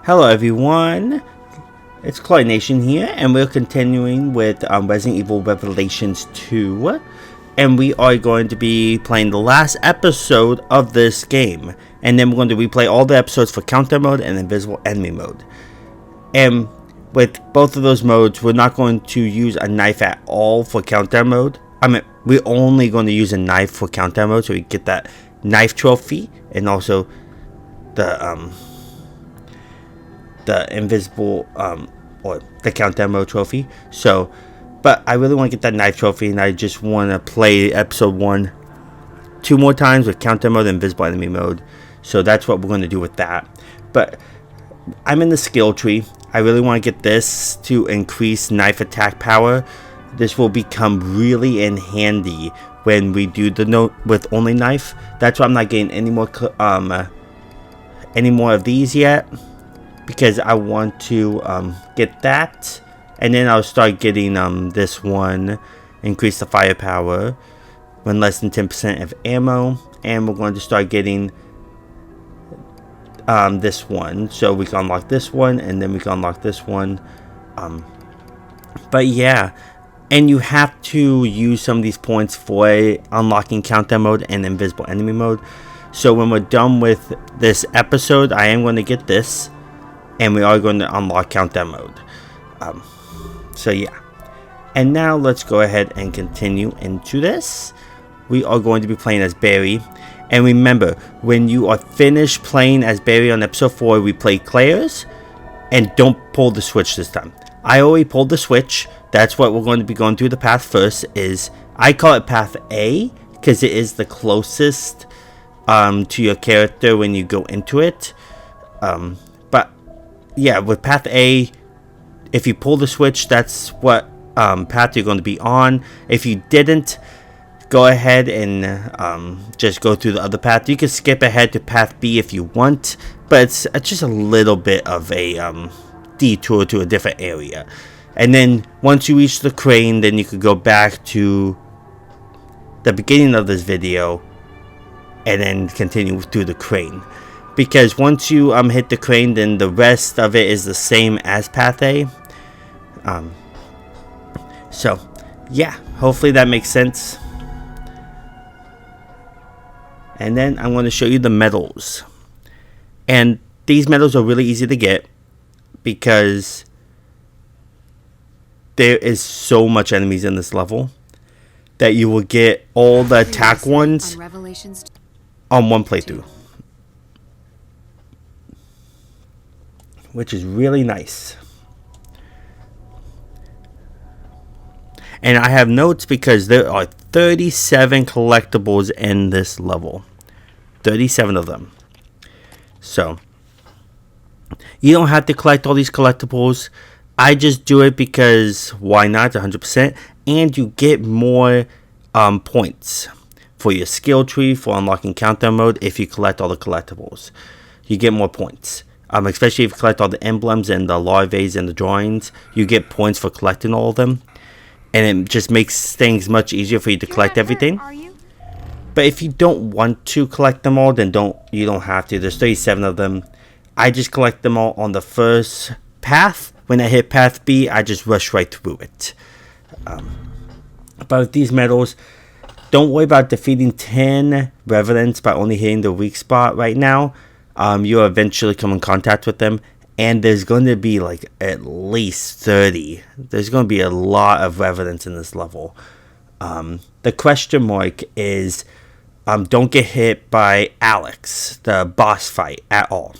Hello everyone, it's Clay Nation here, and we're continuing with Resident Evil Revelations 2, and we are going to be playing the last episode of this game, and then we're going to replay all the episodes for Countdown Mode and Invisible Enemy Mode. And with both of those modes, we're not going to use a knife at all for Countdown Mode. We're only going to use a knife for Countdown Mode, so we get that knife trophy, and also the invisible or the Countdown Mode trophy. So, but I really want to get that knife trophy, and I just want to play episode 1 2 more times with Countdown Mode and Invisible Enemy Mode. So that's what we're going to do with that. But I'm in the skill tree. I really want to get this to increase knife attack power. This will become really in handy when we do the note with only knife. That's why I'm not getting any more of these yet, because I want to get that, and then I'll start getting this one, increase the firepower when less than 10% of ammo, and we're going to start getting this one, so we can unlock this one, and then we can unlock this one. But yeah, and you have to use some of these points for unlocking Countdown Mode and Invisible Enemy Mode. So when we're done with this episode, I am going to get this, and we are going to unlock Countdown Mode. So yeah. And now let's go ahead and continue into this. We are going to be playing as Barry. And remember, when you are finished playing as Barry on episode 4, we play Claire's. And don't pull the switch this time. I already pulled the switch. That's what we're going to be going through the path first. I call it path A, because it is the closest to your character when you go into it. But yeah, with path A, if you pull the switch, that's what path you're going to be on. If you didn't, go ahead and just go through the other path. You can skip ahead to path B if you want, but it's just a little bit of a detour to a different area. And then once you reach the crane, then you could go back to the beginning of this video and then continue through the crane. Because once you hit the crane, then the rest of it is the same as path A. So yeah, hopefully that makes sense. And then I'm going to show you the medals. And these medals are really easy to get because there is so much enemies in this level that you will get all the attack ones on one playthrough, which is really nice. And I have notes because there are 37 collectibles in this level. 37 of them. So you don't have to collect all these collectibles. I just do it because why not? 100%. And you get more points for your skill tree for unlocking Countdown Mode. If you collect all the collectibles, you get more points. Especially if you collect all the emblems and the larvae and the drawings, you get points for collecting all of them. And it just makes things much easier for you to collect everything. But if you don't want to collect them all, then you don't have to. There's 37 of them. I just collect them all on the first path. When I hit path B, I just rush right through it. But with these medals, don't worry about defeating 10 Revenants by only hitting the weak spot right now. You'll eventually come in contact with them. And there's going to be like at least 30. There's going to be a lot of Revenants in this level. The question mark is don't get hit by Alex, the boss fight, at all.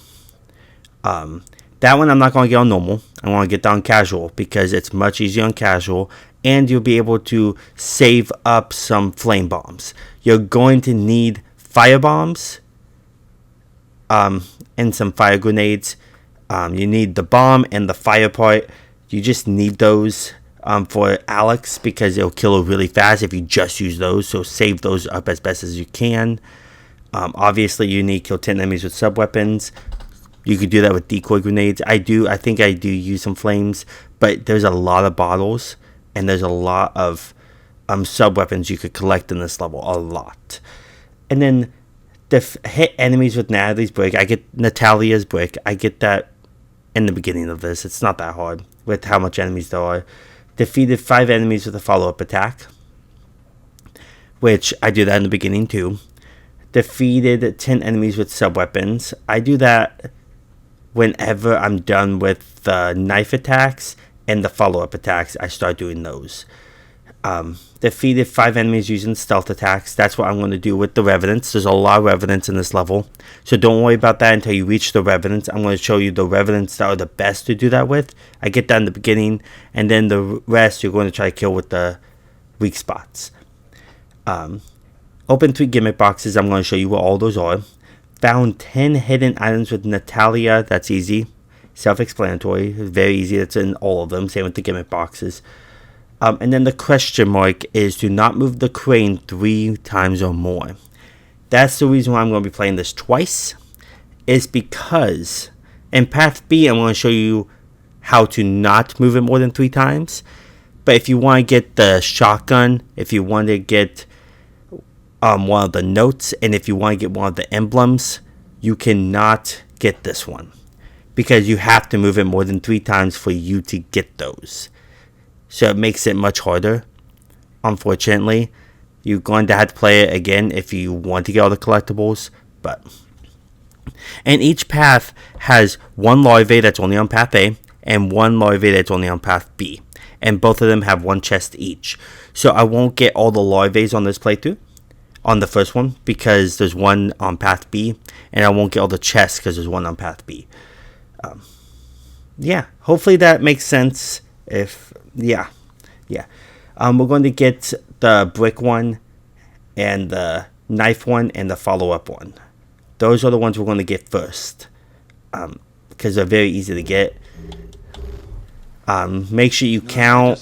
That one I'm not going to get on normal. I want to get down casual because it's much easier on casual. And you'll be able to save up some flame bombs. You're going to need fire bombs and some fire grenades. You need the bomb and the fire part. You just need those for Alex because it'll kill her really fast if you just use those. So save those up as best as you can. Obviously, you need to kill 10 enemies with sub-weapons. You could do that with decoy grenades. I think I do use some flames, but there's a lot of bottles and there's a lot of sub-weapons you could collect in this level. A lot. And then hit enemies with Natalie's brick. I get Natalia's brick. I get that in the beginning of this. It's not that hard with how much enemies there are. Defeated 5 enemies with a follow-up attack, which I do that in the beginning too. Defeated 10 enemies with sub-weapons. I do that whenever I'm done with the knife attacks and the follow-up attacks. I start doing those. Defeated 5 enemies using stealth attacks. That's what I'm going to do with the Revenants. There's a lot of Revenants in this level, so don't worry about that until you reach the Revenants. I'm going to show you the Revenants that are the best to do that with. I get that in the beginning, and then the rest you're going to try to kill with the weak spots. Open 3 gimmick boxes. I'm going to show you what all those are. Found 10 hidden items with Natalia. That's easy. Self-explanatory. Very easy. That's in all of them. Same with the gimmick boxes. And then the question mark is do not move the crane 3 times or more. That's the reason why I'm going to be playing this twice. Is because in Path B, I'm going to show you how to not move it more than 3 times. But if you want to get the shotgun, if you want to get one of the notes, and if you want to get one of the emblems, you cannot get this one. Because you have to move it more than 3 times for you to get those. So it makes it much harder. Unfortunately, you're going to have to play it again if you want to get all the collectibles. And each path has 1 larvae that's only on path A and 1 larvae that's only on path B. And both of them have 1 chest each. So I won't get all the larvae on this playthrough, on the first one, because there's 1 on path B. And I won't get all the chests because there's 1 on path B. Yeah, hopefully that makes sense. Yeah. We're going to get the brick one and the knife one and the follow-up one. Those are the ones we're going to get first, because they're very easy to get. Make sure you count.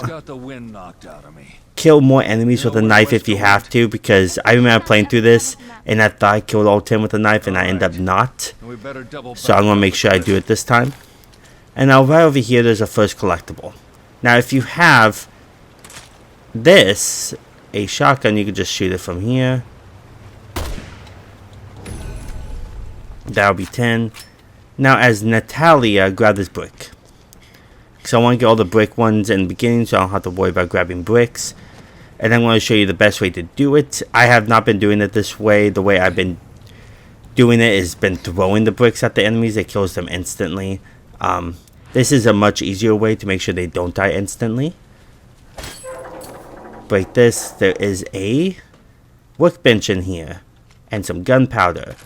Kill more enemies with a knife if you have to, because I remember playing through this and I thought I killed all 10 with a knife and I end up not. So I'm going to make sure I do it this time. And now right over here there's a first collectible. Now if you have this, a shotgun, you can just shoot it from here. That'll be 10. Now as Natalia, grab this brick. Because I want to get all the brick ones in the beginning so I don't have to worry about grabbing bricks. And I'm going to show you the best way to do it. I have not been doing it this way. The way I've been doing it is been throwing the bricks at the enemies. It kills them instantly. This is a much easier way to make sure they don't die instantly. Break this. There is a workbench in here. And some gunpowder.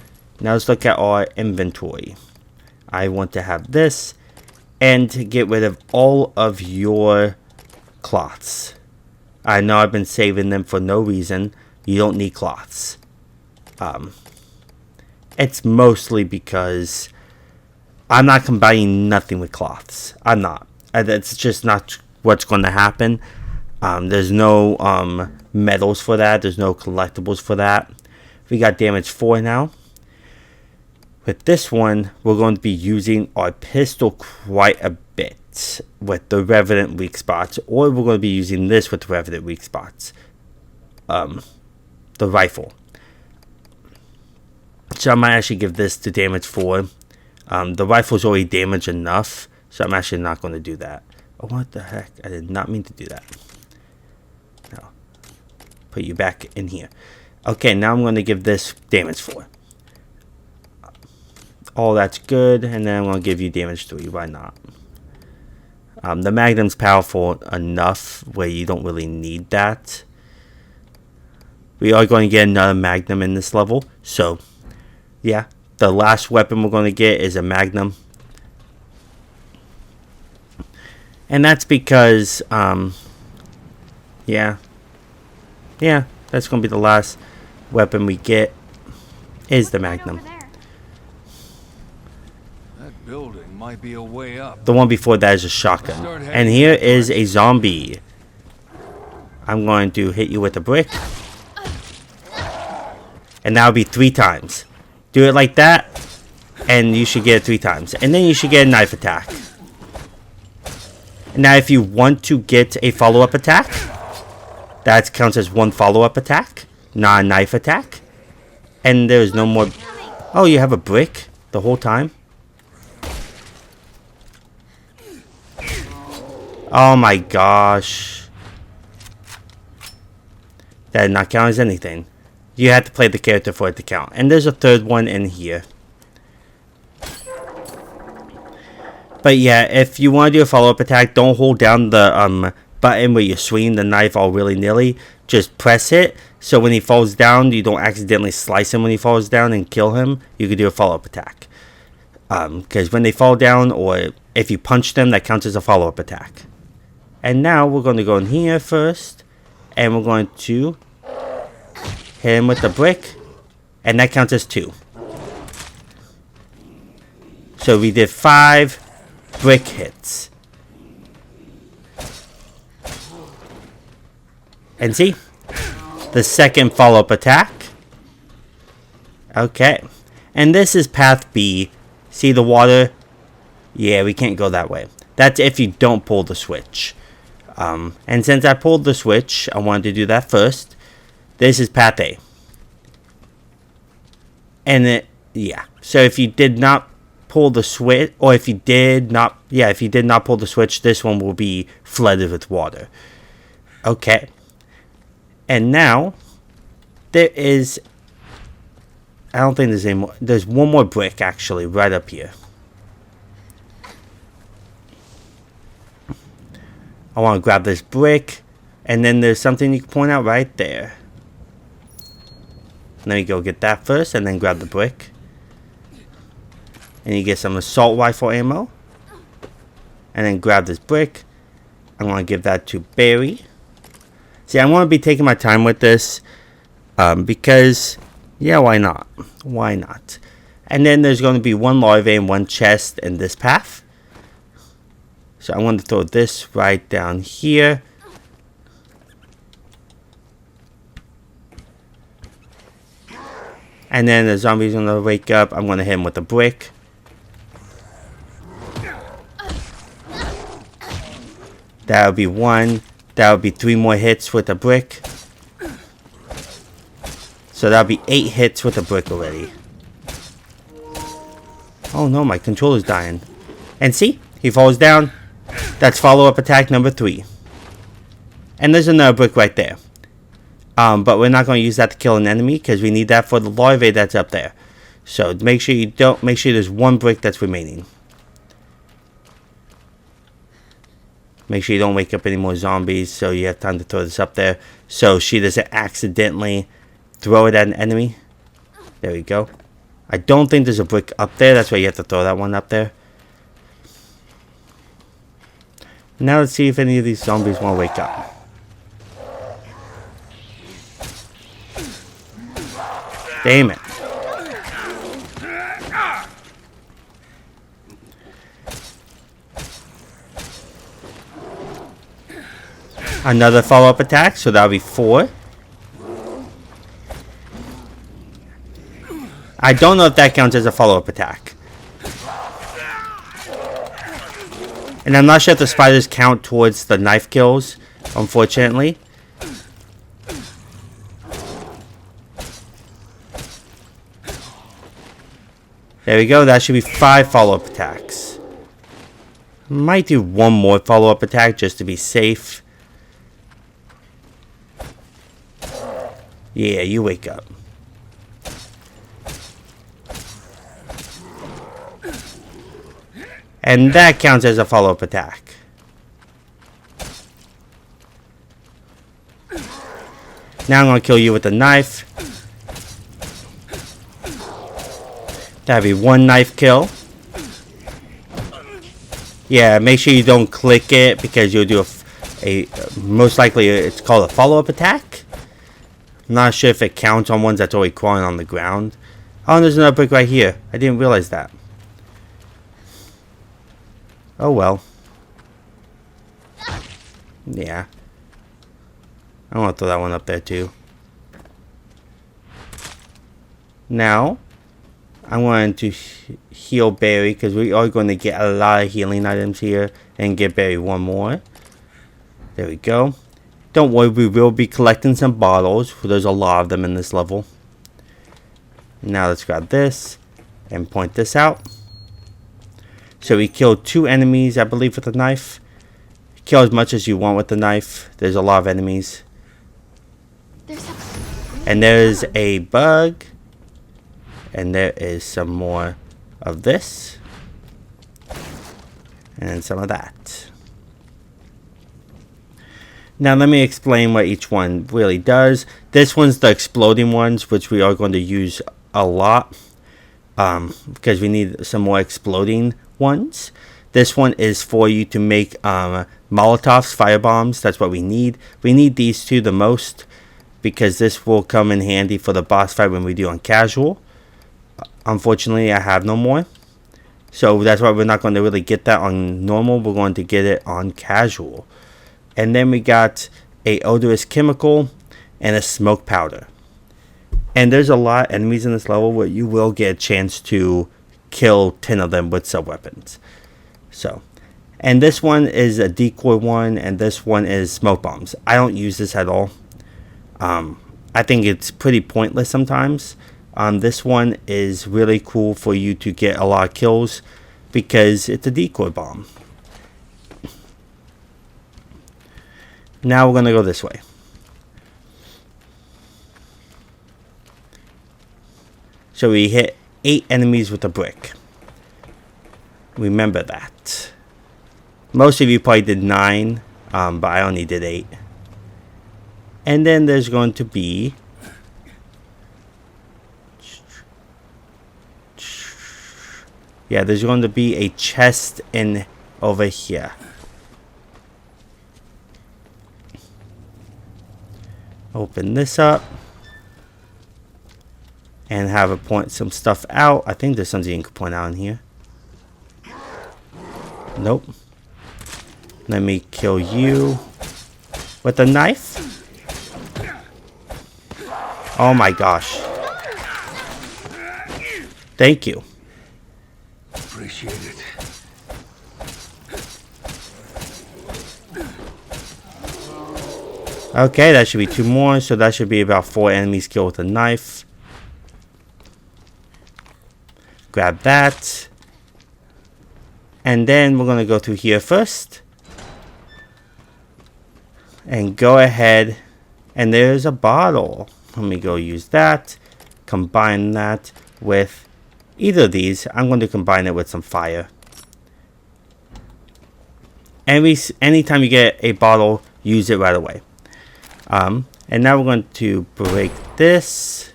Now let's look at our inventory. I want to have this. And to get rid of all of your cloths. I know I've been saving them for no reason. You don't need cloths. It's mostly because I'm not combining nothing with cloths. I'm not. That's just not what's going to happen. There's no medals for that. There's no collectibles for that. We got damage 4 now. With this one, we're going to be using our pistol quite a bit with the Revenant weak spots. Or we're going to be using this with the Revenant weak spots. The rifle. So I might actually give this to damage 4. The rifle's already damaged enough, so I'm actually not going to do that. Oh, what the heck? I did not mean to do that. No. Put you back in here. Okay, now I'm going to give this damage 4. Oh, that's good. And then I'm going to give you damage 3. Why not? The Magnum's powerful enough where you don't really need that. We are going to get another Magnum in this level. So, yeah. The last weapon we're going to get is a Magnum. And that's because, yeah, that's going to be the last weapon we get is the Magnum. That building might be a way up. The one before that is a shotgun. And here is a zombie. I'm going to hit you with a brick. And that'll be 3 times. Do it like that, and you should get it 3 times. And then you should get a knife attack. Now, if you want to get a follow-up attack, that counts as 1 follow-up attack, not a knife attack. And there's no more... Oh, you have a brick the whole time? Oh my gosh. That did not count as anything. You had to play the character for it to count. And there's a third one in here. But yeah, if you want to do a follow-up attack, don't hold down the button where you're swinging the knife all willy-nilly. Just press it, so when he falls down, you don't accidentally slice him when he falls down and kill him. You can do a follow-up attack. Because when they fall down, or if you punch them, that counts as a follow-up attack. And now we're going to go in here first, and we're going to hit him with the brick, and that counts as 2. So we did 5 brick hits. And see? The second follow-up attack. Okay. And this is path B. See the water? Yeah, we can't go that way. That's if you don't pull the switch. And since I pulled the switch, I wanted to do that first. This is path A. And yeah. So if you did not pull the switch, or if you did not pull the switch, this one will be flooded with water. Okay. And now, there is, I don't think there's any more, there's one more brick actually, right up here. I want to grab this brick, and then there's something you can point out right there. Let me go get that first, and then grab the brick. And you get some assault rifle ammo. And then grab this brick. I want to give that to Barry. See, I want to be taking my time with this. Because, yeah, why not? Why not? And then there's going to be one larvae and one chest in this path. So I want to throw this right down here. And then the zombie's going to wake up. I'm going to hit him with a brick. That would be 1. That would be 3 more hits with a brick. So that would be 8 hits with a brick already. Oh no, my controller's dying. And see? He falls down. That's follow-up attack number 3. And there's another brick right there. But we're not going to use that to kill an enemy, because we need that for the larvae that's up there. So make sure there's 1 brick that's remaining. Make sure you don't wake up any more zombies, so you have time to throw this up there. So she doesn't accidentally throw it at an enemy. There we go. I don't think there's a brick up there, that's why you have to throw that one up there. Now let's see if any of these zombies want to wake up. Damn it. Another follow-up attack, so that'll be 4. I don't know if that counts as a follow-up attack. And I'm not sure if the spiders count towards the knife kills, unfortunately. There we go, that should be 5 follow-up attacks. Might do 1 more follow-up attack just to be safe. Yeah, you wake up. And that counts as a follow-up attack. Now I'm going to kill you with a knife. That'd be 1 knife kill. Yeah, make sure you don't click it, because you'll do a most likely it's called a follow-up attack. I'm not sure if it counts on ones that's already crawling on the ground. Oh, there's another brick right here. I didn't realize that. Oh well. Yeah. I want to throw that one up there too. Now, I'm going to heal Barry, because we are going to get a lot of healing items here, and get Barry 1 more. There we go. Don't worry, we will be collecting some bottles. There's a lot of them in this level. Now let's grab this and point this out. So we killed 2 enemies, I believe, with a knife. kill as much as you want with the knife. There's a lot of enemies. And there's a bug. And there is some more of this. And some of that. Now let me explain what each one really does. This one's the exploding ones, which we are going to use a lot. Because we need some more exploding ones. This one is for you to make Molotovs, firebombs. That's what we need. We need these two the most, because this will come in handy for the boss fight when we do on casual. Unfortunately, I have no more. So that's why we're not going to really get that on normal. We're going to get it on casual. And then we got a odorous chemical and a smoke powder. And there's a lot of enemies in this level where you will get a chance to kill 10 of them with sub-weapons. So, and this one is a decoy one, and this one is smoke bombs. I don't use this at all. I think it's pretty pointless sometimes. This one is really cool for you to get a lot of kills because it's a decoy bomb. Now we're going to go this way. So we hit 8 enemies with a brick. Remember that. Most of you probably did 9, but I only did 8. And then there's going to be... yeah, there's going to be a chest in over here. Open this up. And have it point some stuff out. I think there's something you can point out in here. Nope. Let me kill you with a knife. Oh my gosh. Thank you. Appreciate it. Okay, that should be 2 more. So that should be about 4 enemies killed with a knife. Grab that. And then we're going to go through here first. And go ahead. And there's a bottle. Let me go use that. Combine that with either of these. I'm going to combine it with some fire. Anytime you get a bottle, use it right away. And now we're going to break this.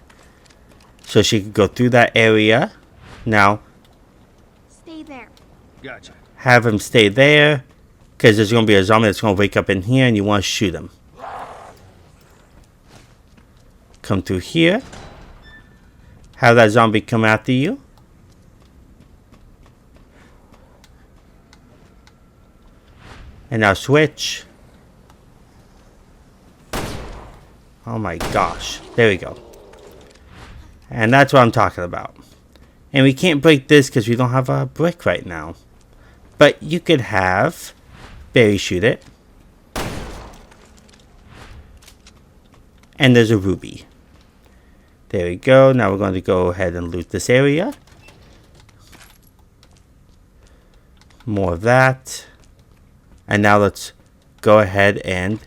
So she can go through that area. Now, stay there. Gotcha. Have him stay there, because there's going to be a zombie that's going to wake up in here and you want to shoot him. Come through here. Have that zombie come after you. And now switch. Oh my gosh. There we go. And that's what I'm talking about. And we can't break this because we don't have a brick right now. But you could have Barry shoot it. And there's a ruby. There we go. Now we're going to go ahead and loot this area. More of that. And now let's go ahead and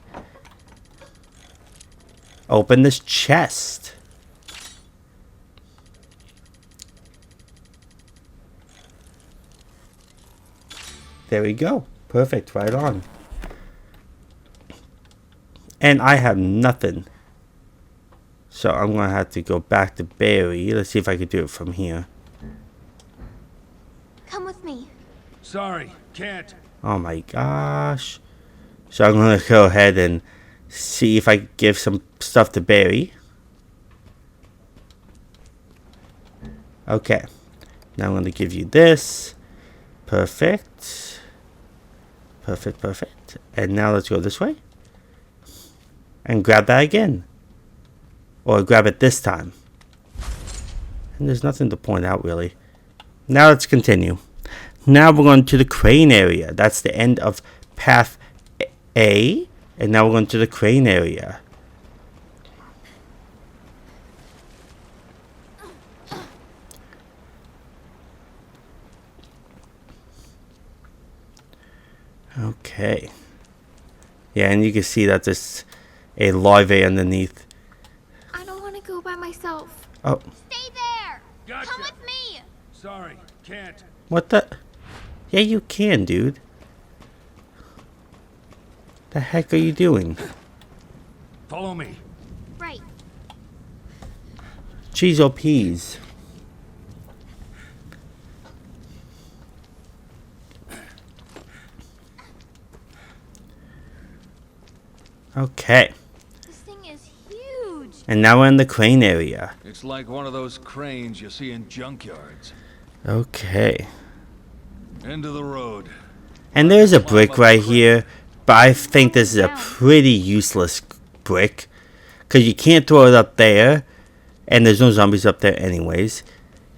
open this chest. There we go. Perfect. Right on. And I have nothing. So I'm going to have to go back to Barry. Let's see if I can do it from here. Come with me. Sorry, can't. Oh my gosh. So I'm going to go ahead and see if I can give some stuff to Barry. Okay. Now I'm going to give you this. Perfect. Perfect, perfect. And now let's go this way. And grab that again. Or grab it this time. And there's nothing to point out really. Now let's continue. Now we're going to the crane area. That's the end of path A. And now we're going to the crane area. Okay. Yeah, and you can see that there's a larvae underneath. I don't want to go by myself. Oh, Stay there! Gotcha. Come with me! Sorry, can't. what the? Yeah, you can, dude. The heck are you doing? Follow me. Right. Cheese or peas? Okay. This thing is huge. And now we're in the crane area. It's like one of those cranes you see in junkyards. Okay. End of the road. And there's a brick right here, but I think this is a pretty useless brick, because you can't throw it up there, and there's no zombies up there anyways.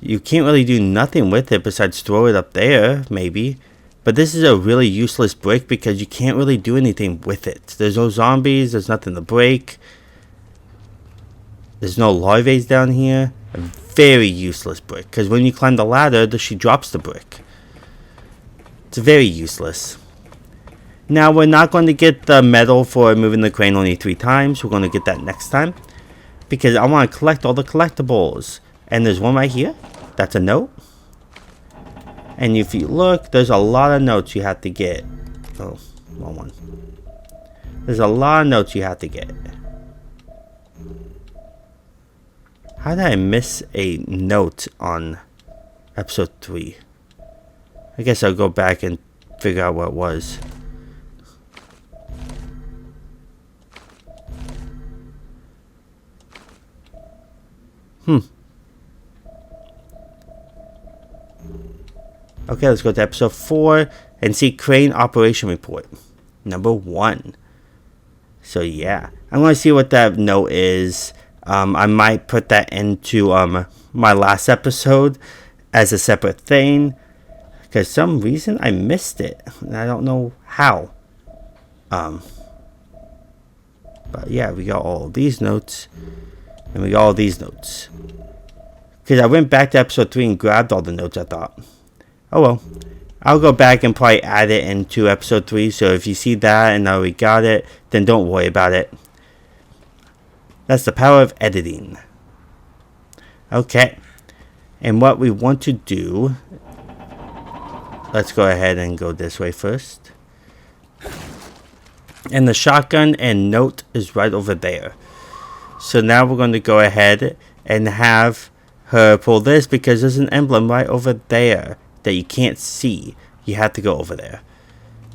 You can't really do nothing with it besides throw it up there, maybe. But this is a really useless brick because you can't really do anything with it. There's no zombies, there's nothing to break. There's no larvae down here. A very useless brick, because when you climb the ladder, she drops the brick. It's very useless. Now, we're not going to get the medal for moving the crane only 3 times. We're going to get that next time, because I want to collect all the collectibles. And there's one right here. That's a note. And if you look, there's a lot of notes you have to get. Oh, wrong one. There's a lot of notes you have to get. How did I miss a note on episode 3? I guess I'll go back and figure out what it was. Okay, let's go to episode 4 and see Crane Operation Report. Number 1. So yeah, I'm going to see what that note is. I might put that into my last episode as a separate thing, because some reason I missed it, and I don't know how. But yeah, we got all these notes, and we got all these notes. Because I went back to episode 3 and grabbed all the notes, I thought. Oh well. I'll go back and probably add it into episode 3, so if you see that and I already got it, then don't worry about it. That's the power of editing. Okay. And what we want to do, let's go ahead and go this way first. And the shotgun and note is right over there. So now we're going to go ahead and have her pull this, because there's an emblem right over there that you can't see. You have to go over there.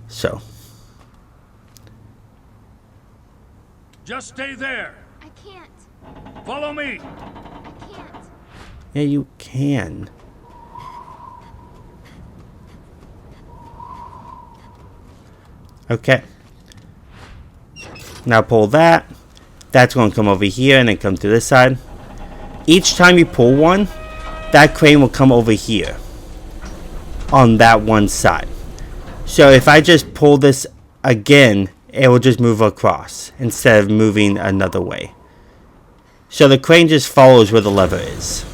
So. Just stay there. I can't. Follow me. I can't. Yeah, you can. Okay. Now pull that. That's going to come over here and then come to this side. Each time you pull one, that crane will come over here on that one side. So if I just pull this again, it will just move across instead of moving another way. So the crane just follows where the lever is.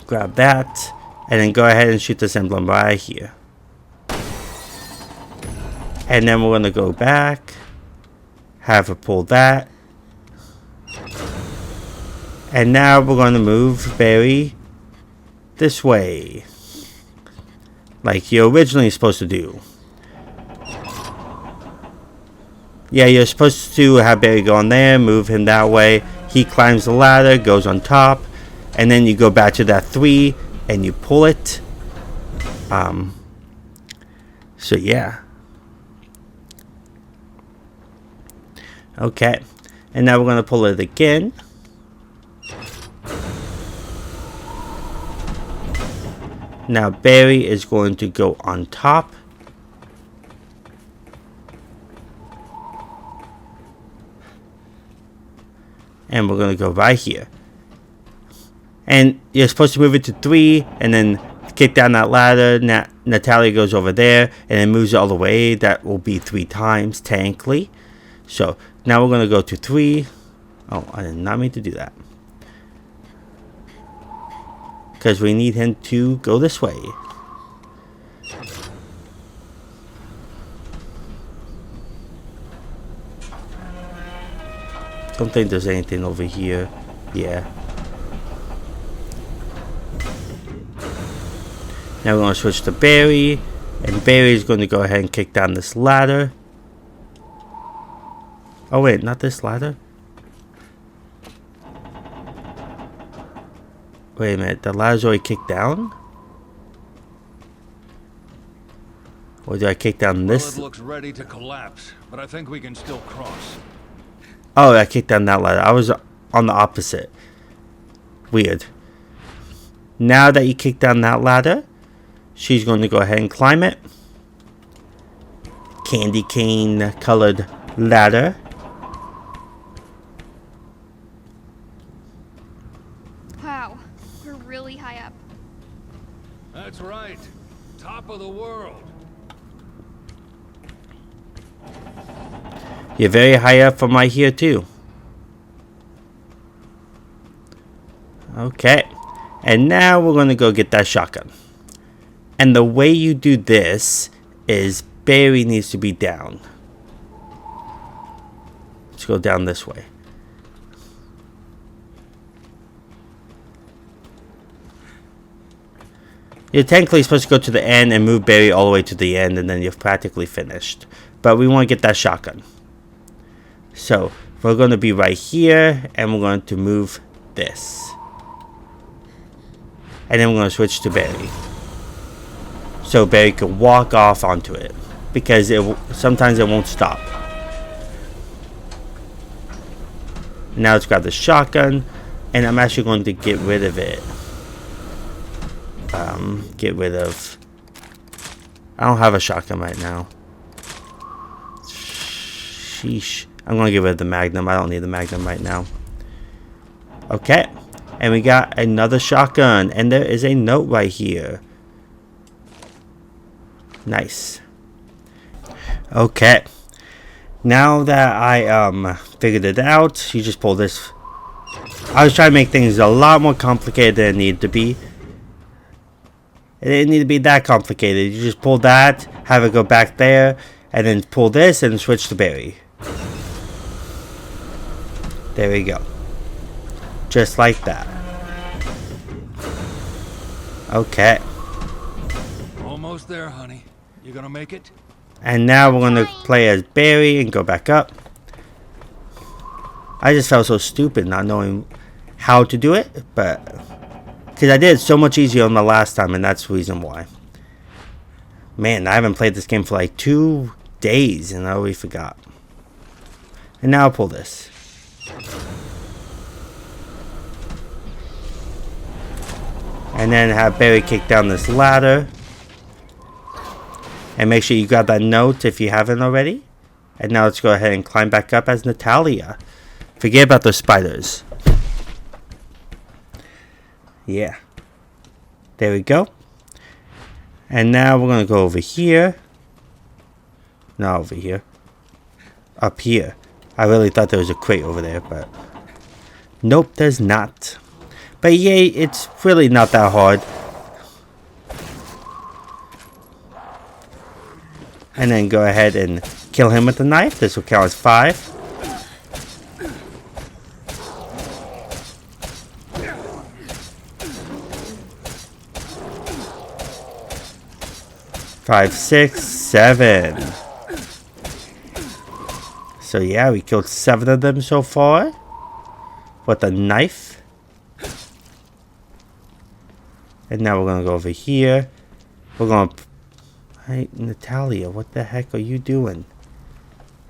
Grab that, and then go ahead and shoot this emblem right here. And then we're going to go back, have her pull that. And now we're going to move Barry this way, like you're originally supposed to do. Yeah, you're supposed to have Barry go on there, move him that way. He climbs the ladder, goes on top, and then you go back to that 3 and you pull it. So yeah. Okay, and now we're going to pull it again. Now Barry is going to go on top. And we're going to go right here. And you're supposed to move it to 3 and then kick down that ladder. Natalia goes over there and then moves it all the way. That will be 3 times, technically. So now we're going to go to 3. Oh, I did not mean to do that. Because we need him to go this way. Don't think there's anything over here. Yeah. Now we're going to switch to Barry. And Barry is going to go ahead and kick down this ladder. Oh wait, not this ladder? Wait a minute, the ladder's already kicked down? Or did I kick down this? Well, it looks ready to collapse, but I think we can still cross. Oh, I kicked down that ladder. I was on the opposite. Weird. Now that you kicked down that ladder, she's going to go ahead and climb it. Candy cane colored ladder. Wow, we're really high up. That's right. Top of the world. You're very high up from right here too. Okay. And now we're going to go get that shotgun. And the way you do this is Barry needs to be down. Let's go down this way. You're technically supposed to go to the end and move Barry all the way to the end, and then you're practically finished. But we want to get that shotgun. So we're going to be right here, and we're going to move this. And then we're going to switch to Barry. So Barry can walk off onto it. Because sometimes it won't stop. Now let's grab the shotgun. And I'm actually going to get rid of it. Get rid of... I don't have a shotgun right now. Sheesh. I'm going to get rid of the Magnum. I don't need the Magnum right now. Okay. And we got another shotgun. And there is a note right here. Nice. Okay. Now that I figured it out, you just pull this. I was trying to make things a lot more complicated than it needed to be. It didn't need to be that complicated. You just pull that, have it go back there, and then pull this and switch to Barry. There we go. Just like that. Okay. Almost there, honey. You gonna make it? And now we're going to play as Barry and go back up. I just felt so stupid not knowing how to do it, but because I did it so much easier on the last time, and that's the reason why. Man, I haven't played this game for like 2 days, and I already forgot. And now I'll pull this. And then have Barry kick down this ladder. And make sure you grab that note if you haven't already. And now let's go ahead and climb back up as Natalia. Forget about those spiders. Yeah. There we go. And now we're going to go over here. Not over here. Up here. I really thought there was a crate over there, but... Nope, there's not. But yay, it's really not that hard. And then go ahead and kill him with the knife. This will count as 5. Five, 6, 7. So yeah, we killed 7 of them so far. With a knife. And now we're going to go over here. We're going to... Hey, Natalia, what the heck are you doing?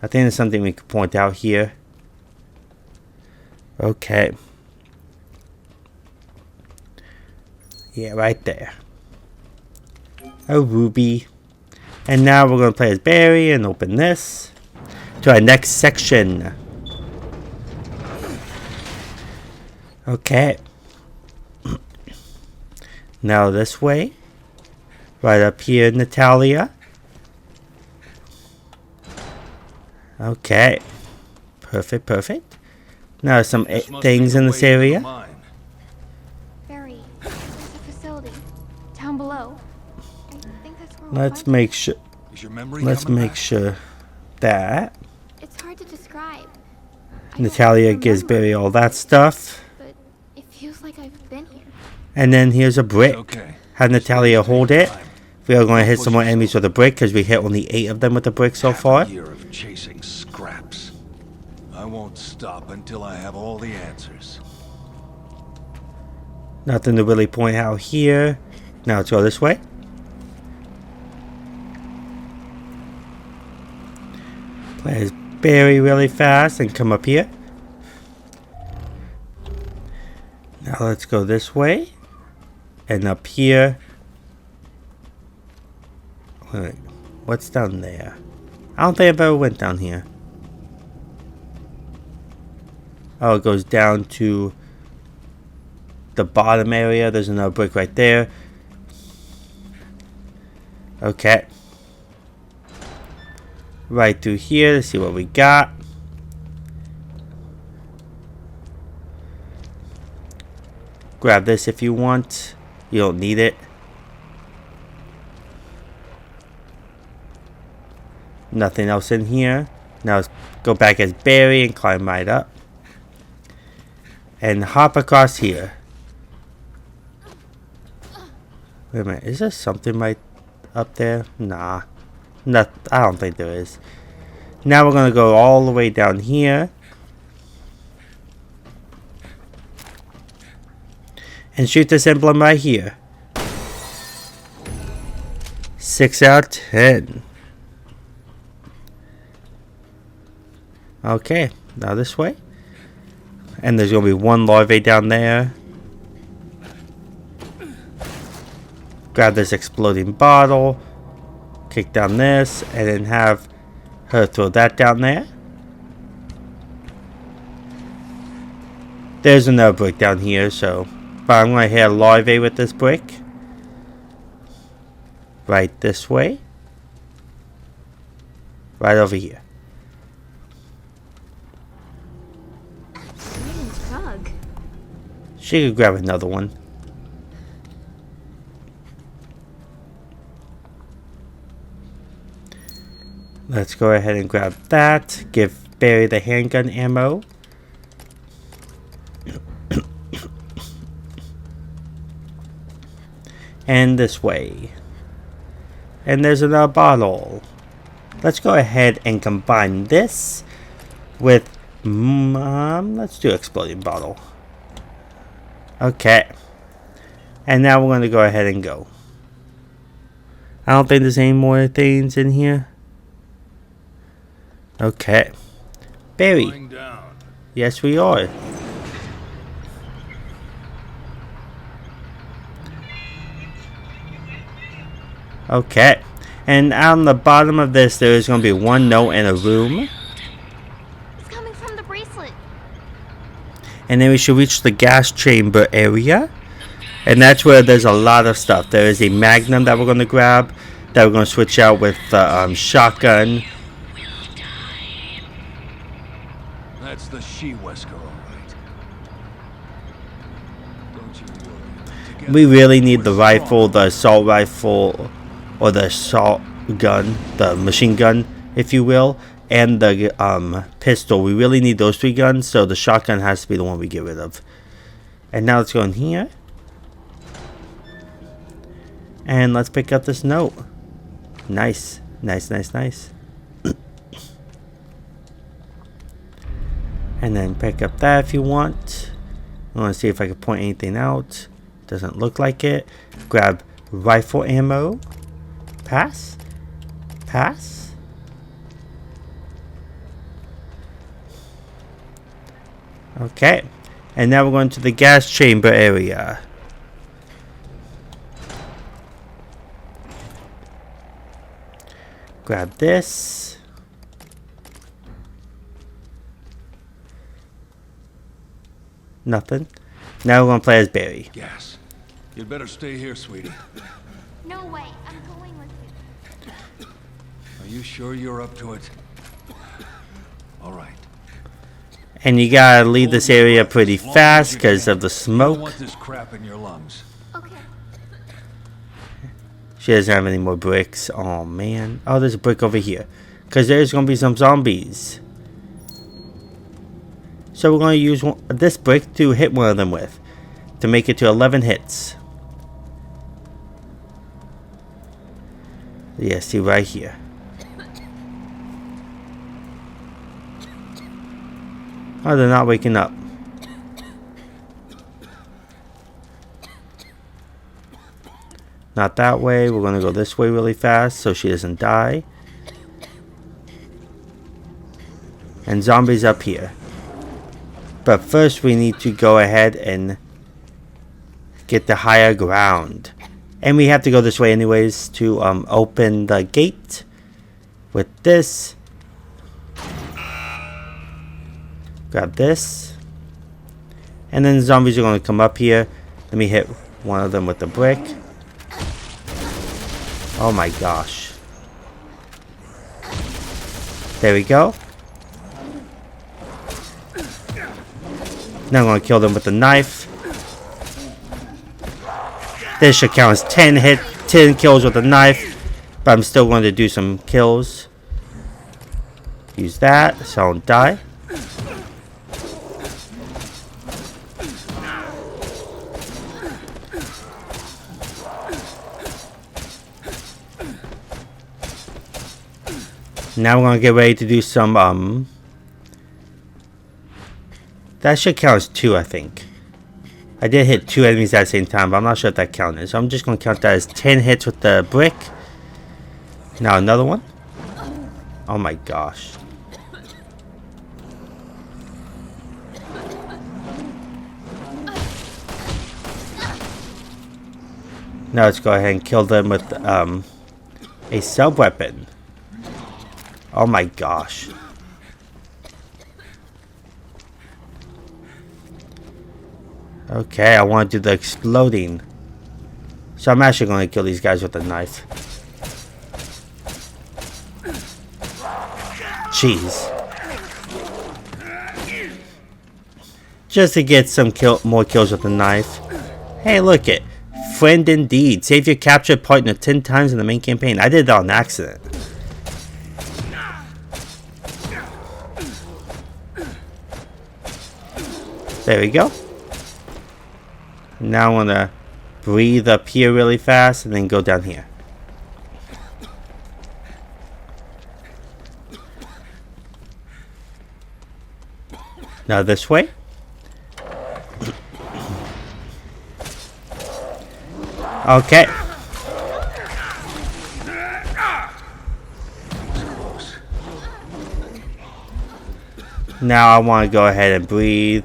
I think there's something we could point out here. Okay. Yeah, right there. A ruby. And now we're going to play as Barry and open this. To our next section. Okay. Now this way. Right up here, Natalia. Okay. Perfect, perfect. Now some things in this area. Barry, there's a facility down below. I think that's where Let's make sure. Let's make sure that. It's hard to describe. Natalia gives Barry all that stuff. But it feels like I've been here. And then here's a brick. Okay. Have Natalia hold it. Time. We are going to hit some more enemies with a brick because we hit only 8 of them with the brick so Half far. a year of chasing scraps. I won't stop until I have all the answers. Nothing to really point out here. Now let's go this way. Play as Barry really fast and come up here. Now let's go this way. And up here. Wait, what's down there? I don't think I've ever went down here. Oh, it goes down to the bottom area. There's another brick right there. Okay. Right through here to see what we got. Grab this if you want. You don't need it. Nothing else in here. Now let's go back as Barry and climb right up. And hop across here. Wait a minute, is there something right up there? Nah. Not, I don't think there is. Now we're going to go all the way down here. And shoot this emblem right here. 6 out of 10. Okay, now this way. And there's going to be one larvae down there. Grab this exploding bottle. Kick down this. And then have her throw that down there. There's another brick down here, so. But I'm going to hit a larvae with this brick. Right this way. Right over here. Drug. She could grab another one. Let's go ahead and grab that. Give Barry the handgun ammo. And this way. And there's another bottle. Let's go ahead and combine this with let's do exploding bottle. Okay. And now we're going to go ahead and go. I don't think there's any more things in here. Okay. Barry. Going down. Yes, we are. Okay. And on the bottom of this, there is going to be one note in a room. It's coming from the bracelet. And then we should reach the gas chamber area. And that's where there's a lot of stuff. There is a magnum that we're going to grab. That we're going to switch out with the shotgun. That's the she-Wesker, all right. Don't you worry. Together, We really need we're the strong. rifle, the assault rifle, or the assault gun, the machine gun, if you will, and the pistol. We really need those 3 guns, so the shotgun has to be the one we get rid of. And now let's go in here. And let's pick up this note. Nice. Nice, nice, nice. And then pick up that if you want. I want to see if I can point anything out. Doesn't look like it. Grab rifle ammo. Pass. Pass. Okay. And now we're going to the gas chamber area. Grab this. Nothing. Now we're going to play as Barry. Gas. You'd better stay here, sweetie. No way. I'm going with you. Are you sure you're up to it? All right. And you gotta leave this area pretty As long as fast you because can. of the You don't smoke. want this crap in your lungs. Okay. She doesn't have any more bricks. Oh man. Oh, there's a brick over here. Because there's gonna be some zombies. So we're going to use this brick to hit one of them with, to make it to 11 hits. Yeah, see right here. Oh, they're not waking up. Not that way. We're going to go this way really fast so she doesn't die. And zombies up here. But first we need to go ahead and get the higher ground. And we have to go this way anyways to open the gate with this. Grab this. And then the zombies are going to come up here. Let me hit one of them with the brick. Oh my gosh. There we go. Now I'm going to kill them with the knife. This should count as 10 kills with the knife. But I'm still going to do some kills. Use that so I don't die. Now we're going to get ready to do some, that should count as 2, I think. I did hit 2 enemies at the same time, but I'm not sure if that counted. So I'm just going to count that as 10 hits with the brick. Now another one. Oh my gosh. Now let's go ahead and kill them with a sub-weapon. Oh my gosh. Okay, I want to do the exploding. So I'm actually going to kill these guys with a knife. Jeez. Just to get some more kills with the knife. Hey, look it. Friend indeed. Save your captured partner 10 times in the main campaign. I did that on accident. There we go. Now I want to breathe up here really fast and then go down here. Now this way. Okay. Now I want to go ahead and breathe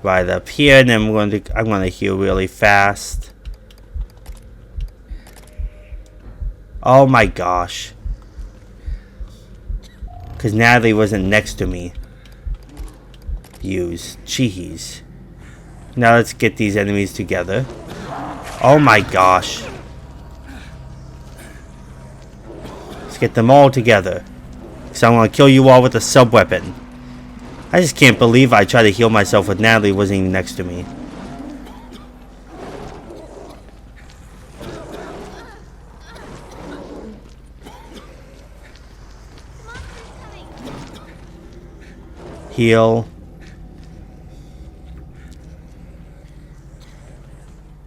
right up here, and then I'm going to heal really fast. Oh my gosh. Because Natalie wasn't next to me. Jeez. Now let's get these enemies together. Oh my gosh. Let's get them all together. Because I'm going to kill you all with a sub-weapon. I just can't believe I tried to heal myself with Natalie wasn't even next to me. Heal.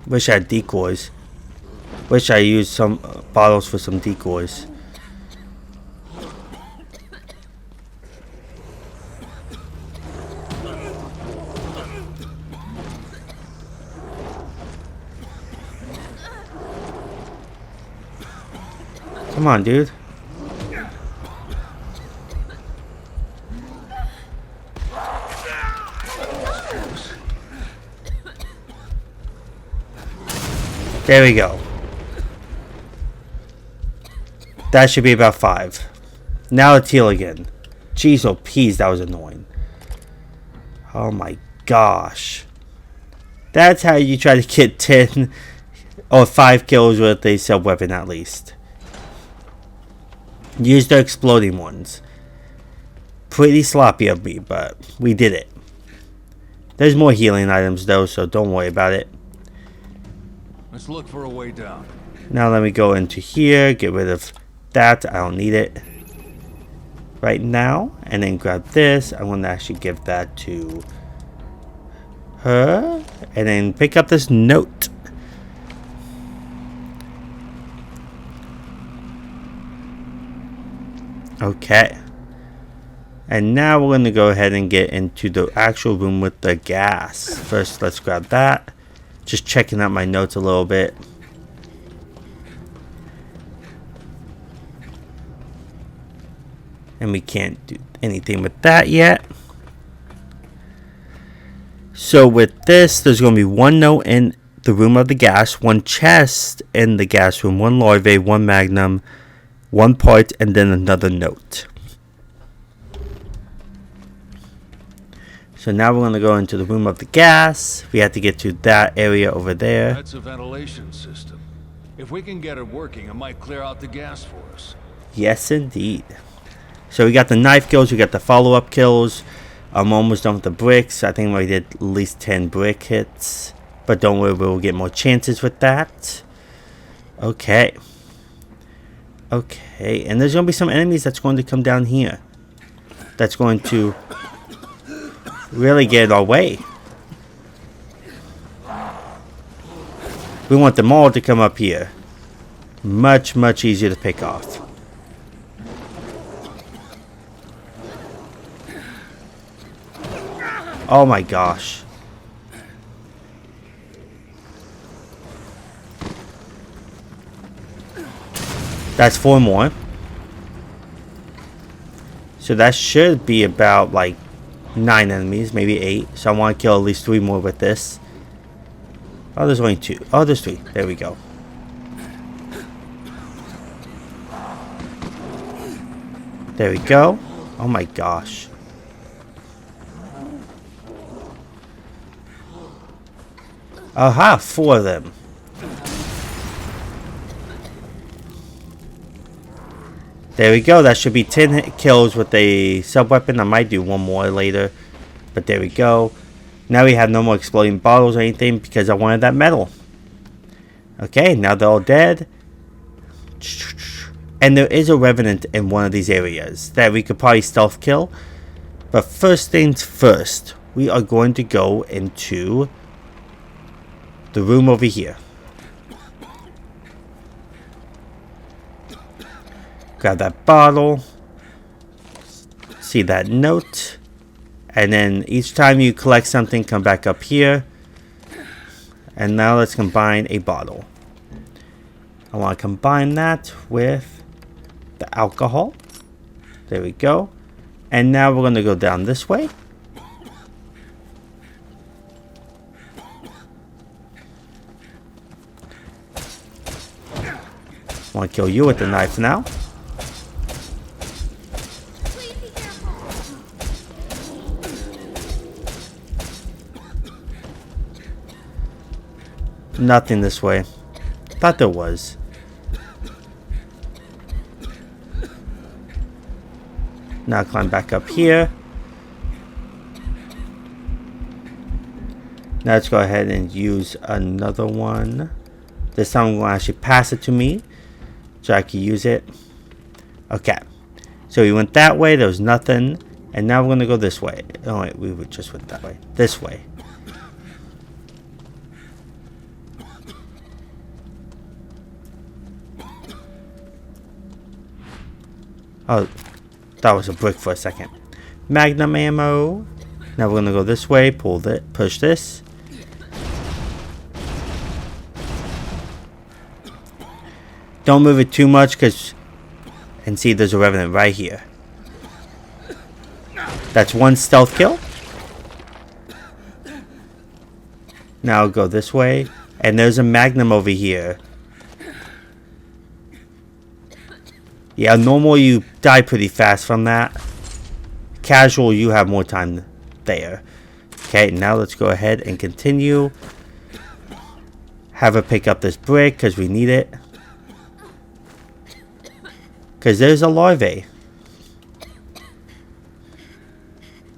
Wish I had decoys. Wish I used some bottles for some decoys. Come on, dude. There we go. That should be about 5. Now let's heal again. Jeez, oh peas, that was annoying. Oh my gosh. That's how you try to get 10 or 5 kills with a sub-weapon at least. Use the exploding ones. Pretty sloppy of me, but we did it. There's more healing items though, so don't worry about it. Let's look for a way down. Now let me go into here, get rid of that. I don't need it. right now. And then grab this. I'm going to actually give that to her. And then pick up this note. Okay. And now we're going to go ahead and get into the actual room with the gas. First, let's grab that. Just checking out my notes a little bit. And we can't do anything with that yet. So with this, there's going to be one note in the room of the gas, one chest in the gas room, one larvae, one magnum, one part, and then another note. So now we're going to go into the room of the gas. We have to get to that area over there. That's a ventilation system. If we can get it working, it might clear out the gas for us. Yes, indeed. So we got the knife kills. We got the follow-up kills. I'm almost done with the bricks. I think we did at least 10 brick hits. But don't worry, we'll get more chances with that. Okay. Okay. And there's going to be some enemies that's going to come down here. That's going to really get in our way. We want them all to come up here. Much, much easier to pick off. Oh my gosh. That's 4 more. So that should be about like 9 enemies, maybe 8. So I want to kill at least 3 more with this. Oh, there's only 2. Oh, there's 3. There we go. There we go. Oh my gosh. Aha, 4 of them. There we go. That should be 10 kills with a sub-weapon. I might do 1 more later. But there we go. Now we have no more exploding bottles or anything because I wanted that metal. Okay, now they're all dead. And there is a revenant in one of these areas that we could probably stealth kill. But first things first, we are going to go into the room over here. Grab that bottle. See that note. And then each time you collect something, come back up here. And now let's combine a bottle. I want to combine that with the alcohol. There we go. And now we're going to go down this way. I want to kill you with the knife now. Nothing this way. Thought there was. Now climb back up here. Now let's go ahead and use another one. This time I'm going to actually pass it to me so I can use it. Okay. So we went that way. There was nothing. And now we're going to go this way. Oh wait, we just went that way. This way. Oh, that was a brick for a second. Magnum ammo. Now we're gonna go this way. Push this. Don't move it too much, and see, there's a revenant right here. That's 1 stealth kill. Now I'll go this way, and there's a magnum over here. Yeah, normal you die pretty fast from that. Casual, you have more time there. Okay, now let's go ahead and continue. Have her pick up this brick because we need it. Because there's a larvae.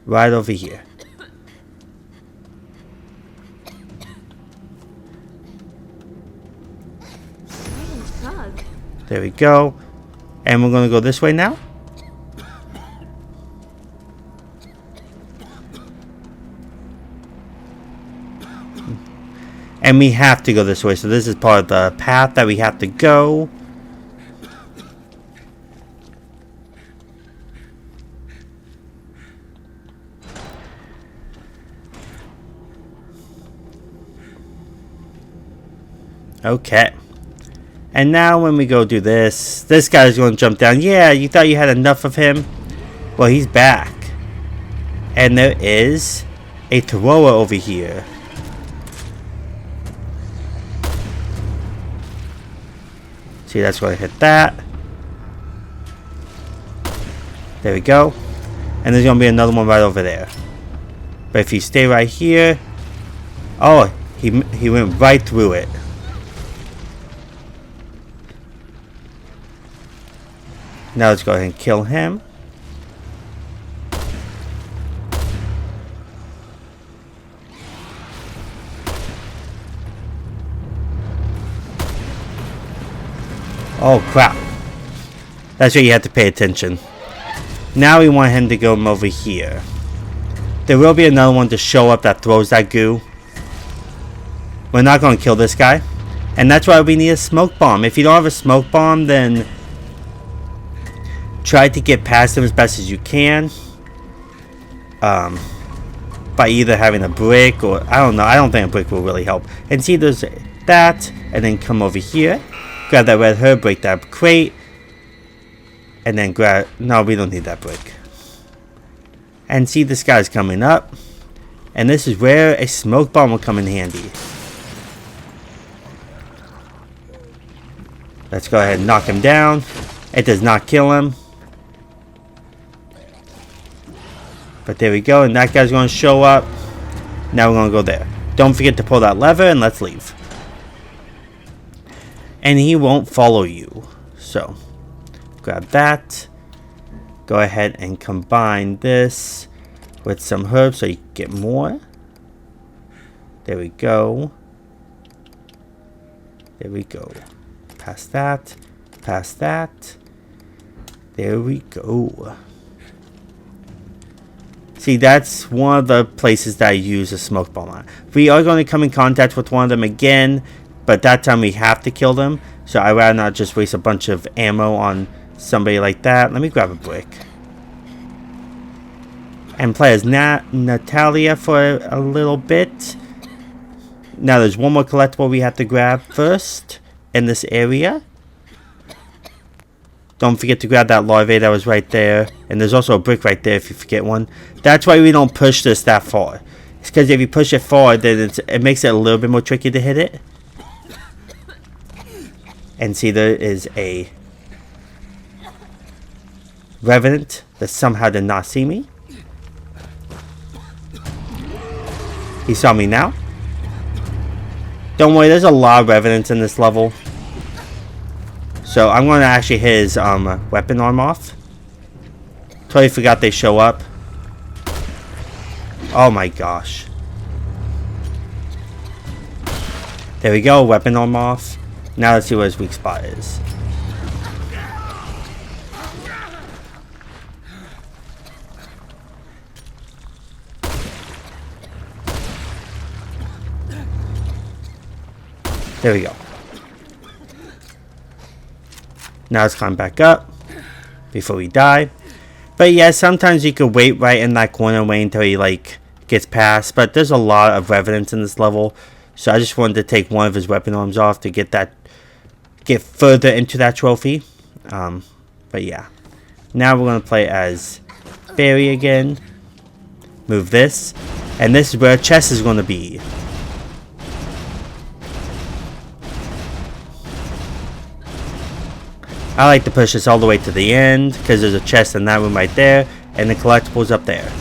Right over here. There we go. And we're going to go this way now. And we have to go this way. So this is part of the path that we have to go. Okay. And now when we go do this guy's going to jump down. Yeah, you thought you had enough of him? Well, he's back. And there is a thrower over here. See, that's going to hit that. There we go. And there's going to be another one right over there. But if you stay right here... Oh, he went right through it. Now let's go ahead and kill him. Oh crap. That's where you have to pay attention. Now we want him to go over here. There will be another one to show up that throws that goo. We're not going to kill this guy. And that's why we need a smoke bomb. If you don't have a smoke bomb, then try to get past him as best as you can. By either having a brick or... I don't know. I don't think a brick will really help. And see, there's that. And then come over here. Grab that red herb. Break that crate. And then grab... No, we don't need that brick. And see, this guy's coming up. And this is where a smoke bomb will come in handy. Let's go ahead and knock him down. It does not kill him. But there we go, and that guy's going to show up. Now we're going to go there. Don't forget to pull that lever, and let's leave. And he won't follow you. So, grab that. Go ahead and combine this with some herbs so you get more. There we go. There we go. Past that. Past that. There we go. See, that's one of the places that I use a smoke bomb on. We are going to come in contact with one of them again, but that time we have to kill them. So I'd rather not just waste a bunch of ammo on somebody like that. Let me grab a brick. And play as Natalia for a little bit. Now there's one more collectible we have to grab first in this area. Don't forget to grab that larvae that was right there. And there's also a brick right there if you forget one. That's why we don't push this that far. It's because if you push it far, then it makes it a little bit more tricky to hit it. And see, there is a revenant that somehow did not see me. He saw me now. Don't worry, there's a lot of revenants in this level. So I'm going to actually hit his weapon arm off. Totally forgot they show up. Oh my gosh. There we go, weapon arm off. Now let's see what his weak spot is. There we go. Now let's climb back up before we die. But yeah, sometimes you could wait right in that corner, wait until he like gets past. But there's a lot of revenants in this level, so I just wanted to take one of his weapon arms off to get further into that trophy. But yeah, now we're gonna play as Barry again. Move this, and this is where a chest is gonna be. I like to push this all the way to the end because there's a chest in that room right there and the collectibles up there.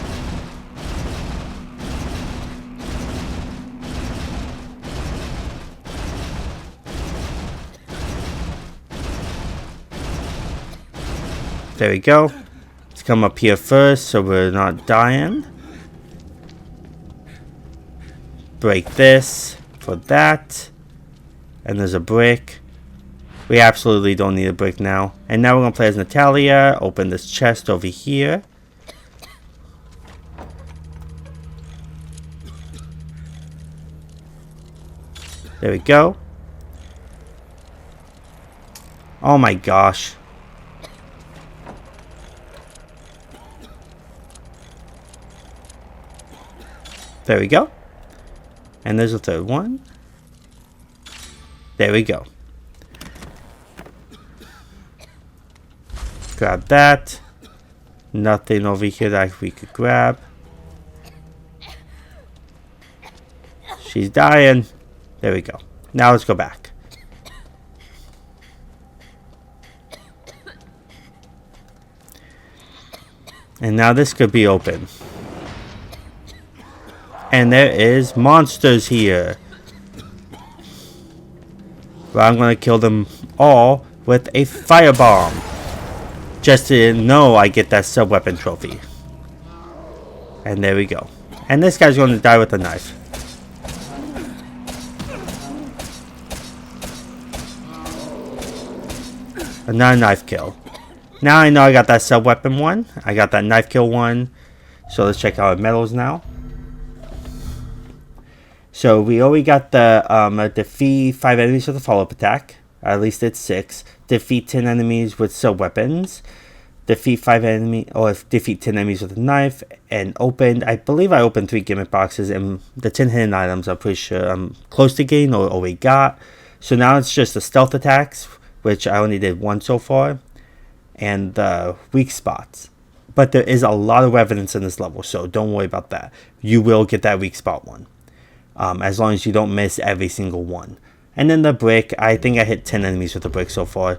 There we go. Let's come up here first so we're not dying. Break this for that. And there's a brick. We absolutely don't need a brick now. And now we're going to play as Natalia. Open this chest over here. There we go. Oh my gosh. There we go. And there's a third one. There we go. Grab that. Nothing over here that we could grab. She's dying. There we go. Now let's go back. And now this could be open. And there is monsters here. But I'm going to kill them all with a firebomb. Just to know I get that sub-weapon trophy. And there we go. And this guy's going to die with a knife. Another knife kill. Now I know I got that sub-weapon one. I got that knife kill one. So let's check out our medals now. So we already got the defeat 5 enemies with a follow-up attack. At least it's 6. Defeat 10 enemies with sub-weapons. Defeat 5 enemy or defeat 10 enemies with a knife. And opened, I believe I opened 3 gimmick boxes. And the 10 hidden items I'm pretty sure I'm close to getting or already got. So now it's just the stealth attacks, which I only did 1 so far. And the weak spots. But there is a lot of evidence in this level, so don't worry about that. You will get that weak spot one. As long as you don't miss every single one. And then the brick, I think I hit 10 enemies with the brick so far.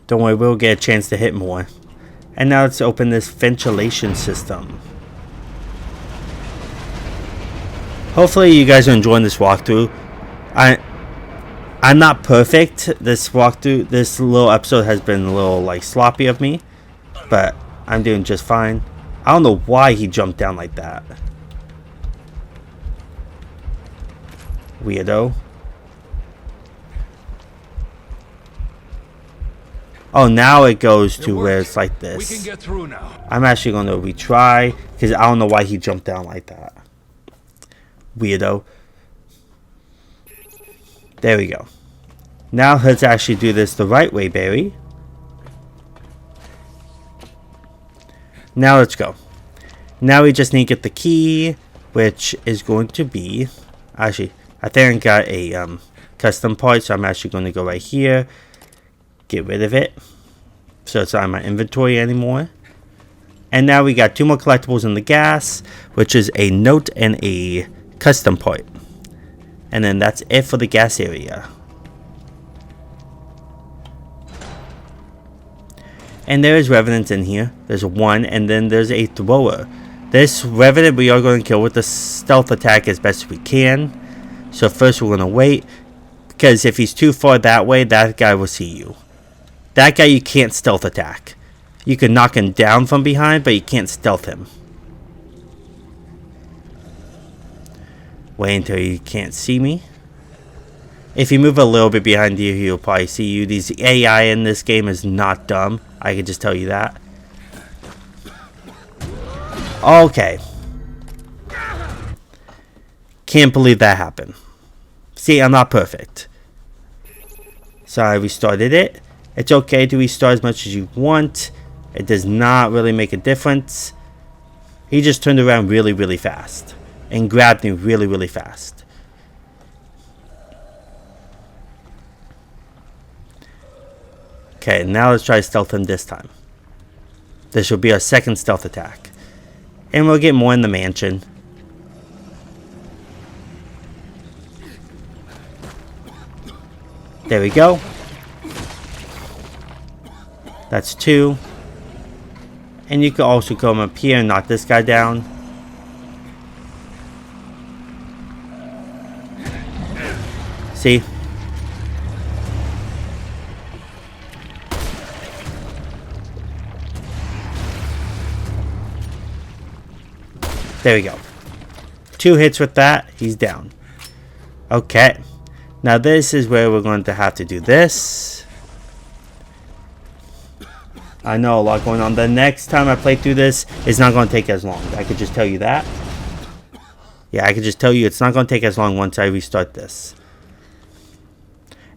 Don't worry, we'll get a chance to hit more. And now let's open this ventilation system. Hopefully you guys are enjoying this walkthrough. I'm not perfect. This walkthrough, this little episode has been a little like sloppy of me. But I'm doing just fine. I don't know why he jumped down like that. Weirdo. Oh, now it goes to where it's like this. We can get through now. I'm actually going to retry because I don't know why he jumped down like that. Weirdo. There we go. Now let's actually do this the right way, Barry. Now let's go. Now we just need to get the key, which is going to be... Actually, I think I got a custom part, so I'm actually going to go right here. Get rid of it. So it's not in my inventory anymore. And now we got 2 more collectibles in the gas, which is a note and a custom part. And then that's it for the gas area. And there is Revenant in here. There's 1, and then there's a thrower. This Revenant we are going to kill with the stealth attack as best as we can. So first we're going to wait. Because if he's too far that way, that guy will see you. That guy you can't stealth attack. You can knock him down from behind, but you can't stealth him. Wait until you can't see me. If you move a little bit behind you, he'll probably see you. These AI in this game is not dumb. I can just tell you that. Okay. Can't believe that happened. See, I'm not perfect. So I restarted it. It's okay to restart as much as you want. It does not really make a difference. He just turned around really, really fast. And grabbed me really, really fast. Okay, now let's try to stealth him this time. This will be our second stealth attack. And we'll get more in the mansion. There we go. That's 2. And you can also come up here and knock this guy down. See? There we go. 2 hits with that. He's down. Okay. Now this is where we're going to have to do this. I know a lot going on. The next time I play through this, it's not going to take as long. I could just tell you that. Yeah, I can just tell you it's not going to take as long once I restart this.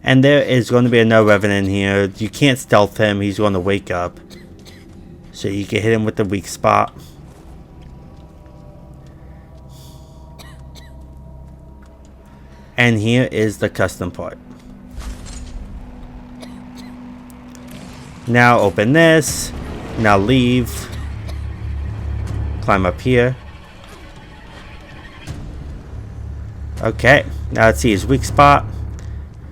And there is going to be another revenant here. You can't stealth him. He's going to wake up. So you can hit him with the weak spot. And here is the custom part. Now open this. Now leave. Climb up here. Okay, now let's see his weak spot.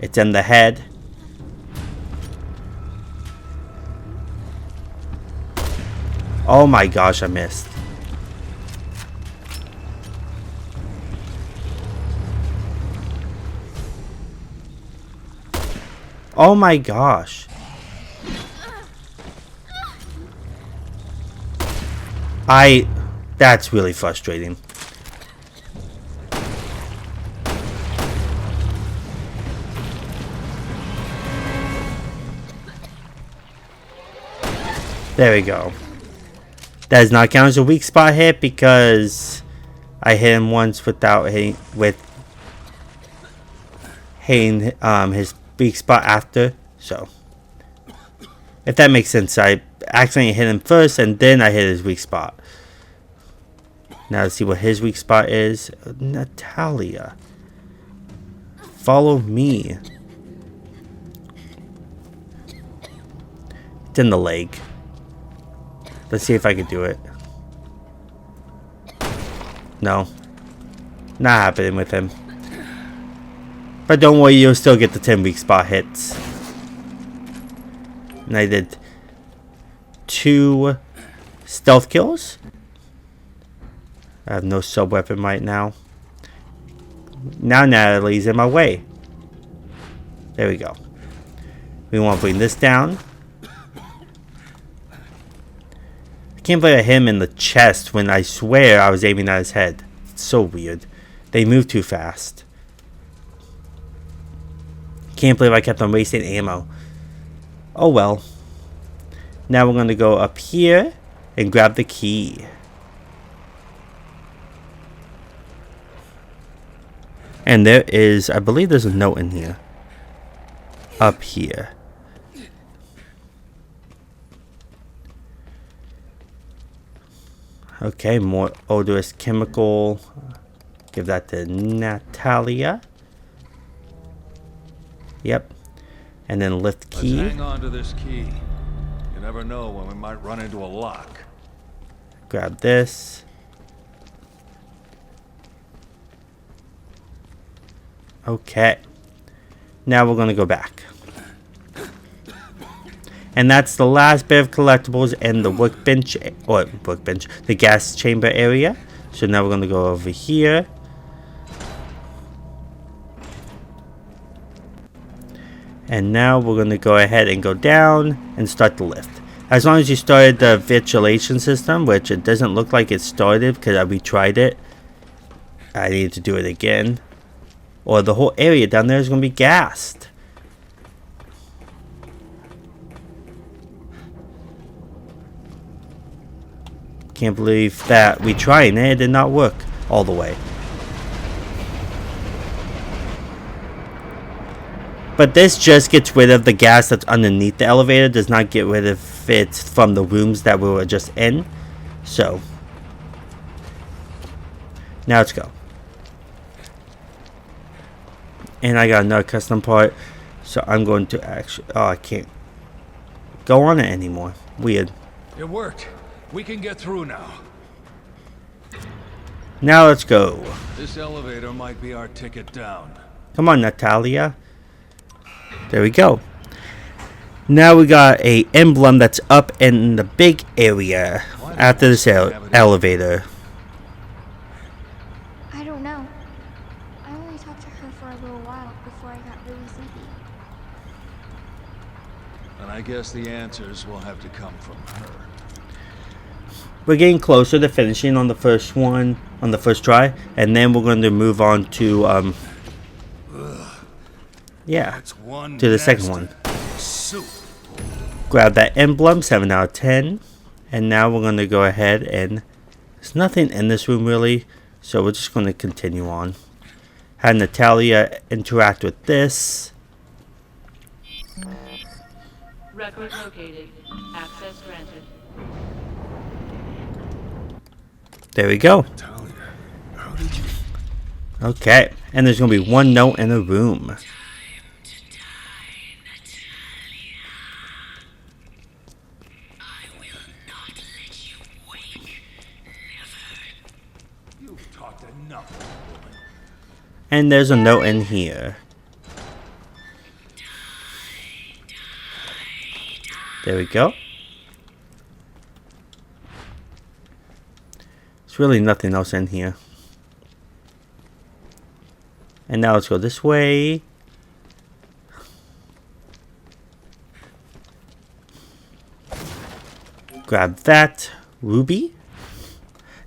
It's in the head. Oh my gosh, I missed. Oh my gosh. That's really frustrating. There we go. That does not count as a weak spot hit because I hit him once without hitting his weak spot after. So if that makes sense, I accidentally hit him first and then I hit his weak spot. Now let's see what his weak spot is. Natalia, follow me. It's in the leg. Let's see if I can do it. No. Not happening with him. But don't worry, you'll still get the 10 weak spot hits. And I did 2 stealth kills. I have no sub weapon right now. Now Natalie's in my way. There we go. We want to bring this down. I can't believe I hit him in the chest when I swear I was aiming at his head. It's so weird. They move too fast. Can't believe I kept on wasting ammo. Oh well. Now we're going to go up here and grab the key. And there is, I believe there's a note in here. Up here. Okay, more odorous chemical. Give that to Natalia. Yep. And then lift key. Let's hang on to this key. You never know when we might run into a lock. Grab this. Okay. Now we're going to go back. And that's the last bit of collectibles in the workbench, the gas chamber area. So now we're going to go over here. And now we're going to go ahead and go down and start the lift. As long as you started the ventilation system, which it doesn't look like it started because we tried it. I need to do it again. Or the whole area down there is going to be gassed. Can't believe that we tried and it did not work all the way. But this just gets rid of the gas that's underneath the elevator. Does not get rid of it from the rooms that we were just in. So. Now let's go. And I got another custom part. So I'm going to actually. Oh, I can't go on it anymore. Weird. It worked. We can get through now. Now let's go. This elevator might be our ticket down. Come on, Natalia. There we go. Now we got a emblem that's up in the big area after this elevator. I don't know. I only talked to her for a little while before I got really sleepy. And I guess the answers will have to come from her. We're getting closer to finishing on the first one, on the first try, and then we're going to move on to to the second one. Soup. Grab that emblem, 7 out of 10, and now we're going to go ahead and there's nothing in this room really, So we're just going to continue on. Had Natalia interact with this. Record located. Access granted. There we go. Natalia, how did you... Okay, and there's going to be one note in the room. You've talked enough, woman. And there's a note in here. There we go. There's really nothing else in here. And now let's go this way. Grab that ruby.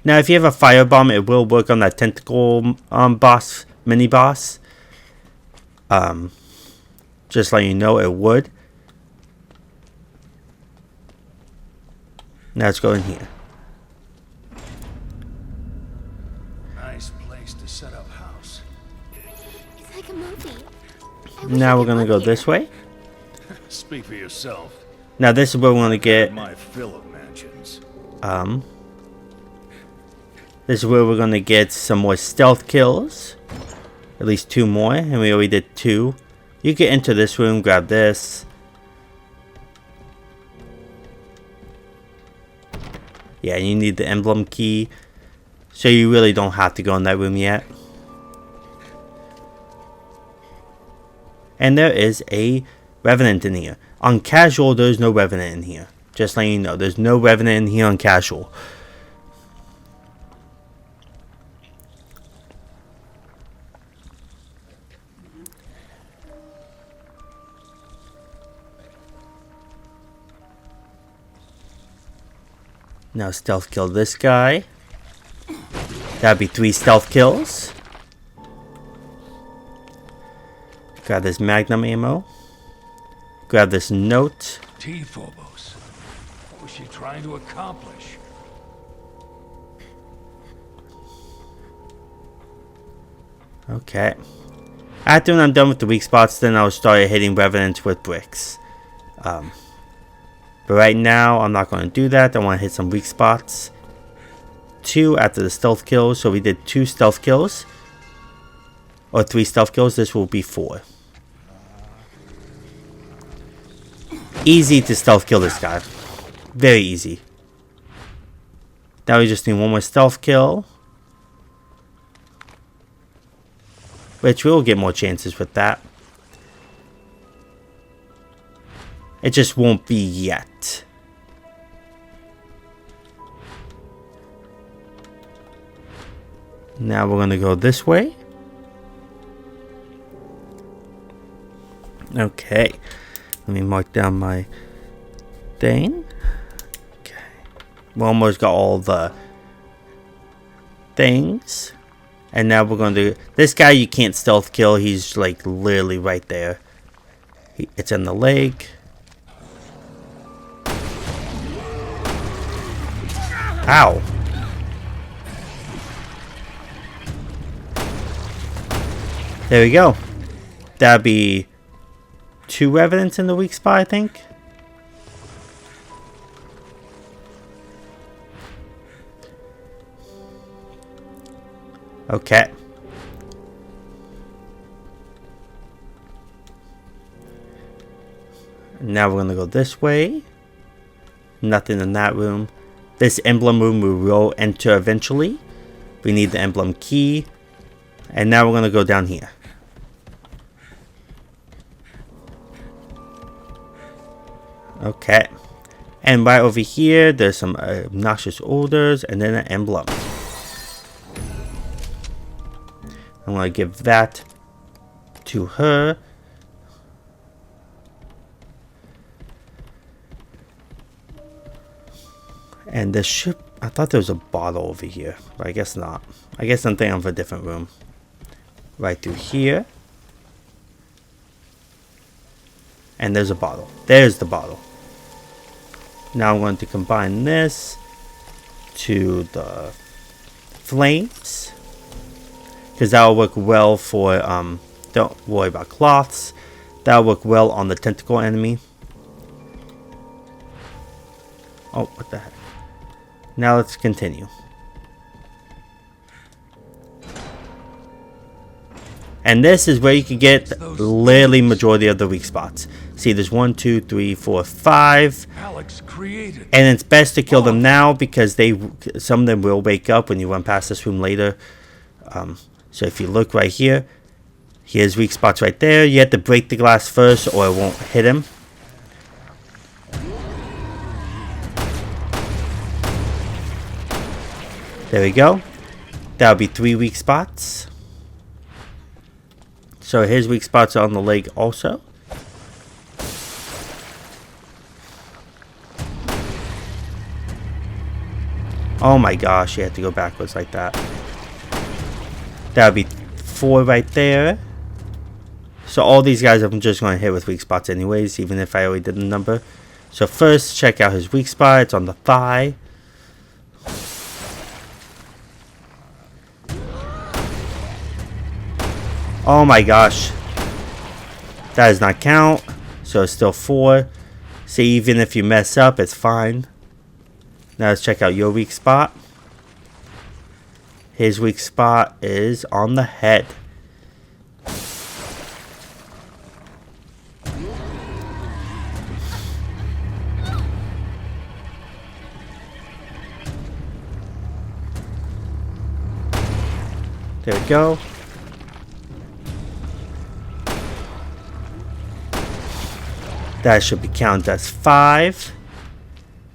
Now if you have a firebomb, it will work on that tentacle boss, mini boss. Just letting you know it would. Now let's go in here. Nice place to set up house. It's like a movie. Now we're gonna go this way. Speak for yourself. Now this is where we're gonna get My fill of mansions. this is where we're gonna get some more stealth kills. At least 2 more, and we already did 2. You get into this room, grab this. Yeah, you need the emblem key. So you really don't have to go in that room yet. And there is a Revenant in here. On casual, there's no Revenant in here. Just letting you know, there's no Revenant in here on casual. Now stealth kill this guy. That'd be 3 stealth kills. Grab this magnum ammo. Grab this note. T. Phobos. What was she trying to accomplish? Okay. After I'm done with the weak spots, then I'll start hitting Revenants with bricks. But right now, I'm not going to do that. I want to hit some weak spots. 2 after the stealth kills. So we did 2 stealth kills. Or 3 stealth kills. This will be 4. Easy to stealth kill this guy. Very easy. Now we just need 1 more stealth kill. Which we'll get more chances with that. It just won't be yet. Now we're going to go this way. Okay. Let me mark down my thing. Okay. We almost got all the things. And now we're going to... This guy you can't stealth kill. He's like literally right there. It's in the leg. Ow. There we go. That'd be 2 Revenants in the weak spot, I think. Okay. Now we're going to go this way. Nothing in that room. This emblem room we will enter eventually. We need the emblem key. And now we're going to go down here. Okay. And right over here, there's some obnoxious odors and then an emblem. I'm going to give that to her. And the ship, I thought there was a bottle over here, but I guess not. I guess I'm thinking of a different room. Right through here. And there's a bottle. There's the bottle. Now I'm going to combine this to the flames. because that'll work well for, don't worry about cloths. That'll work well on the tentacle enemy. Oh, what the heck. Now let's continue. And this is where you can get literally majority of the weak spots. See, there's 1, 2, 3, 4, 5. Alex created. And it's best to kill them now because some of them will wake up when you run past this room later. So if you look right here, here's weak spots right there. You have to break the glass first or it won't hit him. There we go. That'll be 3 weak spots. So his weak spots are on the leg also. Oh my gosh, you have to go backwards like that. That would be 4 right there. So all these guys I'm just going to hit with weak spots anyways, even if I already did the number. So first, check out his weak spot. It's on the thigh. Oh my gosh. That does not count. So it's still 4. See, even if you mess up, it's fine. Now let's check out your weak spot. His weak spot is on the head. There we go. That should be counted as 5.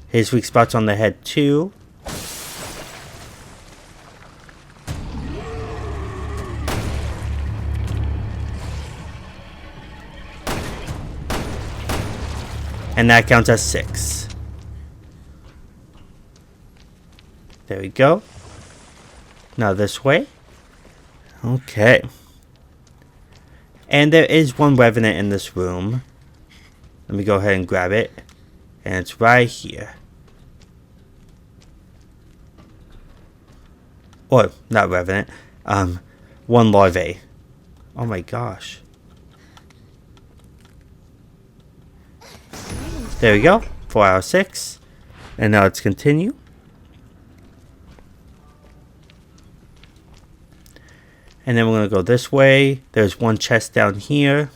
His weak spot's on the head 2. And that counts as 6. There we go. Now this way. Okay. And there is one revenant in this room. Let me go ahead and grab it. And it's right here. Or, not revenant. One larvae. Oh my gosh. There we go. 4 out of 6. And now let's continue. And then we're going to go this way. There's one chest down here.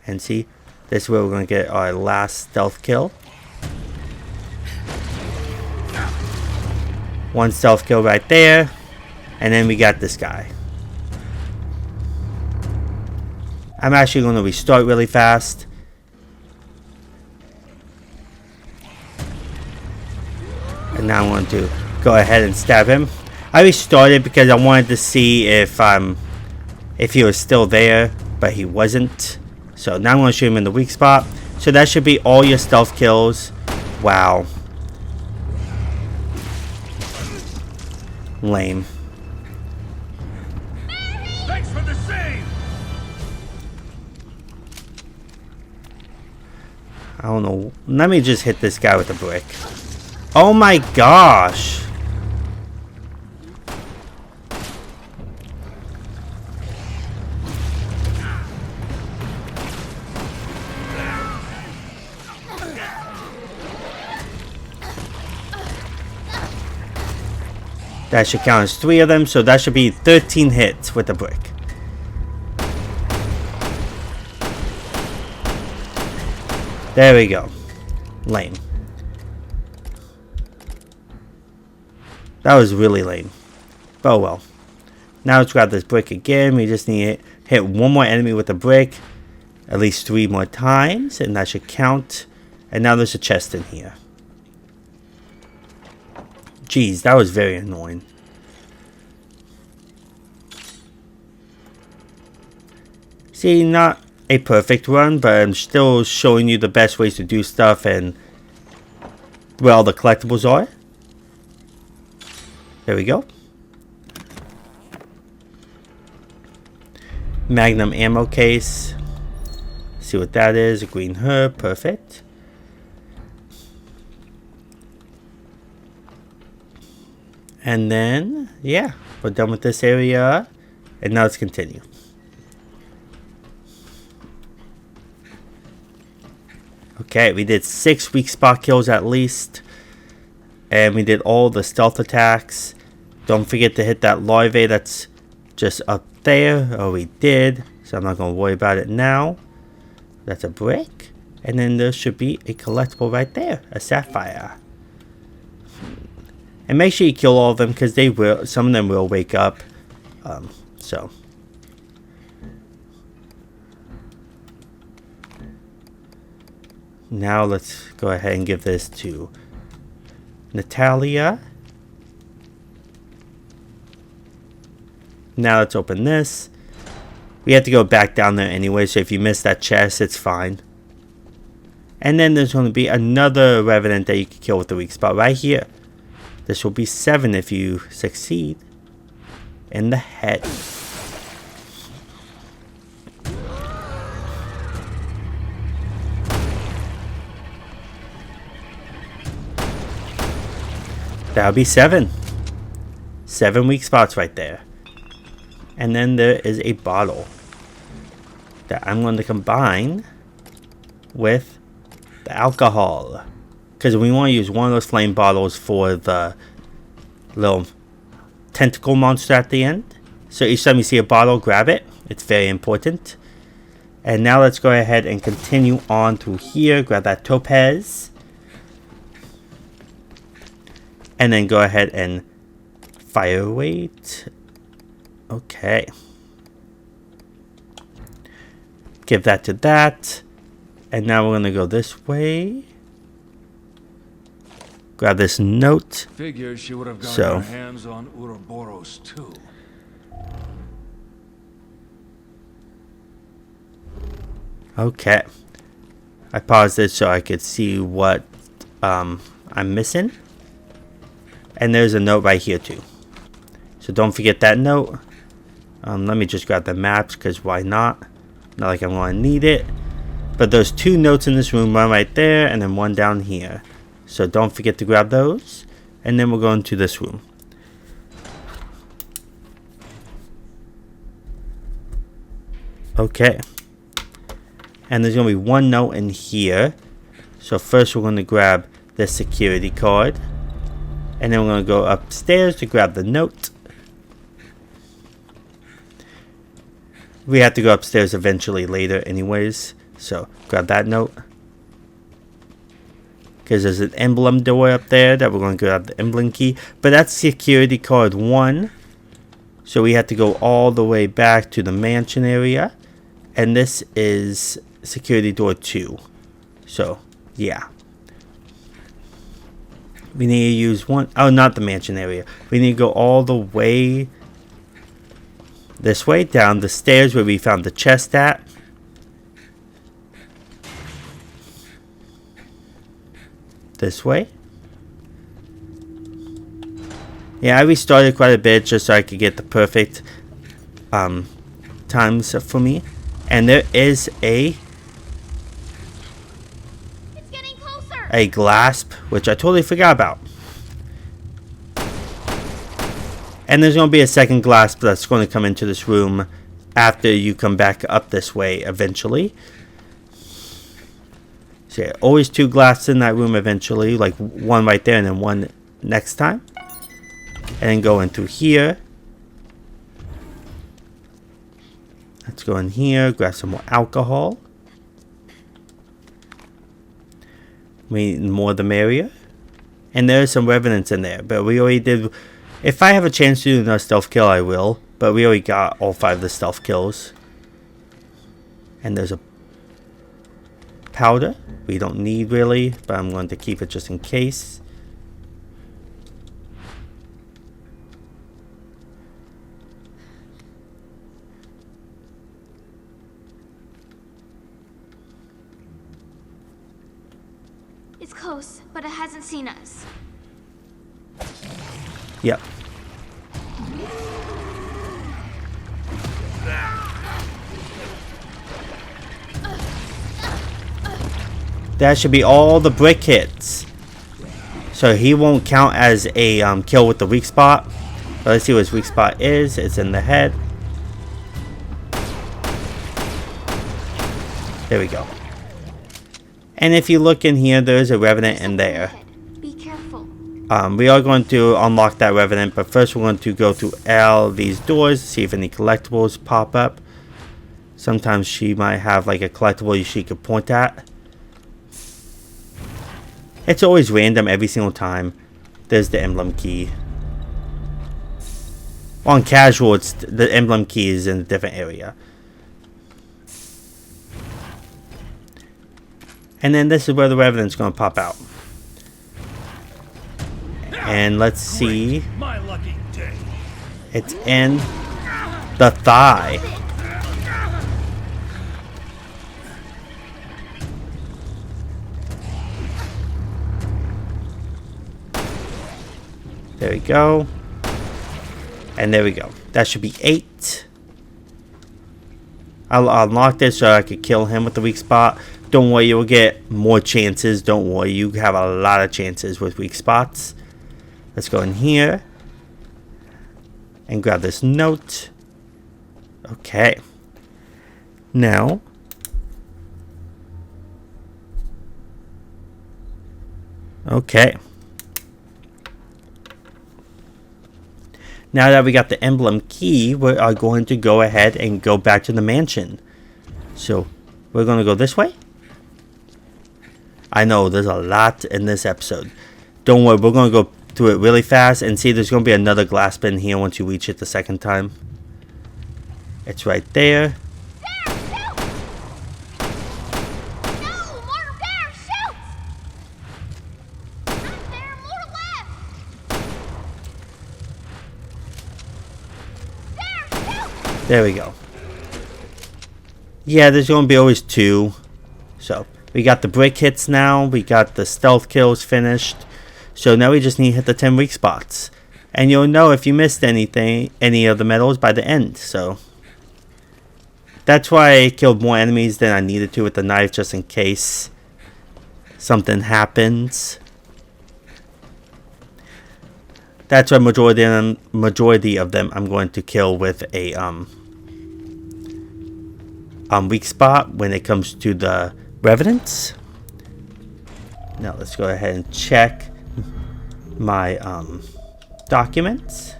And see, this is where we're going to get our last stealth kill. One stealth kill right there. And then we got this guy. I'm actually going to restart really fast. And now I'm going to go ahead and stab him. I restarted because I wanted to see if he was still there, but he wasn't. So now I'm going to shoot him in the weak spot. So that should be all your stealth kills. Wow. Lame. Thanks for the save. I don't know. Let me just hit this guy with a brick. Oh my gosh. That should count as 3 of them, so that should be 13 hits with a brick. There we go. Lame. That was really lame. But oh well. Now let's grab this brick again. We just need to hit one more enemy with a brick. At least 3 more times. And that should count. And now there's a chest in here. Jeez, that was very annoying. See, not a perfect run, but I'm still showing you the best ways to do stuff and where all the collectibles are. There we go. Magnum ammo case. See what that is. A green herb. Perfect. And then, yeah, we're done with this area. And now let's continue. Okay, we did 6 weak spot kills at least. And we did all the stealth attacks. Don't forget to hit that larvae that's just up there. Oh, we did. So I'm not going to worry about it now. That's a brick. And then there should be a collectible right there. A sapphire. And make sure you kill all of them because they will. Some of them will wake up. So. Now let's go ahead and give this to Natalia. Now let's open this. We have to go back down there anyway, so if you miss that chest, it's fine. And then there's going to be another revenant that you can kill with the weak spot right here. This will be 7 if you succeed. In the head. That'll be 7. 7 weak spots right there. And then there is a bottle that I'm going to combine with the alcohol. Because we want to use one of those flame bottles for the little tentacle monster at the end. So each time you see a bottle, grab it. It's very important. And now let's go ahead and continue on through here. Grab that topaz. And then go ahead and fire weight. Okay. Give that to that. And now we're going to go this way. Grab this note. Figures she would have gotten her hands on Ouroboros too. Okay. I paused it so I could see what I'm missing. And there's a note right here too. So don't forget that note. Let me just grab the maps because why not? Not like I'm going to need it. But there's 2 notes in this room. One right there and then one down here. So don't forget to grab those. And then we'll go into this room. Okay. And there's going to be 1 note in here. So first we're going to grab this security card. And then we're going to go upstairs to grab the note. We have to go upstairs eventually later anyways. So grab that note. Because there's an emblem door up there that we're going to grab the emblem key. But that's security card 1. So we have to go all the way back to the mansion area. And this is security door 2. So, yeah. We need to use one. Oh, not the mansion area. We need to go all the way this way down the stairs where we found the chest at. This way. Yeah, I restarted quite a bit just so I could get the perfect times for me. And there is It's getting closer. a glasp, which I totally forgot about. And there's going to be a second glasp that's going to come into this room after you come back up this way eventually. So yeah, always 2 glasps in that room eventually, like 1 right there and then 1 next time. And then go in through here. Let's go in here, grab some more alcohol. We need more the merrier. And there's some revenants in there, but we already did. If I have a chance to do another stealth kill, I will. But we already got all 5 of the stealth kills. And there's a powder. We don't need really, but I'm going to keep it just in case. It's close, but it hasn't seen us. Yep. That should be all the brick hits. So he won't count as a kill with the weak spot. But let's see what his weak spot is. It's in the head. There we go. And if you look in here, there's a Revenant in there. Be careful. We are going to unlock that Revenant, but first we're going to go through all these doors, see if any collectibles pop up. Sometimes she might have like a collectible she could point at. It's always random every single time. There's the emblem key. On casual, it's the emblem key is in a different area. And then this is where the Revenant's going to pop out. And let's see. My lucky day. It's in the thigh. There we go. And there we go. That should be 8. I'll unlock this so I could kill him with the weak spot. Don't worry, you'll get more chances. Don't worry, you have a lot of chances with weak spots. Let's go in here and grab this note. Okay. Now, okay. Now that we got the emblem key, we are going to go ahead and go back to the mansion. So, we're going to go this way. I know, there's a lot in this episode. Don't worry, we're going to go through it really fast. And see, there's going to be another glass bin here once you reach it the second time. It's right there. There, shoot! No, more there, shoot! Not there, more left! There, shoot! There we go. Yeah, there's going to be always 2. So, we got the brick hits now. We got the stealth kills finished. So now we just need to hit the 10 weak spots. And you'll know if you missed anything, any of the medals by the end. So, that's why I killed more enemies than I needed to with the knife, just in case something happens. That's why majority of them I'm going to kill with a weak spot when it comes to the Revenants. Now let's go ahead and check my documents.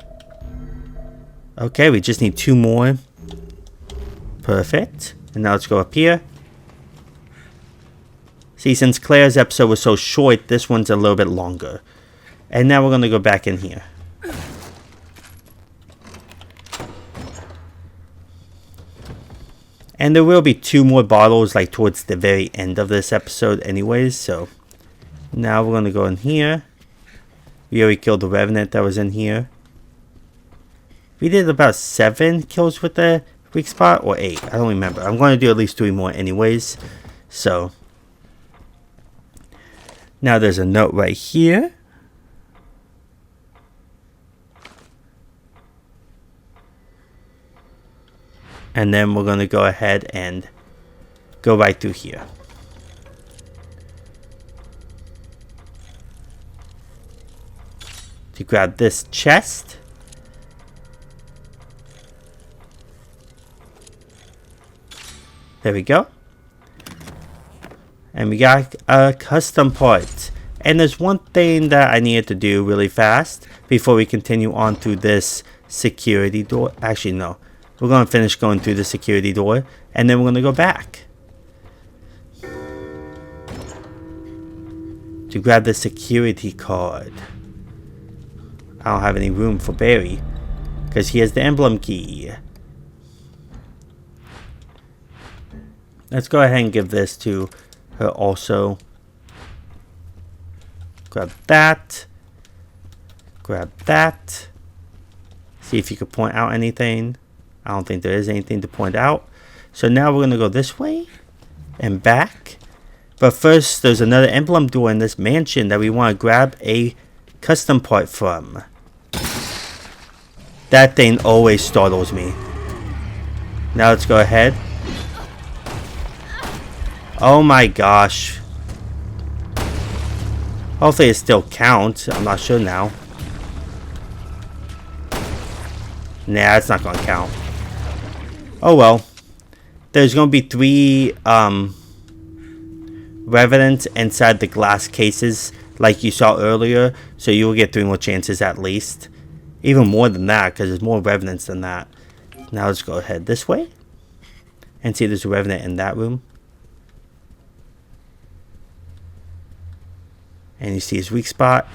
Okay, we just need 2 more. Perfect. And now let's go up here. See, since Claire's episode was so short, this one's a little bit longer. And now we're going to go back in here. And there will be 2 more bottles like towards the very end of this episode anyways. So now we're going to go in here. We already killed the Revenant that was in here. We did about 7 kills with the weak spot, or 8. I don't remember. I'm going to do at least 3 more anyways. So now there's a note right here. And then we're going to go ahead and go right through here. To grab this chest. There we go. And we got a custom part. And there's one thing that I needed to do really fast before we continue on through this security door. Actually, no. We're going to finish going through the security door, and then we're going to go back to grab the security card. I don't have any room for Barry because he has the emblem key. Let's go ahead and give this to her also. Grab that. Grab that. See if you could point out anything. I don't think there is anything to point out. So now we're going to go this way and back. But first, there's another emblem door in this mansion that we want to grab a custom part from. That thing always startles me. Now let's go ahead. Oh my gosh. Hopefully it still counts. I'm not sure now. Nah, it's not gonna count. Oh well. There's gonna be 3 revenants inside the glass cases like you saw earlier, so you will get 3 more chances at least. Even more than that, because there's more revenants than that. Now let's go ahead this way and see if there's a revenant in that room. And you see his weak spot.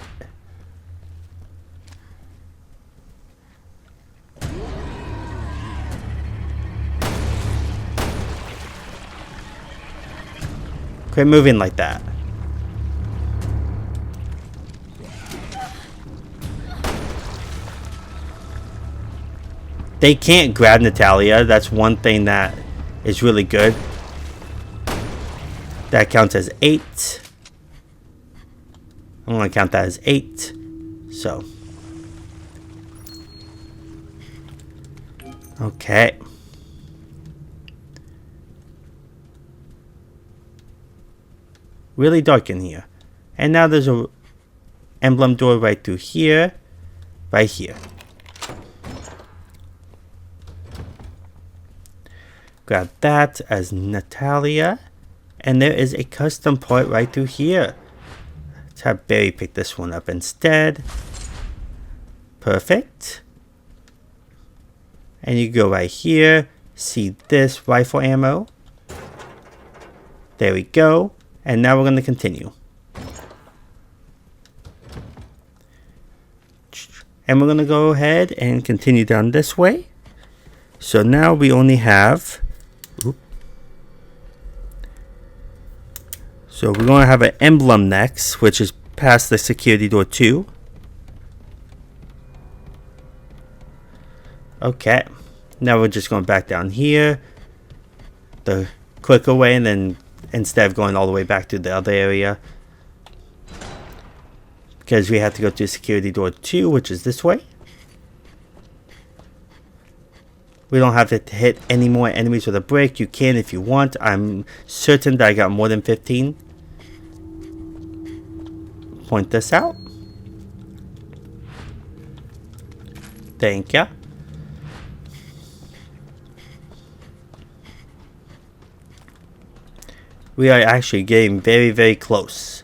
Quit moving like that. They can't grab Natalia. That's one thing that is really good. That counts as 8. I'm going to count that as 8. So. Okay. Really dark in here. And now there's a emblem door right through here. Right here. Grab that as Natalia. And there is a custom port right through here. Let's have Barry pick this one up instead. Perfect. And you go right here. See this rifle ammo. There we go. And now we're going to continue. And we're going to go ahead and continue down this way. So now we only have... So we're going to have an emblem next, which is past the security door 2. Okay. Now we're just going back down here. The quicker way, and then instead of going all the way back to the other area. Because we have to go to security door 2, which is this way. We don't have to hit any more enemies with a brick. You can if you want. I'm certain that I got more than 15. Point this out. Thank ya. We are actually getting very, very close.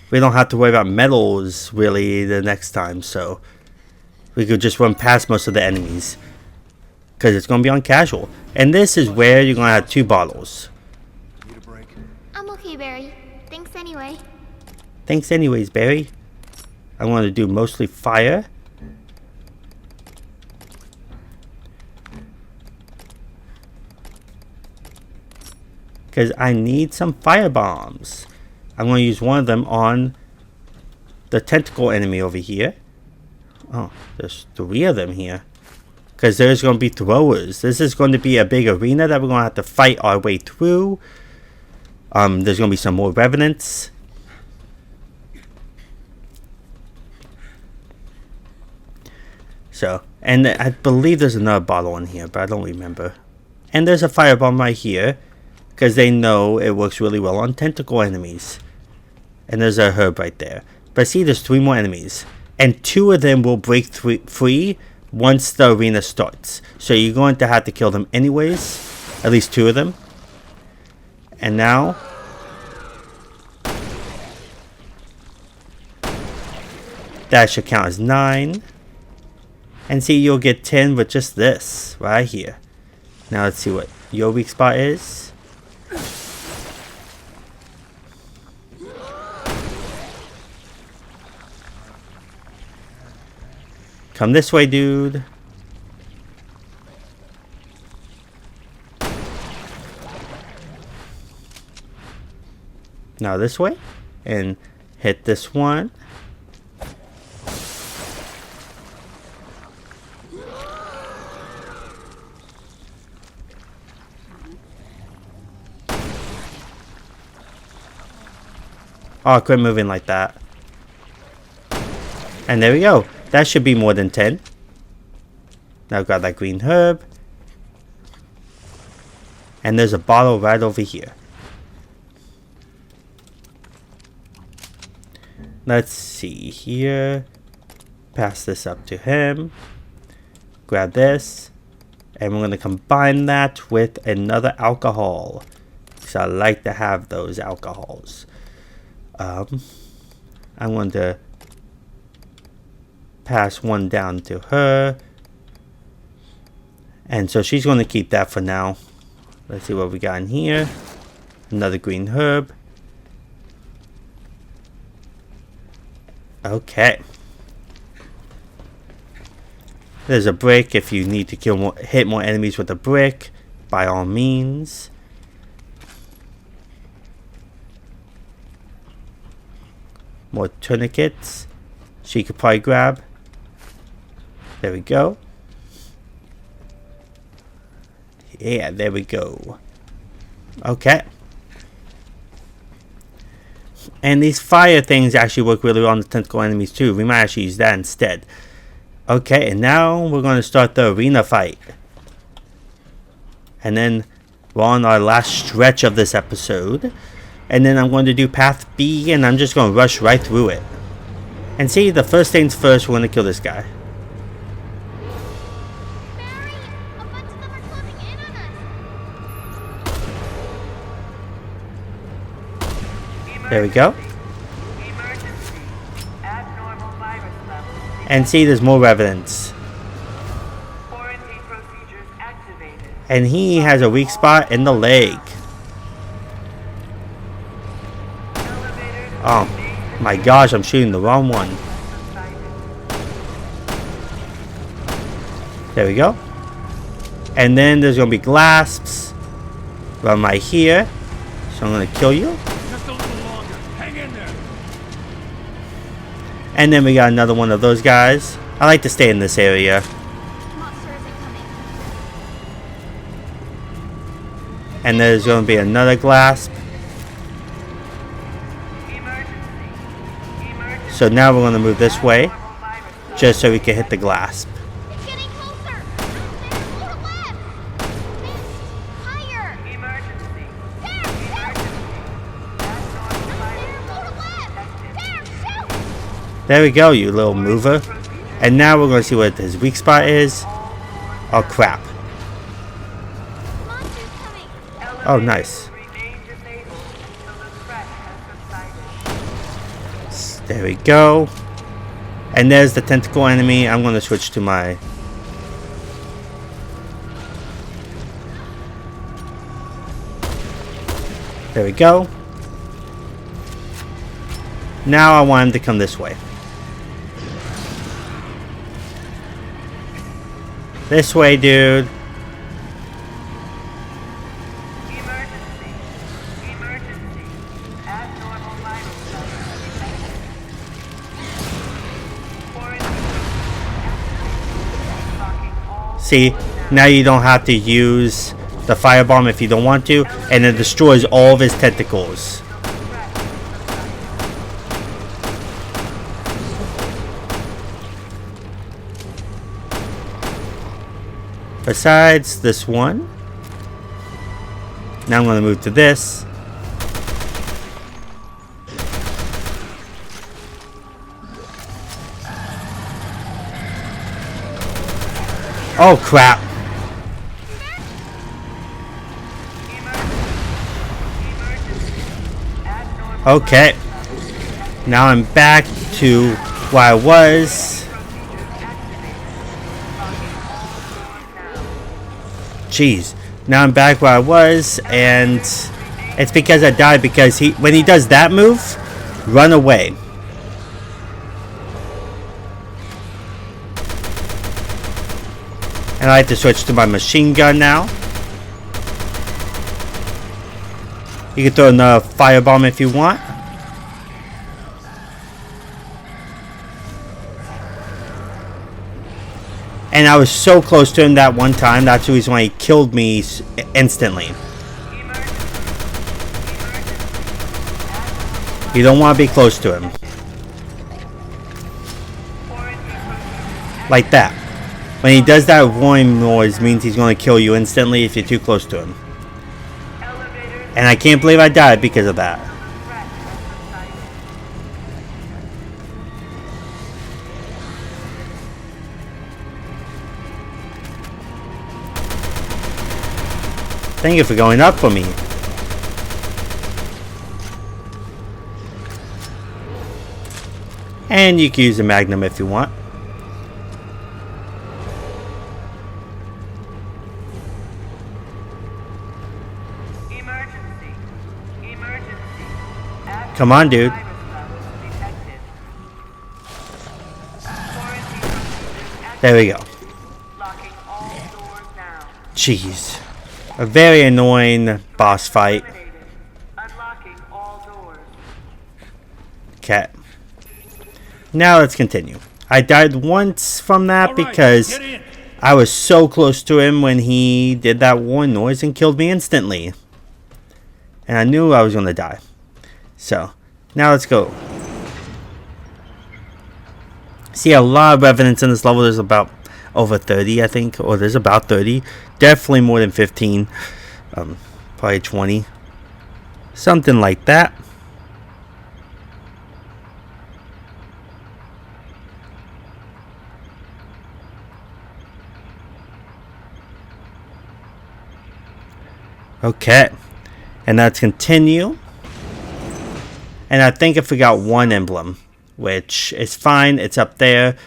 We don't have to worry about medals really the next time, so we could just run past most of the enemies. Because it's going to be on casual. And this is where you're going to have 2 bottles. Need a break? I'm okay, Barry. Thanks anyway. Thanks anyways, Barry. I want to do mostly fire. Because I need some fire bombs. I'm going to use one of them on the tentacle enemy over here. Oh, there's 3 of them here. Because there's going to be throwers. This is going to be a big arena that we're going to have to fight our way through. There's going to be some more revenants. So, and I believe there's another bottle in here, but I don't remember. And there's a firebomb right here. Because they know it works really well on tentacle enemies. And there's a herb right there. But see, there's 3 more enemies. And 2 of them will break free once the arena starts. So you're going to have to kill them anyways. At least 2 of them. And now... that should count as 9. And see, you'll get 10 with just this. Right here. Now let's see what your weak spot is. Come this way, dude. Now this way. And hit this one. Oh, quit moving like that. And there we go. That should be more than 10. Now I've got that green herb. And there's a bottle right over here. Let's see here. Pass this up to him. Grab this. And we're going to combine that with another alcohol. Because I like to have those alcohols. I'm going to pass one down to her. And so she's going to keep that for now. Let's see what we got in here. Another green herb. Okay. There's a brick if you need to hit more enemies with a brick. By all means. More tourniquets. She could probably grab. There we go. Yeah, there we go. Okay. And these fire things actually work really well on the tentacle enemies too. We might actually use that instead. Okay, and now we're going to start the arena fight. And then we're on our last stretch of this episode. And then I'm going to do path B, and I'm just going to rush right through it. And see, the first things first, we're going to kill this guy. Barry, a bunch of them are closing in on us. There we go. Emergency. Abnormal virus levels. And see, there's more evidence. Quarantine procedures activated. And he has a weak spot in the leg. Oh my gosh, I'm shooting the wrong one. There we go. And then there's going to be Glasps. Run right here. So I'm going to kill you. Just a little longer. Hang in there. And then we got another one of those guys. I like to stay in this area. Monster isn't coming. And there's going to be another Glasp. So now we're going to move this way. Just so we can hit the Glasp. It's getting closer. There's more left. Missed. Higher. Emergency. There, shoot. There's more left. There, shoot. There we go, you little mover. And now we're going to see what his weak spot is. Oh crap. Monster's coming. Oh nice. Remain disabled until the threat has subsided. There we go. And there's the tentacle enemy. I'm going to switch to my... There we go. Now I want him to come this way. This way, dude. Emergency. Emergency. Abnormal virus levels detected. Quarantine. Locking all. See, now you don't have to use the firebomb if you don't want to, and it destroys all of his tentacles. Besides this one. Now I'm going to move to this. Oh crap. Okay. Now I'm back to where I was. Jeez. Now I'm back where I was, and it's because I died because when he does that move, run away. And I have to switch to my machine gun now. You can throw another firebomb if you want. And I was so close to him that one time. That's the reason why he killed me instantly. You don't want to be close to him. Like that. When he does that roaring noise, means he's going to kill you instantly if you're too close to him. And I can't believe I died because of that. Thank you for going up for me. And you can use a magnum if you want. Emergency. Emergency. Come on, dude. Virus levels detected. Quarantine procedures There we go. locking all doors now. Jeez. A very annoying boss fight. Eliminated. Unlocking all doors. Okay. Now let's continue. I died once from that because I was so close to him when he did that warning noise and killed me instantly. And I knew I was going to die. So, now let's go. See a lot of evidence in this level. There's about over 30, I think. Or there's about 30. Definitely more than 15. Probably 20. Something like that. Okay, and let's continue. And I think I forgot one emblem, which is fine. It's up there.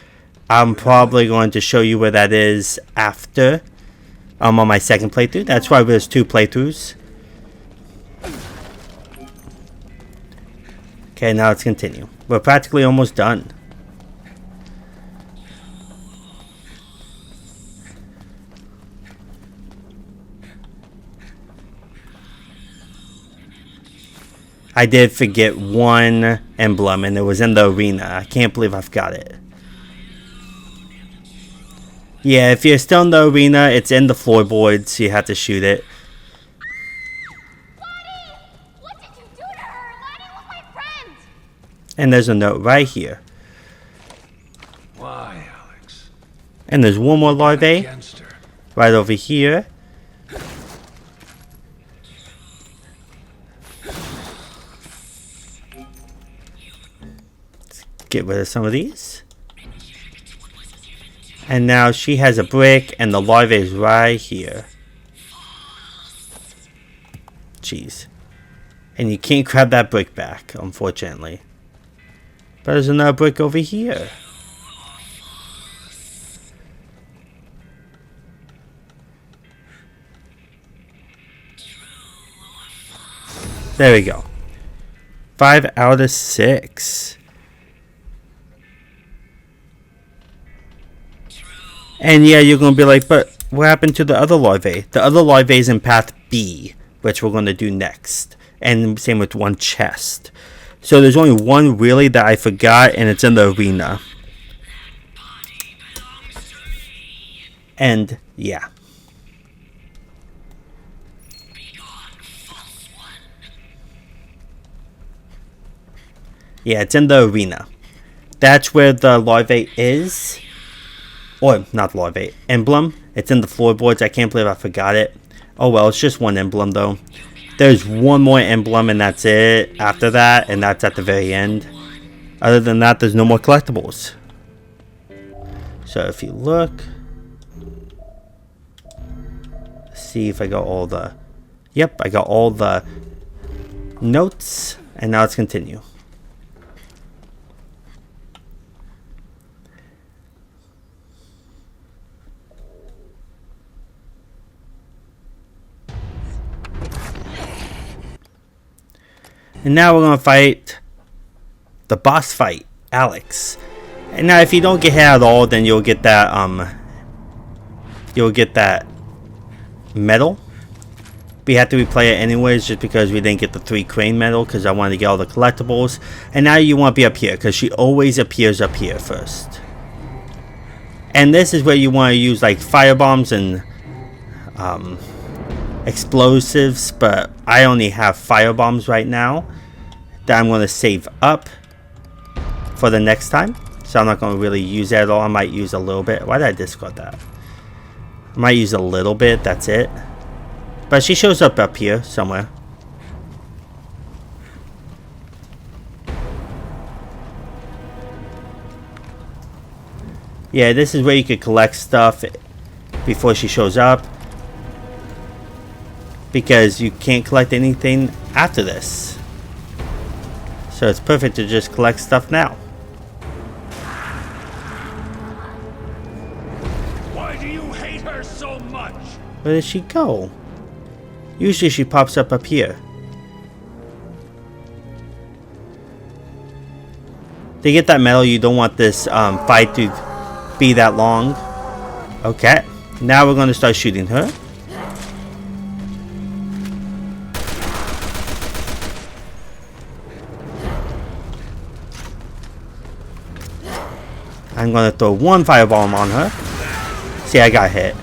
I'm probably going to show you where that is after on my second playthrough. That's why there's 2 playthroughs. Okay, now let's continue. We're practically almost done. I did forget one emblem, and it was in the arena. I can't believe I forgot it. Yeah, if you're still in the arena, it's in the floorboards. You have to shoot it. Lottie! What did you do to her? Lottie was my friend! And there's a note right here. Why, Alex? And there's one more larvae Against her. right over here. Get rid of some of these. And now she has a brick and the larvae is right here. Jeez. And you can't grab that brick back, unfortunately. But there's another brick over here. There we go. 5 out of 6. And yeah, you're going to be like, but what happened to the other larvae? The other larvae is in path B, which we're going to do next. And same with one chest. So there's only one really that I forgot, and it's in the arena. And yeah. Yeah, it's in the arena. That's where the larvae is. Or, not larvae, emblem. It's in the floorboards. I can't believe I forgot it. Oh well, it's just one emblem though. There's one more emblem and that's it after that. And that's at the very end. Other than that, there's no more collectibles. So if you look. See if I got all the... Yep, I got all the notes. And now let's continue. And now we're going to fight the boss fight, Alex. And now if you don't get hit at all, then you'll get that medal. We had to replay it anyways just because we didn't get the 3 crane medal because I wanted to get all the collectibles. And now you want to be up here because she always appears up here first. And this is where you want to use like firebombs and explosives, but I only have firebombs right now that I'm going to save up for the next time, so I'm not going to really use that at all. I might use a little bit. Why did I discard that? I might use a little bit, that's it. But she shows up here somewhere. Yeah, this is where you could collect stuff before she shows up. because you can't collect anything after this. So it's perfect to just collect stuff now. Why do you hate her so much? Where did she go? Usually she pops up here. To get that medal, you don't want this fight to be that long. Okay, now we're going to start shooting her. I'm going to throw one firebomb on her. See, I got hit.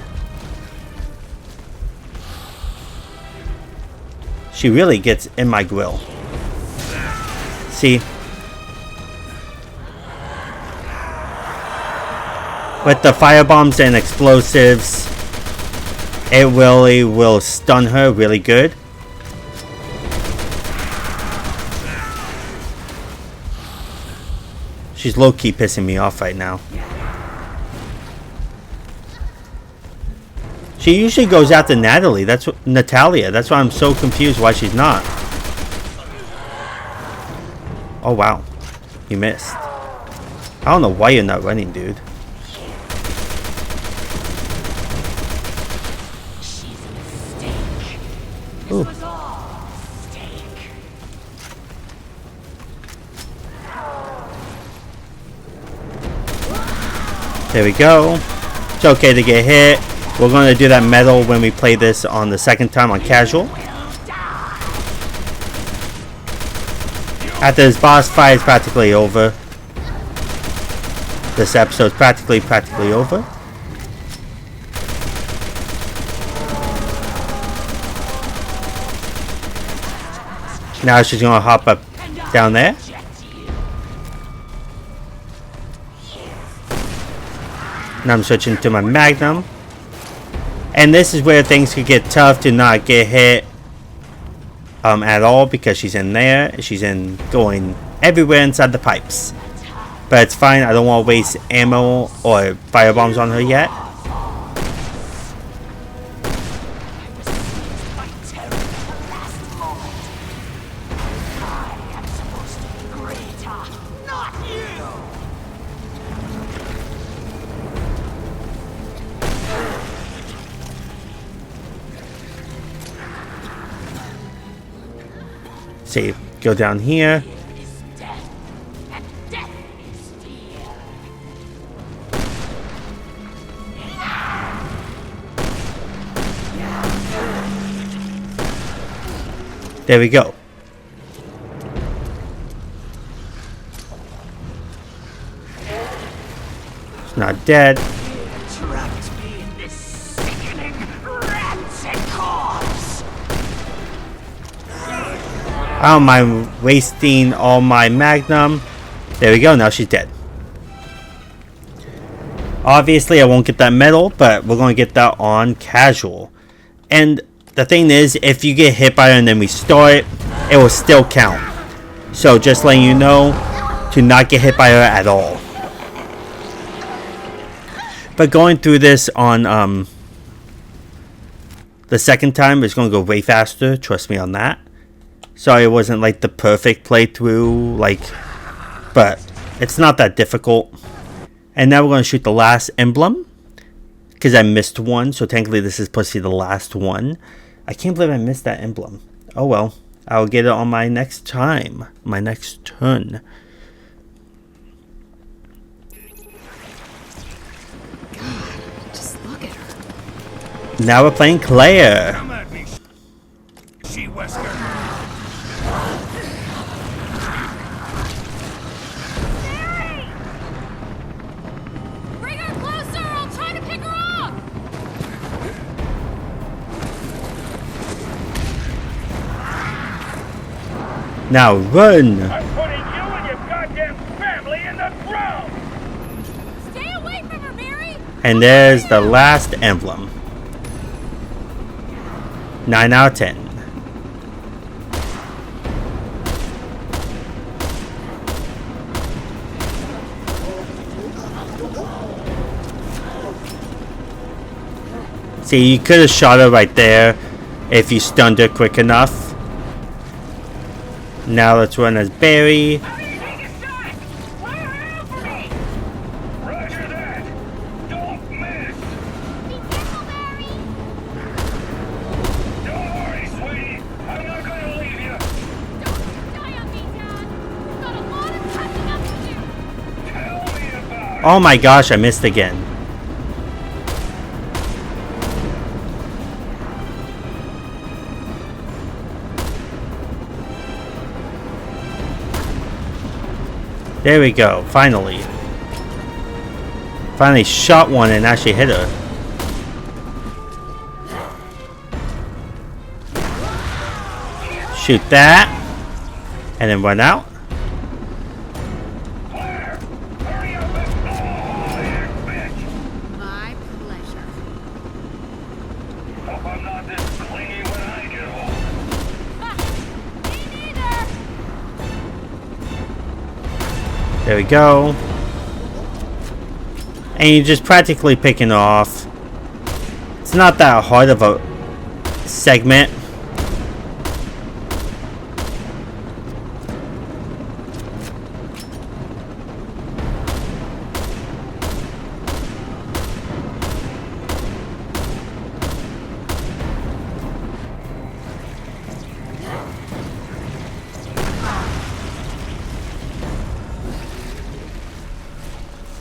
She really gets in my grill. See? With the firebombs and explosives, it really will stun her really good. She's low-key pissing me off right now. She usually goes after Natalia. That's why I'm so confused why she's not. Oh wow, you missed. I don't know why you're not running, dude. Ooh. There we go. It's okay to get hit. We're going to do that medal when we play this on the second time on casual. After this boss fight is practically over. This episode's practically over. Now she's going to hop up down there. Now I'm switching to my Magnum. And this is where things could get tough to not get hit at all, because she's in there. She's in going everywhere inside the pipes. But it's fine. I don't want to waste ammo or firebombs on her yet. See, go down here. There we go. It's not dead. Trapped me in this sickening, rancid corpse. I don't mind wasting all my Magnum. There we go, now she's dead. Obviously I won't get that medal, but we're going to get that on casual. And the thing is, if you get hit by her and then restart, it will still count. So just letting you know to not get hit by her at all. But going through this on the second time is going to go way faster. Trust me on that. Sorry it wasn't like the perfect playthrough, but it's not that difficult. And now we're going to shoot the last emblem, because I missed one, so technically this is supposed to be the last one. I can't believe I missed that emblem. Oh well, I'll get it on my next time, my next turn. God, just look at her. Now we're playing Claire. Come at me, she-Wesker. Bring her closer! I'll try to pick her up! Now run. I'm putting you and your goddamn family in the ground. Stay away from her, Mary! And there's the last emblem. 9 out of 10. See, you could have shot her right there, if you stunned her quick enough. Now let's run as Barry. Roger that. Don't miss. Be careful, Barry! Don't worry, sweetie. I'm not gonna leave you. Don't die on me, Dad! We've got a lot of catching up to do! Tell me about it. Oh my gosh, I missed again. There we go, finally. Finally shot one and actually hit her. Shoot that. And then run out. Claire, hurry up and... Oh, you bitch. My pleasure. Hope I'm not this clingy when I get home. Me neither! There we go. And you're just practically picking off. It's not that hard of a segment.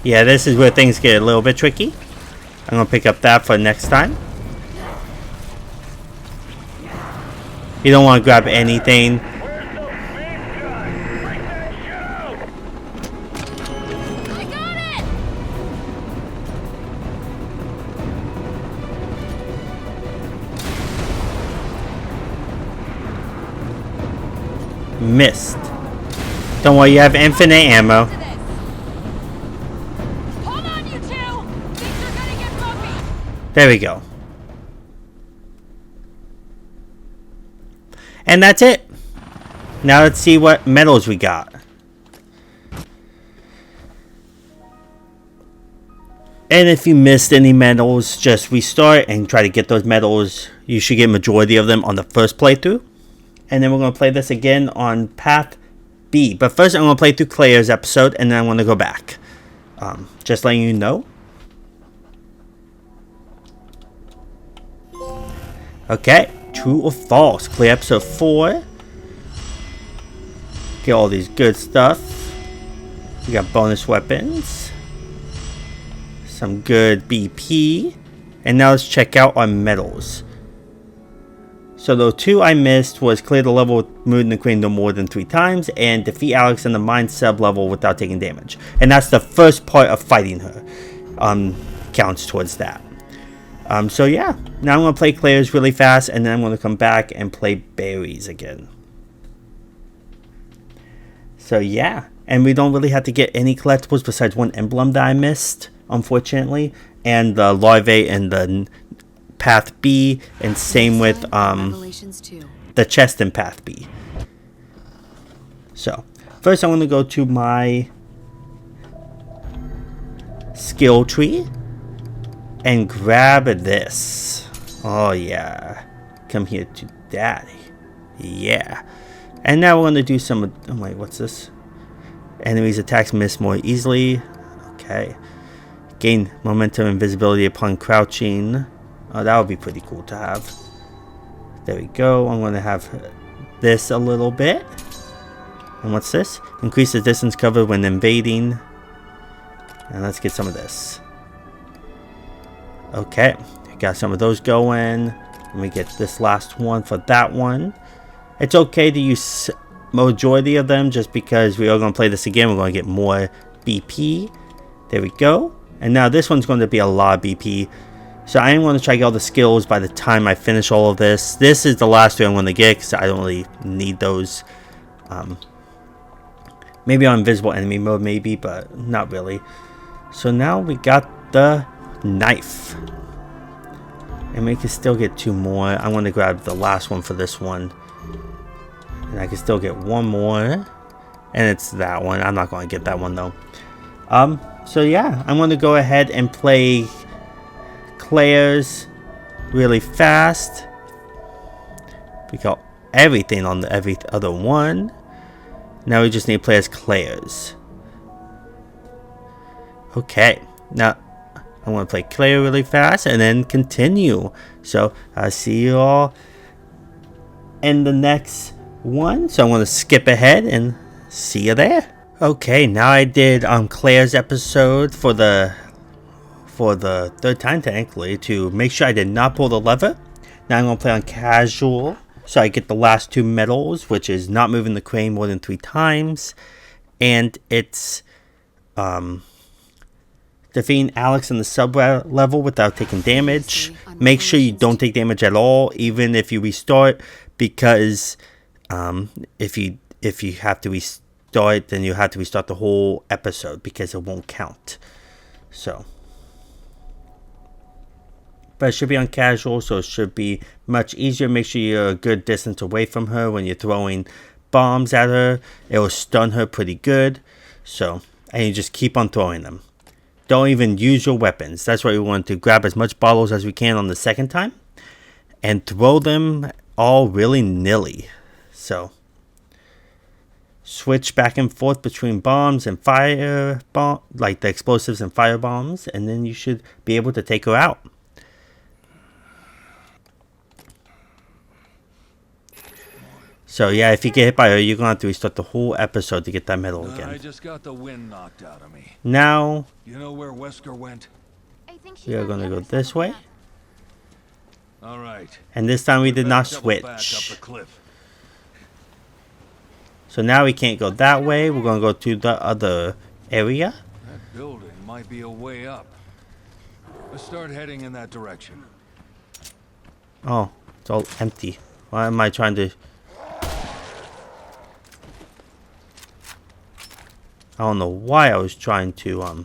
Yeah, this is where things get a little bit tricky. I'm gonna pick up that for next time. You don't want to grab anything. Where's the big guy? Bring that shit out. I got it! Missed. Don't worry, you have infinite ammo. To this. Hold on, you two! Things are gonna get bumpy! There we go. And that's it. Now let's see what medals we got. And if you missed any medals, just restart and try to get those medals. You should get majority of them on the first playthrough. And then we're going to play this again on Path B. But first I'm going to play through Claire's episode and then I'm going to go back. Just letting you know. Okay, true or false? Claire episode 4. Get all these good stuff. We got bonus weapons. Some good BP. And now let's check out our medals. So the 2 I missed was clear the level with Mood and the Queen no more than 3 times and defeat Alex in the mine sub level without taking damage. And that's the first part of fighting her. Counts towards that. So yeah, now I'm going to play Claire's really fast and then I'm going to come back and play Barry's again. So yeah, and we don't really have to get any collectibles besides one emblem that I missed, unfortunately. And the larvae and the Path B, and same with Revelations 2. the chest in Path B. So first I'm going to go to my skill tree and grab this. Oh yeah, come here to daddy. Yeah. And now we're going to do some, oh wait, what's this? Enemies attacks miss more easily. Okay. Gain momentum and visibility upon crouching. Oh, that would be pretty cool to have. There we go. I'm going to have this a little bit. And what's this? Increase the distance covered when invading. And let's get some of this. Okay. Got some of those going. Let me get this last one for that one. It's okay to use majority of them just because we are going to play this again. We're going to get more BP. There we go. And now this one's going to be a lot of BP. So I am going to try to get all the skills by the time I finish all of this. This is the last 2 I'm going to get because I don't really need those. Maybe on invisible enemy mode, maybe, but not really. So now we got the knife. And we can still get 2 more. I'm going to grab the last one for this one. And I can still get 1 more. And it's that one. I'm not going to get that one though. So yeah, I'm going to go ahead and play Claire's really fast. We got everything on every other one. Now we just need to play as Claire's. Okay, now I want to play Claire really fast and then continue. So I'll see you all in the next one. So I'm going to skip ahead and see you there. Okay, now I did Claire's episode for the third time technically to make sure I did not pull the lever. Now I'm going to play on casual. So I get the last 2 medals, which is not moving the crane more than 3 times. And it's defeating Alex in the sub level without taking damage. Make sure you don't take damage at all, even if you restart, because if you have to restart, then you have to restart the whole episode because it won't count. So, but it should be on casual, so it should be much easier. Make sure you're a good distance away from her when you're throwing bombs at her. It will stun her pretty good. So, and you just keep on throwing them. Don't even use your weapons. That's why we want to grab as much bottles as we can on the second time and throw them all willy-nilly. So, switch back and forth between bombs and fire bomb, like the explosives and fire bombs, and then you should be able to take her out. So yeah, if you get hit by her, you're gonna have to restart the whole episode to get that medal again. I just got the wind knocked out of me. Now, You know where Wesker went? I think she's we are on the gonna go other side this of the way. map. All right. And this time we did not Better double back up the switch. cliff. So now we can't go that way. We're gonna go to the other area. That building might be a way up. Let's start heading in that direction. Oh, it's all empty. Why am I trying to... I don't know why I was trying to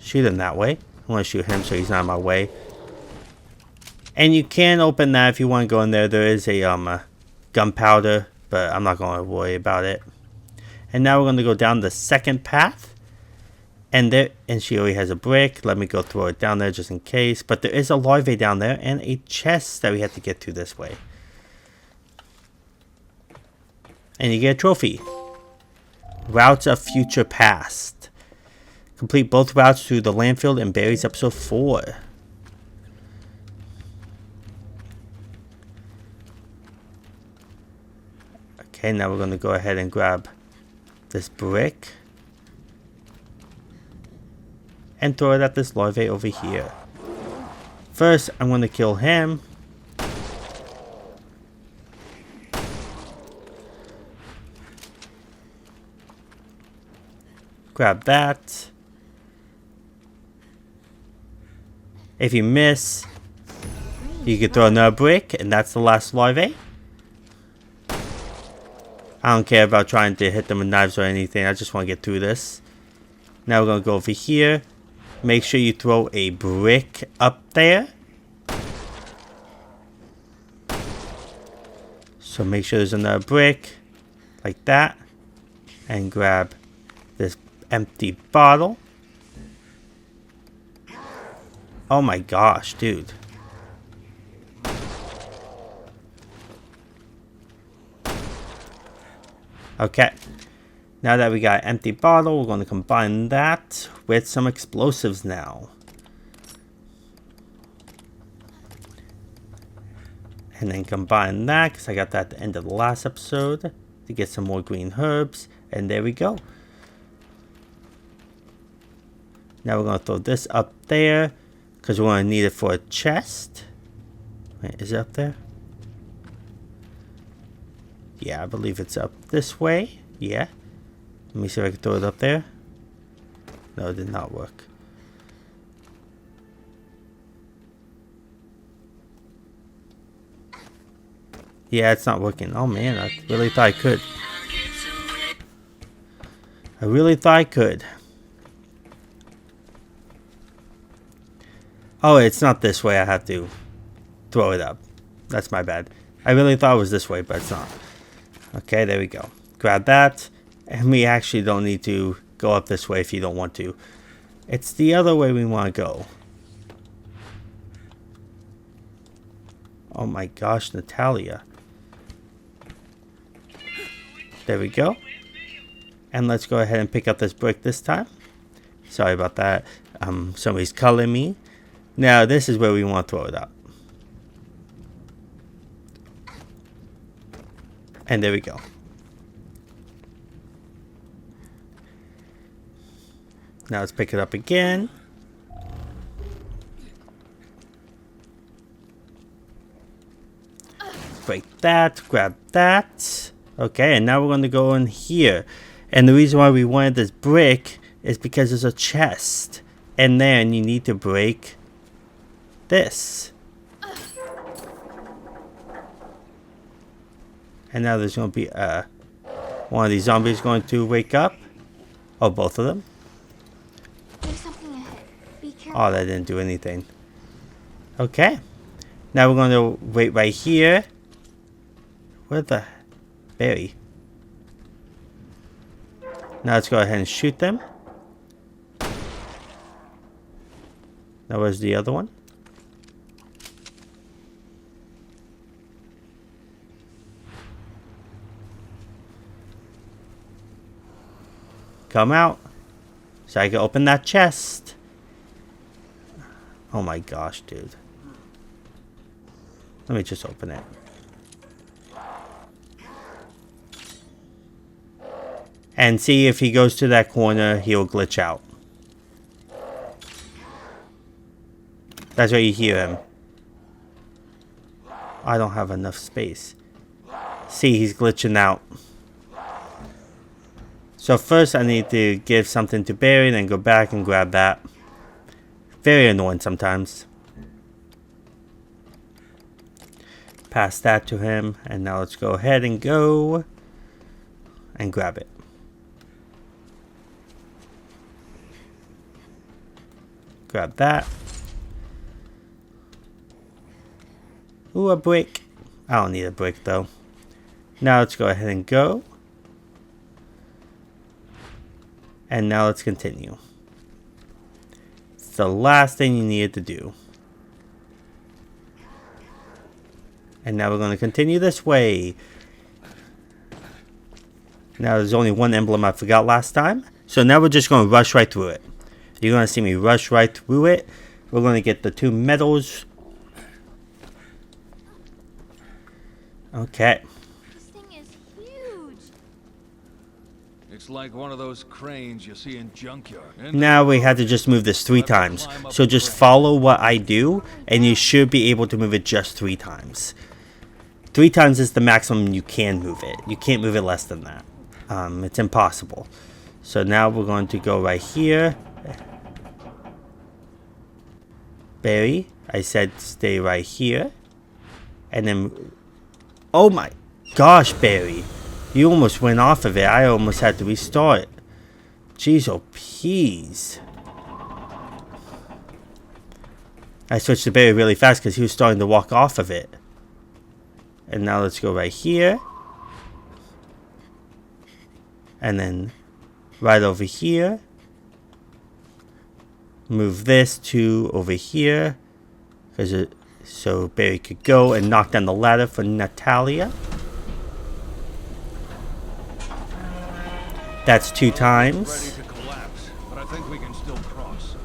shoot him that way. I want to shoot him so he's not in my way. And you can open that if you want to go in there. There is a gunpowder, but I'm not going to worry about it. And now we're going to go down the second path. And she already has a brick. Let me go throw it down there just in case. But there is a larvae down there and a chest that we have to get to this way. And you get a trophy. Routes of Future Past. Complete both routes through the landfill in Barry's episode 4. Okay, now we're going to go ahead and grab this brick. And throw it at this larvae over here. First, I'm going to kill him. Grab that. If you miss, you can throw another brick, and that's the last larvae. I don't care about trying to hit them with knives or anything. I just want to get through this. Now we're going to go over here. Make sure you throw a brick up there. So make sure there's another brick. Like that. And grab this empty bottle. Oh my gosh, dude. Okay. Now that we got an empty bottle, we're going to combine that with some explosives now. And then combine that, because I got that at the end of the last episode, to get some more green herbs. And there we go. Now we're going to throw this up there, because we're going to need it for a chest. Wait, is it up there? Yeah, I believe it's up this way. Yeah. Let me see if I can throw it up there. No, it did not work. Yeah, it's not working. Oh man, I really thought I could. I really thought I could. Oh, it's not this way. I have to throw it up. That's my bad. I really thought it was this way, but it's not. Okay, there we go. Grab that. And we actually don't need to go up this way if you don't want to. It's the other way we want to go. Oh my gosh, Natalia. There we go. And let's go ahead and pick up this brick this time. Sorry about that. Somebody's calling me. Now this is where we want to throw it up. And there we go. Now let's pick it up again. Break that, grab that. Okay, and now we're going to go in here. And the reason why we wanted this brick is because there's a chest. And then you need to break this. And now there's going to be one of these zombies going to wake up. Oh, both of them. There's something ahead. Be careful. Oh, that didn't do anything. Okay. Now we're going to wait right here. Where the berry? Now let's go ahead and shoot them. Now where's the other one? Come out. So I can open that chest. Oh my gosh, dude. Let me just open it. And see if he goes to that corner, he'll glitch out. That's where you hear him. I don't have enough space. See, he's glitching out. So first I need to give something to Barry, then go back and grab that. Very annoying sometimes. Pass that to him, and now let's go ahead and go and grab it. Grab that. Ooh, a brick. I don't need a brick though. Now let's go ahead and go. And now let's continue. It's the last thing you needed to do. And now we're going to continue this way. Now there's only one emblem I forgot last time. So now we're just going to rush right through it. You're going to see me rush right through it. We're going to get the 2 medals. Okay. This thing is huge. It's like one of those cranes you see in junkyard. Now we had to just move this 3 times. So just follow what I do, and you should be able to move it just 3 times. 3 times is the maximum you can move it. You can't move it less than that. It's impossible. So now we're going to go right here. Barry, I said stay right here. And then... Oh my gosh, Barry. You almost went off of it. I almost had to restart. Jeez, oh peas. I switched to Barry really fast because he was starting to walk off of it. And now let's go right here. And then right over here. Move this to over here. So Barry could go and knock down the ladder for Natalia. That's 2 times. Ready to collapse, but I think we can still cross.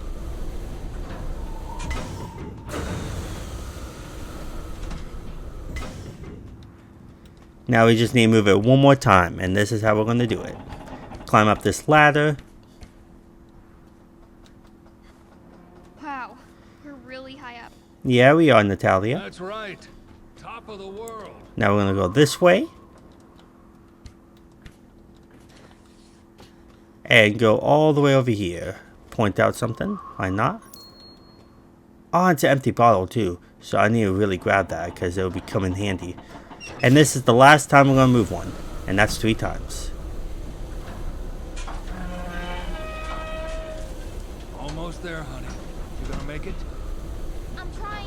Now we just need to move it 1 more time, and this is how we're going to do it. Climb up this ladder. Wow, we're really high up. Yeah, we are, Natalia. That's right. Top of the world. Now we're going to go this way. And go all the way over here. Point out something. Why not? Oh, it's an empty bottle too. So I need to really grab that because it'll come in handy. And this is the last time we're going to move one. And that's 3 times. Almost there, honey. You gonna make it? I'm trying.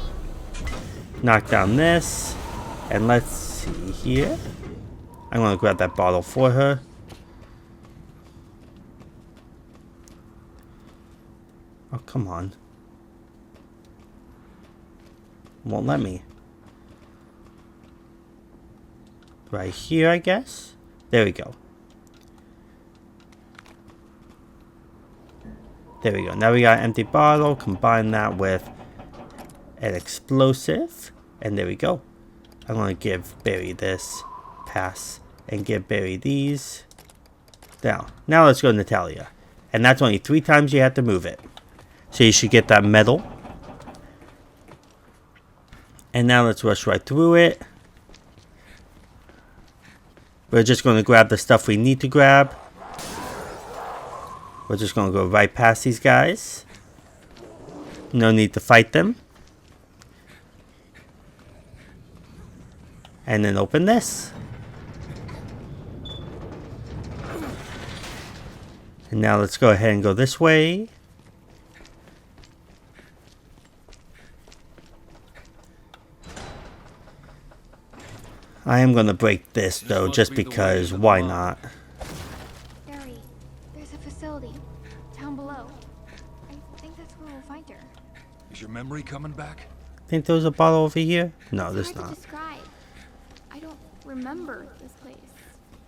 Knock down this. And let's see here. I'm going to grab that bottle for her. Oh, come on. Won't let me. right here, I guess. There we go. There we go. Now we got an empty bottle. Combine that with an explosive. And there we go. I'm going to give Barry this. Pass. And give Barry these. Down. Now let's go to Natalia. And that's only 3 times you have to move it. So you should get that medal. And now let's rush right through it. We're just going to grab the stuff we need to grab. We're just going to go right past these guys. No need to fight them. And then open this. And now let's go ahead and go this way. I am going to break this though, just because why not? Barry, there's a facility down below. I think that's where we'll find her. Is your memory coming back? Think there was a bottle over here? No, It's there's hard to not. describe. I don't remember this place.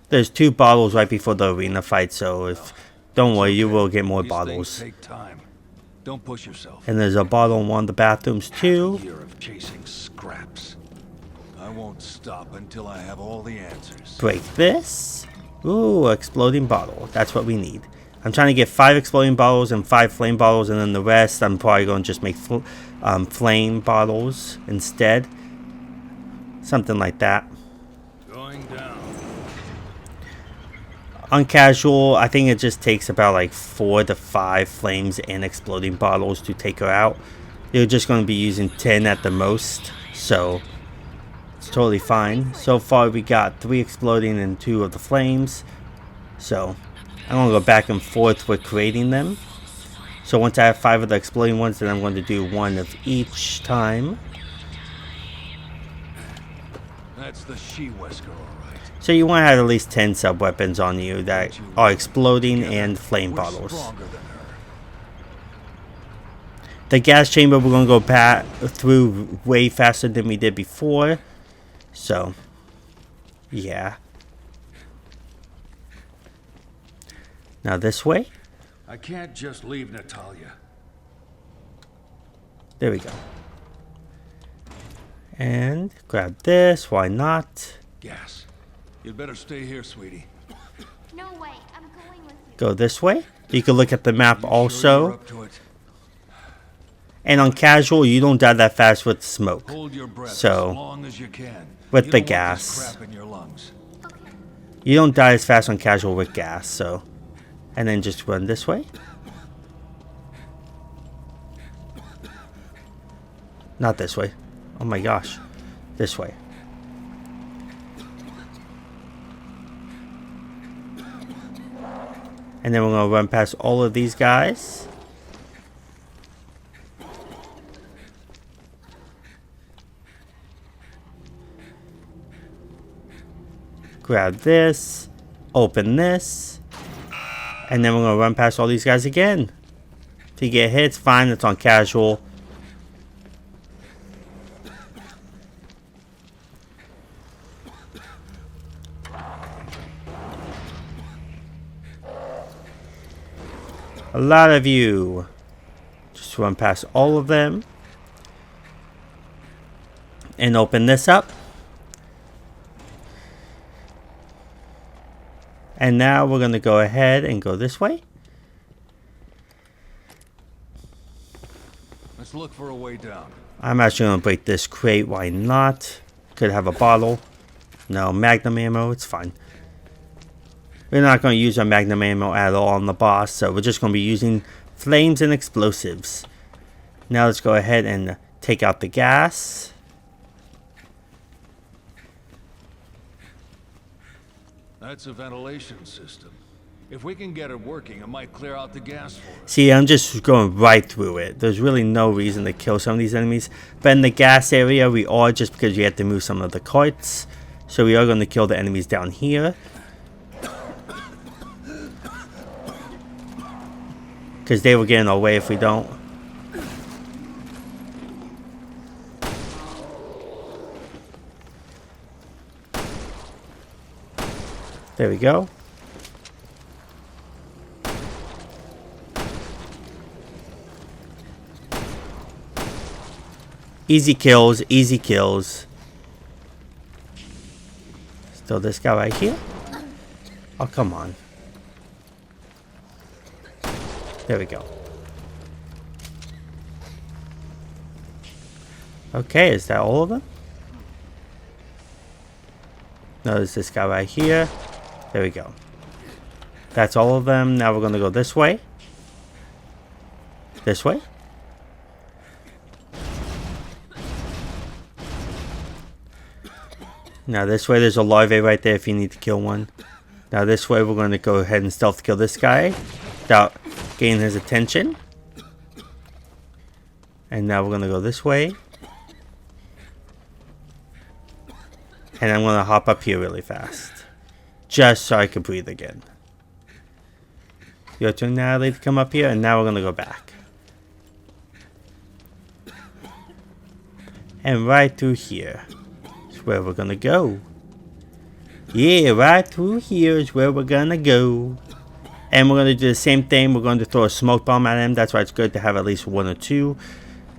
There's 2 bottles right before the arena fight, so if don't worry, you will get more These bottles. things take time. Don't push yourself. And there's a bottle in one of the bathrooms too. Year of chasing scraps. I won't stop until I have all the answers. Break this. Ooh, exploding bottle. That's what we need. I'm trying to get 5 exploding bottles and 5 flame bottles, and then the rest I'm probably going to just make flame bottles instead. Something like that. Going down. On casual, I think it just takes about like 4 to 5 flames and exploding bottles to take her out. You're just going to be using 10 at the most, so it's totally fine. So far we got 3 exploding and 2 of the flames. So I'm going to go back and forth with creating them. So once I have 5 of the exploding ones, then I'm going to do 1 of each time. That's the she-whisker, all right. So you want to have at least 10 sub-weapons on you that are exploding and flame We're bottles. stronger than her. The gas chamber we're going to go through way faster than we did before. So, yeah. Now this way. I can't just leave Natalia. There we go. And grab this. Why not? Gas. You'd better stay here, sweetie. No way. I'm going with you. Go this way. You can look at the map You sure you're also. up to it? And on casual, you don't die that fast with smoke. Hold your breath So, as long as you can. with You the don't want this gas. crap in your lungs. You don't die as fast on casual with gas, so. And then just run this way. Not this way. Oh my gosh. This way. And then we're going to run past all of these guys. Grab this. Open this. And then we're going to run past all these guys again. If you get hit, it's fine. It's on casual. A lot of you. Just run past all of them. And open this up. And now we're going to go ahead and go this way. Let's look for a way down. I'm actually going to break this crate. Why not? Could have a bottle. No, magnum ammo. It's fine. We're not going to use our magnum ammo at all on the boss. So we're just going to be using flames and explosives. Now let's go ahead and take out the gas. That's a ventilation system. If we can get it working, it might clear out the gas for us. See, I'm just going right through it. There's really no reason to kill some of these enemies. But in the gas area, we are, just because you have to move some of the carts. So we are going to kill the enemies down here. Because they will get in our way if we don't. There we go. Easy kills, easy kills. Still this guy right here. Oh, come on. There we go. Okay, is that all of them? No, there's this guy right here. There we go. That's all of them. Now we're going to go this way. This way. Now this way, there's a larvae right there if you need to kill one. Now this way, we're going to go ahead and stealth kill this guy without getting his attention. And now we're going to go this way. And I'm going to hop up here really fast. Just so I can breathe again. Your turn, Natalie, to come up here. And now we're going to go back. And right through here is where we're going to go. Yeah, right through here is where we're going to go. And we're going to do the same thing. We're going to throw a smoke bomb at him. That's why it's good to have at least one or two.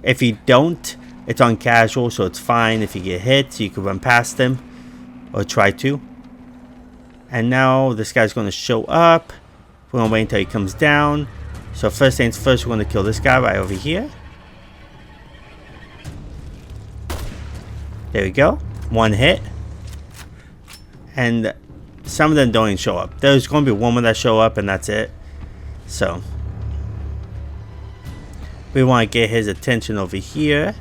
If you don't, it's on casual, so it's fine. If you get hit, so you can run past him. Or try to. And now this guy's going to show up. We're going to wait until he comes down. So first things first, we're going to kill this guy right over here. There we go. One hit. And some of them don't even show up. There's going to be one more that show up and that's it. So we want to get his attention over here.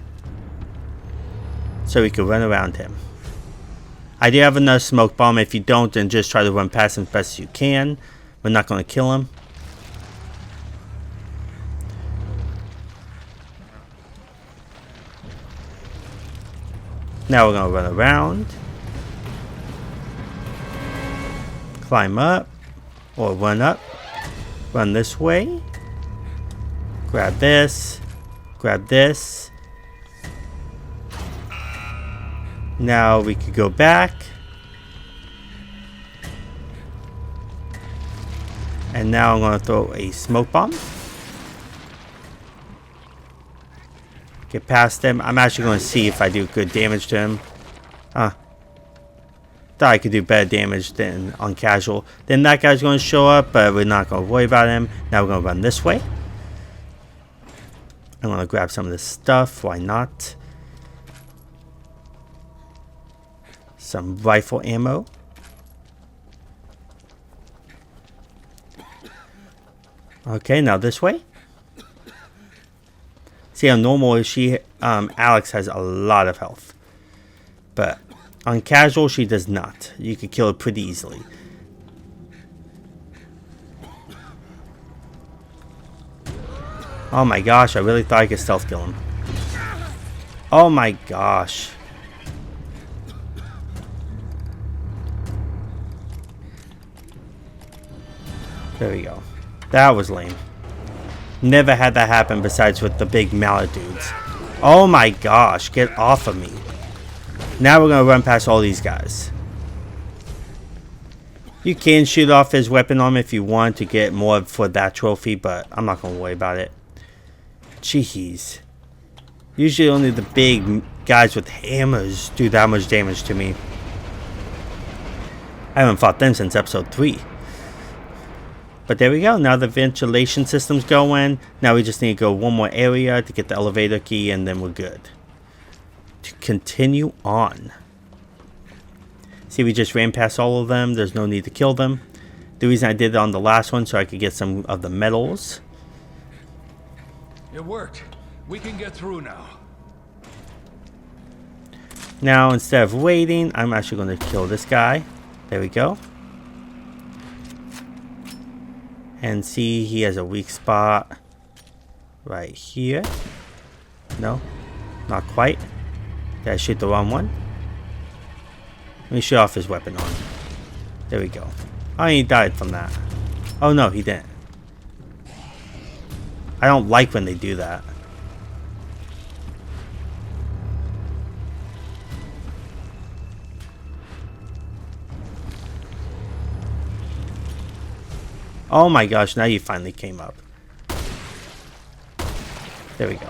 So we can run around him. I do have another smoke bomb. If you don't, then just try to run past him as best as you can. We're not going to kill him. Now we're going to run around. Climb up. Or run up. Run this way. Grab this. Grab this. Now we could go back. And now I'm going to throw a smoke bomb. Get past him. I'm actually going to see if I do good damage to him. Thought I could do better damage than on casual. Then that guy's going to show up, but we're not going to worry about him. Now we're going to run this way. I'm going to grab some of this stuff. Why not? Some rifle ammo. Okay, now this way. See how normal she Alex has a lot of health. But on casual she does not. You could kill her pretty easily. Oh my gosh, I really thought I could stealth kill him. Oh my gosh. There we go. That was lame. Never had that happen besides with the big mallet dudes. Oh my gosh, get off of me. Now we're going to run past all these guys. You can shoot off his weapon arm if you want to get more for that trophy, but I'm not going to worry about it. Jeez. Usually only the big guys with hammers do that much damage to me. I haven't fought them since episode 3. But there we go. Now the ventilation system's going. Now we just need to go one more area to get the elevator key and then we're good. To continue on. See, we just ran past all of them. There's no need to kill them. The reason I did it on the last one so I could get some of the medals. It worked. We can get through now. Now instead of waiting, I'm actually going to kill this guy. There we go. And see, he has a weak spot right here. No, not quite. Did I shoot the wrong one? Let me shoot off his weapon on. There we go. Oh, he died from that. Oh no, he didn't. I don't like when they do that. Oh my gosh, now you finally came up. There we go.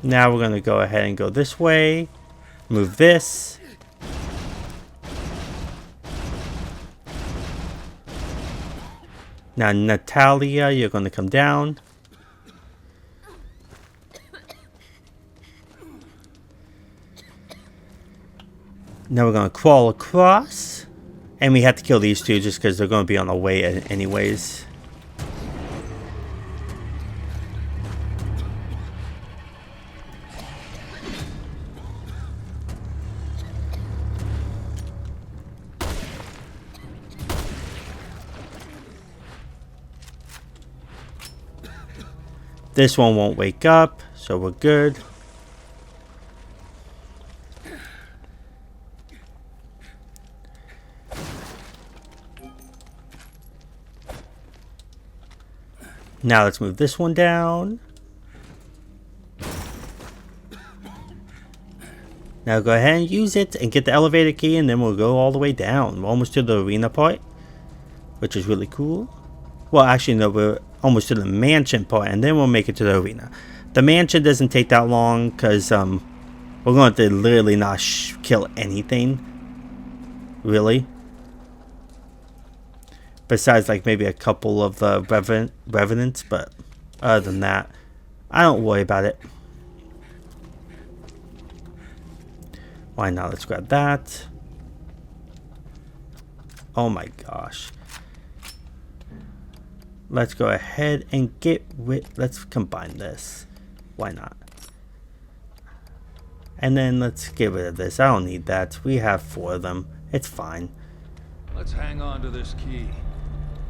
Now we're going to go ahead and go this way. Move this. Now, Natalia, you're going to come down. Now we're going to crawl across. And we have to kill these two just because they're going to be on the way anyways. This one won't wake up, so we're good. Now let's move this one down. Now go ahead and use it and get the elevator key, and then we'll go all the way down. We're almost to the arena part, which is really cool. Well, actually, no, we're almost to the mansion part, and then we'll make it to the arena. The mansion doesn't take that long because we're going to literally not kill anything, really. Besides, like, maybe a couple of revenants, but other than that, I don't worry about it. Why not? Let's grab that. Oh my gosh. Let's go ahead and get rid. Let's combine this. Why not? And then let's get rid of this. I don't need that. We have 4 of them. It's fine. Let's hang on to this key.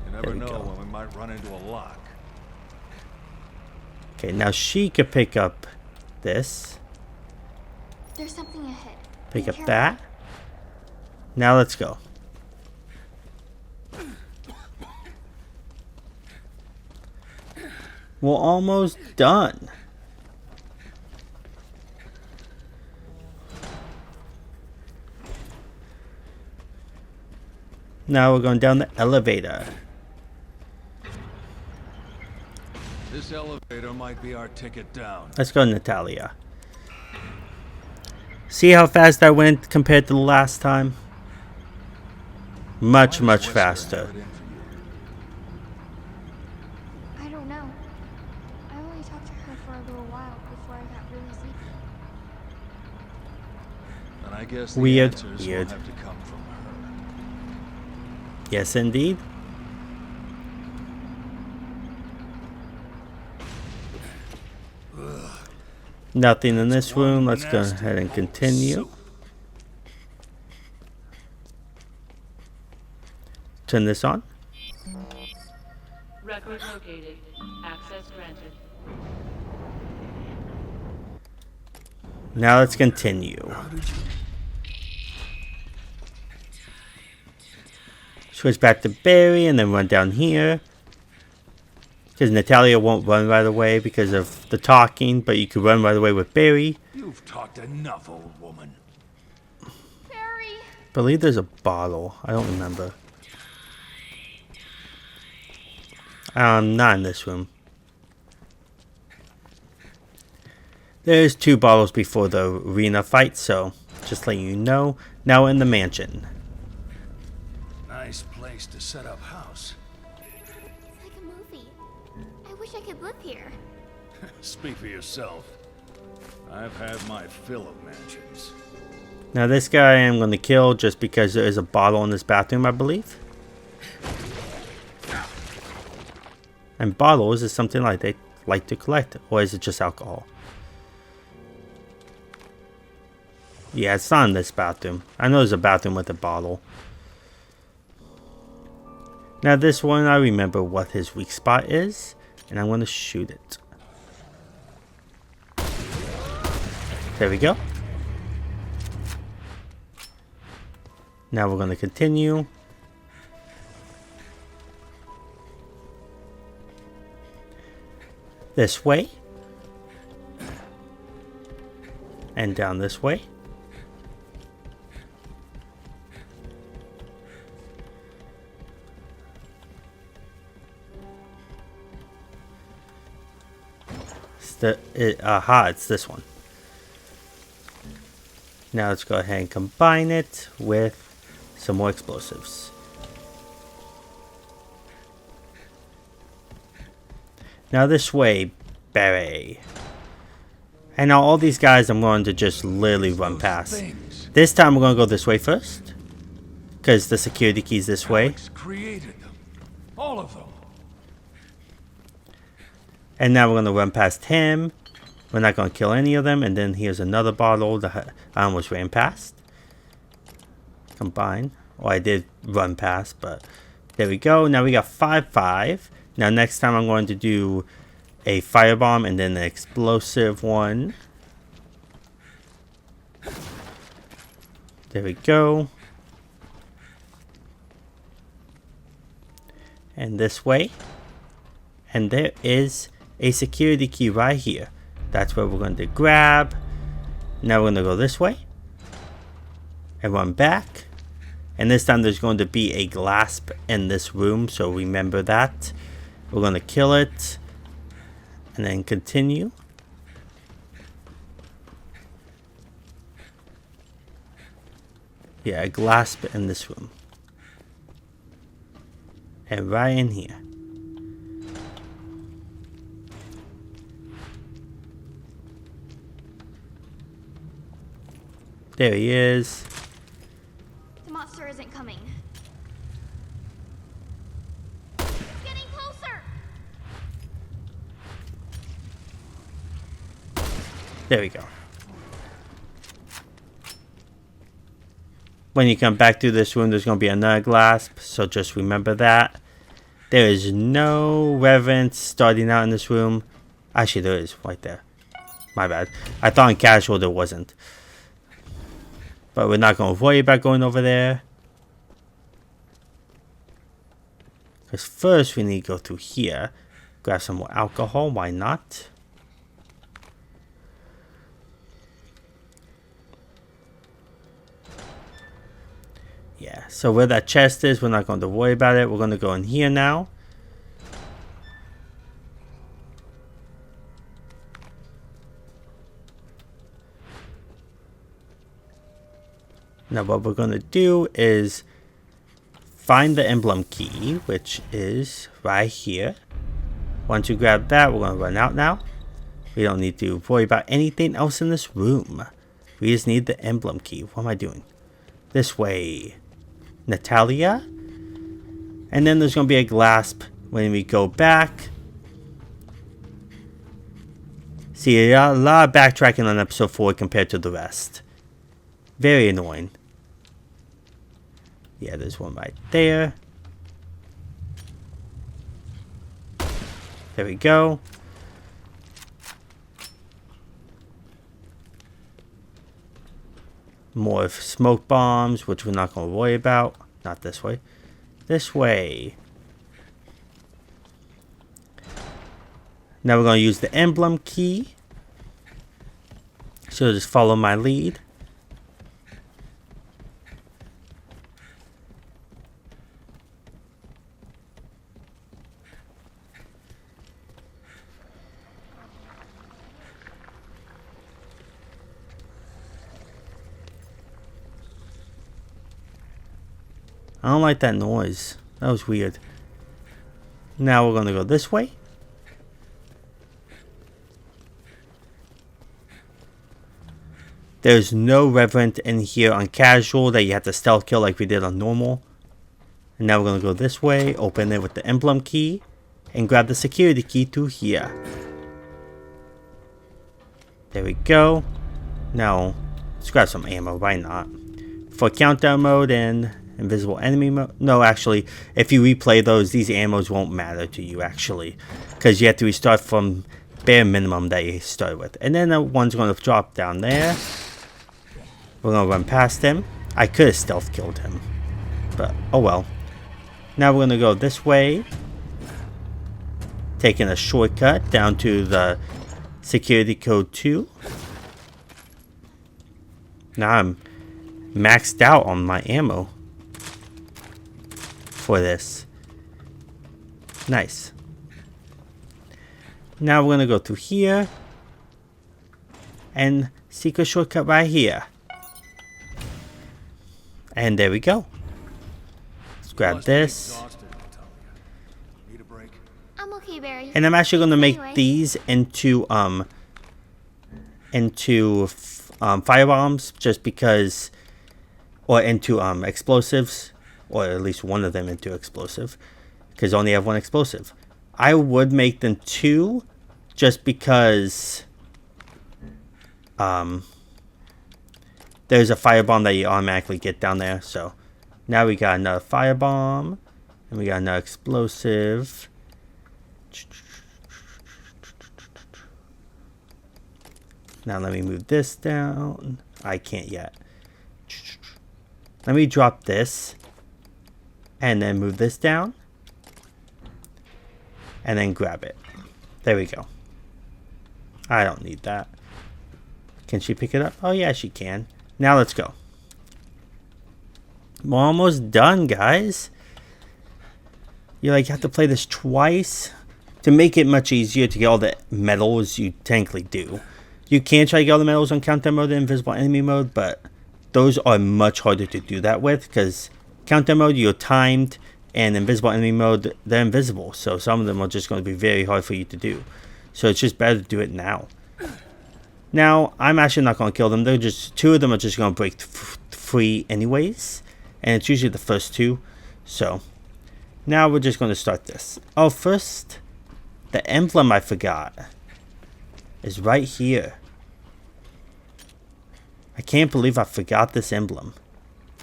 You never know go. when we might run into a lock. Okay, now she could pick up this. There's something ahead. Pick Be up careful. that. Now let's go. We're almost done. Now we're going down the elevator. This elevator might be our ticket down. Let's go, Natalia. See how fast I went compared to the last time? Much, Why much does Wesker faster. have it in for you? I don't know. I only talked to her for a little while before I got really sleepy. And I guess the Weird, answers weird. will have to come from her. Yes, indeed. Nothing in this room. Let's go ahead and continue. Turn this on. Record located. Access granted. Now let's continue. Switch back to Barry and then run down here. Because Natalia won't run right away because of the talking, but you can run right away with Barry. You've talked enough, old woman. Barry! I believe there's a bottle. I don't remember. Not in this room. There's 2 bottles before the arena fight, so just letting you know. Now we're in the mansion. Nice place to set up house. It's like a movie. I wish I could live here. Speak for yourself. I've had my fill of mansions. Now this guy I'm going to kill just because there is a bottle in this bathroom, I believe. And bottles is something like they like to collect, or is it just alcohol? Yeah, it's not in this bathroom. I know there's a bathroom with a bottle. Now this one, I remember what his weak spot is, and I'm going to shoot it. There we go. Now we're going to continue. This way. And down this way. aha, it's this one. Now let's go ahead and combine it with some more explosives. Now this way, Barry. And now all these guys I'm going to just literally run past. This time we're going to go this way first. Because the security key's this way. Alex created them. All of them. And now we're going to run past him. We're not going to kill any of them. And then here's another bottle that I almost ran past. Combine. Well, I did run past, but there we go. Now we got 5-5. Now next time I'm going to do a firebomb and then an explosive one. There we go. And this way. And there is a security key right here. That's where we're going to grab. Now we're going to go this way. And run back. And this time there's going to be a glass in this room. So remember that. We're going to kill it. And then continue. Yeah, a glass in this room. And right in here. There he is. The monster isn't coming. It's getting closer! There we go. When you come back to this room, there's going to be another glass, so just remember that. There is no reverence starting out in this room. Actually, there is right there. My bad. I thought in casual there wasn't. But we're not going to worry about going over there. Because first we need to go through here. Grab some more alcohol. Why not? Yeah, so where that chest is, we're not going to worry about it. We're going to go in here now. Now what we're going to do is find the emblem key, which is right here. Once you grab that, we're going to run out now. We don't need to worry about anything else in this room. We just need the emblem key. What am I doing? This way. Natalia. And then there's going to be a glass when we go back. See, a lot of backtracking on episode 4 compared to the rest. Very annoying. Yeah, there's one right there. There we go. More smoke bombs, which we're not going to worry about. Not this way. This way. Now we're going to use the emblem key. So just follow my lead. I don't like that noise. That was weird. Now we're going to go this way. There's no reverend in here on casual that you have to stealth kill like we did on normal. And now we're going to go this way. Open it with the emblem key. And grab the security key through here. There we go. Now, let's grab some ammo. Why not? For countdown mode and invisible enemy mode. No, actually, if you replay those, these ammos won't matter to you, actually. Because you have to restart from bare minimum that you started with. And then the one's going to drop down there. We're going to run past him. I could have stealth killed him. But, oh well. Now we're going to go this way. Taking a shortcut down to the security code 2. Now I'm maxed out on my ammo for this. Nice. Now we're going to go through here. And secret shortcut right here. And there we go. Let's grab Must be this. exhausted, Natalia. Need a break? I'm okay, Barry. And I'm actually going to make Anyway. these into firebombs, just because, or into explosives, or at least one of them into explosive, because I only have one explosive. I would make them 2, just because there's a firebomb that you automatically get down there. So now we got another firebomb, and we got another explosive. Now let me move this down. I can't yet. Let me drop this. And then move this down. And then grab it. There we go. I don't need that. Can she pick it up? Oh yeah, she can. Now let's go. We're almost done, guys. You have to play this twice to make it much easier to get all the medals you technically do. You can try to get all the medals on countdown mode and invisible enemy mode, but those are much harder to do that with, because countdown mode, you're timed, and invisible enemy mode, they're invisible. So some of them are just going to be very hard for you to do. So it's just better to do it now. Now, I'm actually not going to kill them. They're just, 2 of them are just going to break free anyways. And it's usually the first 2. So now we're just going to start this. Oh, first, the emblem I forgot is right here. I can't believe I forgot this emblem.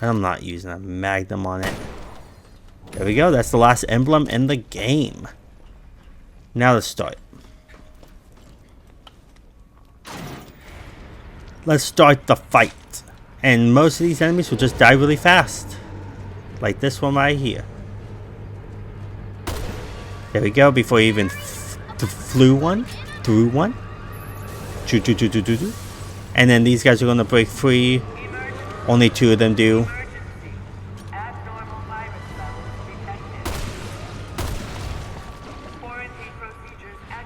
I'm not using a magnum on it. There we go. That's the last emblem in the game. Now let's start. Let's start the fight. And most of these enemies will just die really fast. Like this one right here. There we go. Before you even through one. And then these guys are going to break free. Only 2 of them do.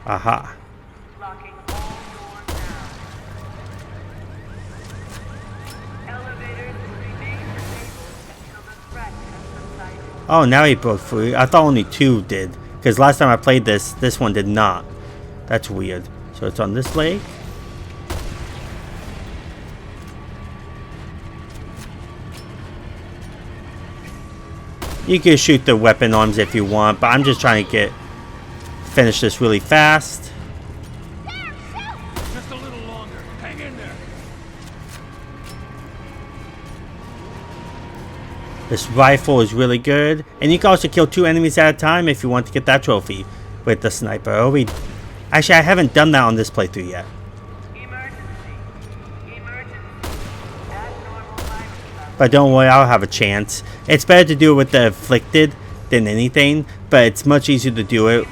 Aha. Oh, now he broke free. I thought only 2 did. Because last time I played this one did not. That's weird. So it's on this leg. You can shoot the weapon arms if you want, but I'm just trying to finish this really fast. Just a little longer. Hang in there. This rifle is really good, and you can also kill 2 enemies at a time if you want to get that trophy with the sniper. Actually, I haven't done that on this playthrough yet. But don't worry, I'll have a chance. It's better to do it with the afflicted than anything, but it's much easier to do it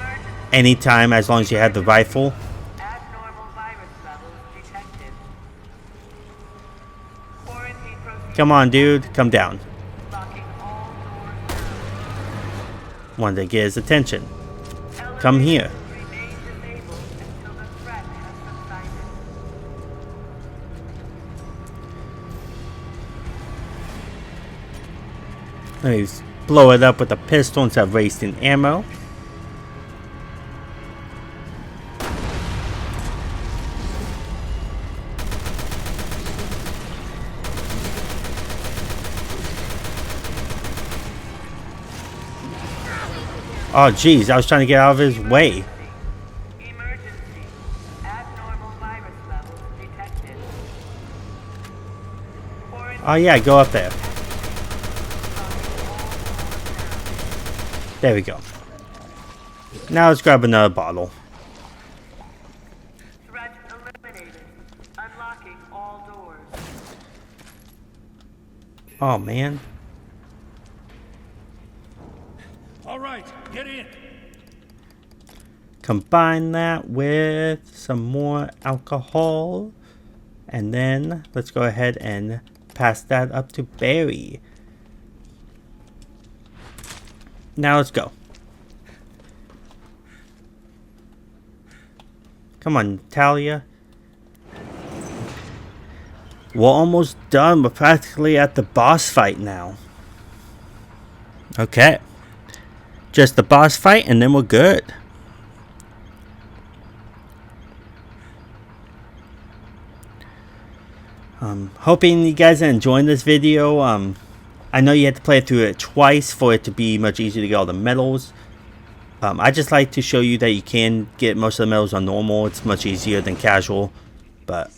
anytime as long as you have the rifle. Come on, dude. Come down. Wanted to get his attention. Come here. Let me blow it up with a pistol instead of wasting ammo. Oh jeez, I was trying to get out of his way. Oh yeah, go up there. There we go. Now let's grab another bottle. Threat eliminated. Unlocking all doors. Oh man. All right, get in. Combine that with some more alcohol. And then let's go ahead and pass that up to Barry. Now let's go. Come on, Talia. We're almost done. We're practically at the boss fight now. Okay. Just the boss fight and then we're good. Hoping you guys are enjoying this video. I know you have to play through it twice for it to be much easier to get all the medals. I just like to show you that you can get most of the medals on normal. It's much easier than casual. But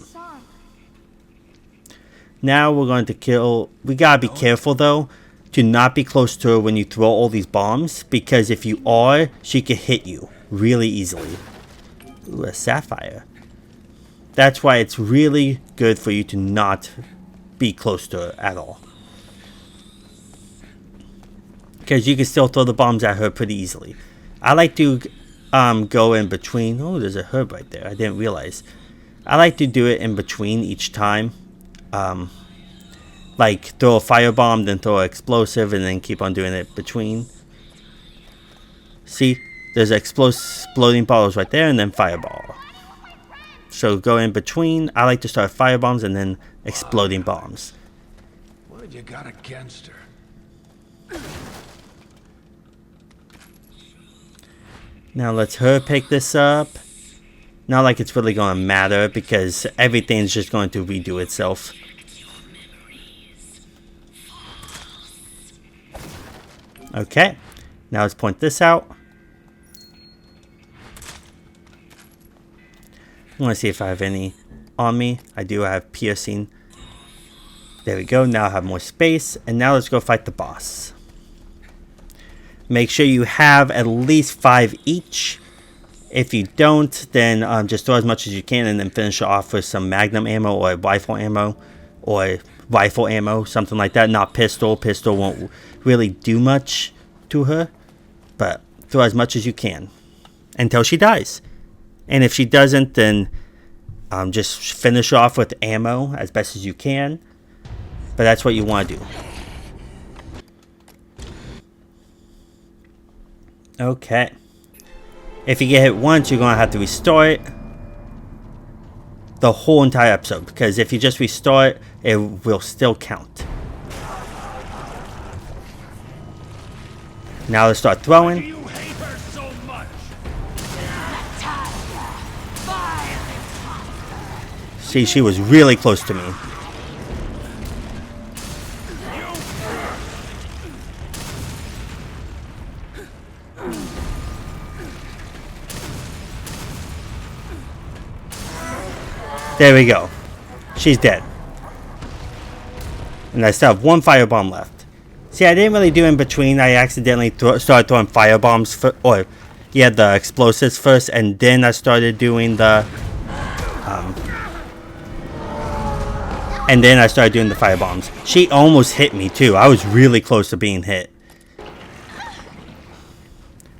now we're going to kill. We gotta be careful though to not be close to her when you throw all these bombs, because if you are, she can hit you really easily. Ooh, a sapphire. That's why it's really good for you to not be close to her at all, because you can still throw the bombs at her pretty easily. I like to go in between. Oh, there's a herb right there. I didn't realize. I like to do it in between each time. Like throw a firebomb, then throw an explosive, and then keep on doing it between. See, there's exploding bottles right there, and then fireball. So go in between. I like to start firebombs and then exploding bombs. What you got against her? Now let's her pick this up. Not like it's really going to matter because everything's just going to redo itself. Okay. Now let's point this out. I want to see if I have any on me. I do have piercing. There we go. Now I have more space. And now let's go fight the boss. Make sure you have at least 5 each. If you don't, then just throw as much as you can and then finish it off with some magnum ammo or rifle ammo. Or rifle ammo, something like that. Not pistol. Pistol won't really do much to her. But throw as much as you can until she dies. And if she doesn't, then just finish off with ammo as best as you can. But that's what you want to do. Okay. If you get hit once, you're going to have to restore it the whole entire episode. Because if you just restore it, it will still count. Now let's start throwing. See, she was really close to me. There we go. She's dead. And I still have 1 firebomb left. See, I didn't really do in between. I accidentally started throwing firebombs, the explosives first, and then I started doing the... And then I started doing the firebombs. She almost hit me too. I was really close to being hit.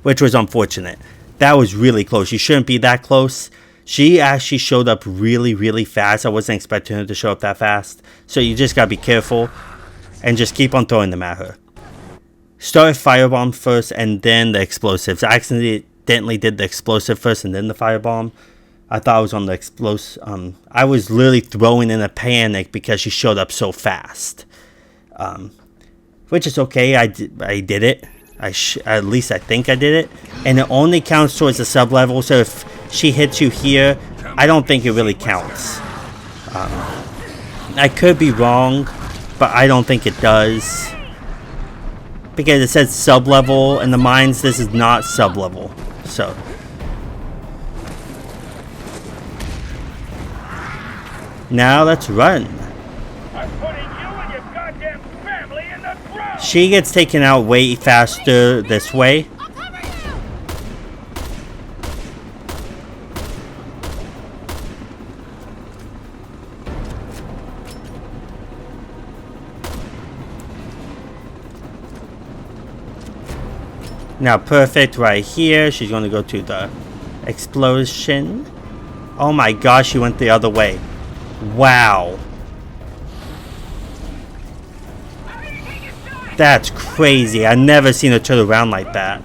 Which was unfortunate. That was really close. You shouldn't be that close. She actually showed up really, really fast. I wasn't expecting her to show up that fast. So you just gotta be careful. And just keep on throwing them at her. Start firebomb first and then the explosives. I accidentally did the explosive first and then the firebomb. I thought I was on the explosive. I was literally throwing in a panic because she showed up so fast. Which is okay. I did it. At least I think I did it. And it only counts towards the sub-level. So if she hits you here, I don't think it really counts. I could be wrong, but I don't think it does. Because it says sub-level. In the mines, this is not sub-level. So... Now let's run. I'm putting you and your goddamn family in the ground. She gets taken out way faster this way. Now perfect right here. She's going to go to the explosion. Oh my gosh, she went the other way. Wow. That's crazy. I've never seen her turn around like that.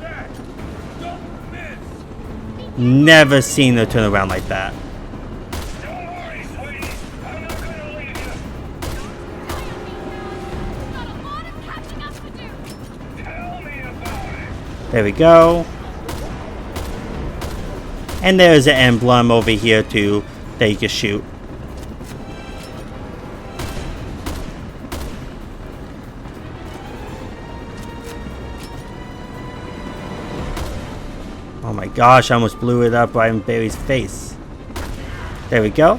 Never seen her turn around like that. Don't worry, sweetie. I'm not gonna leave you. There we go. And there's an emblem over here too that you can shoot. Oh my gosh, I almost blew it up right in Barry's face. There we go.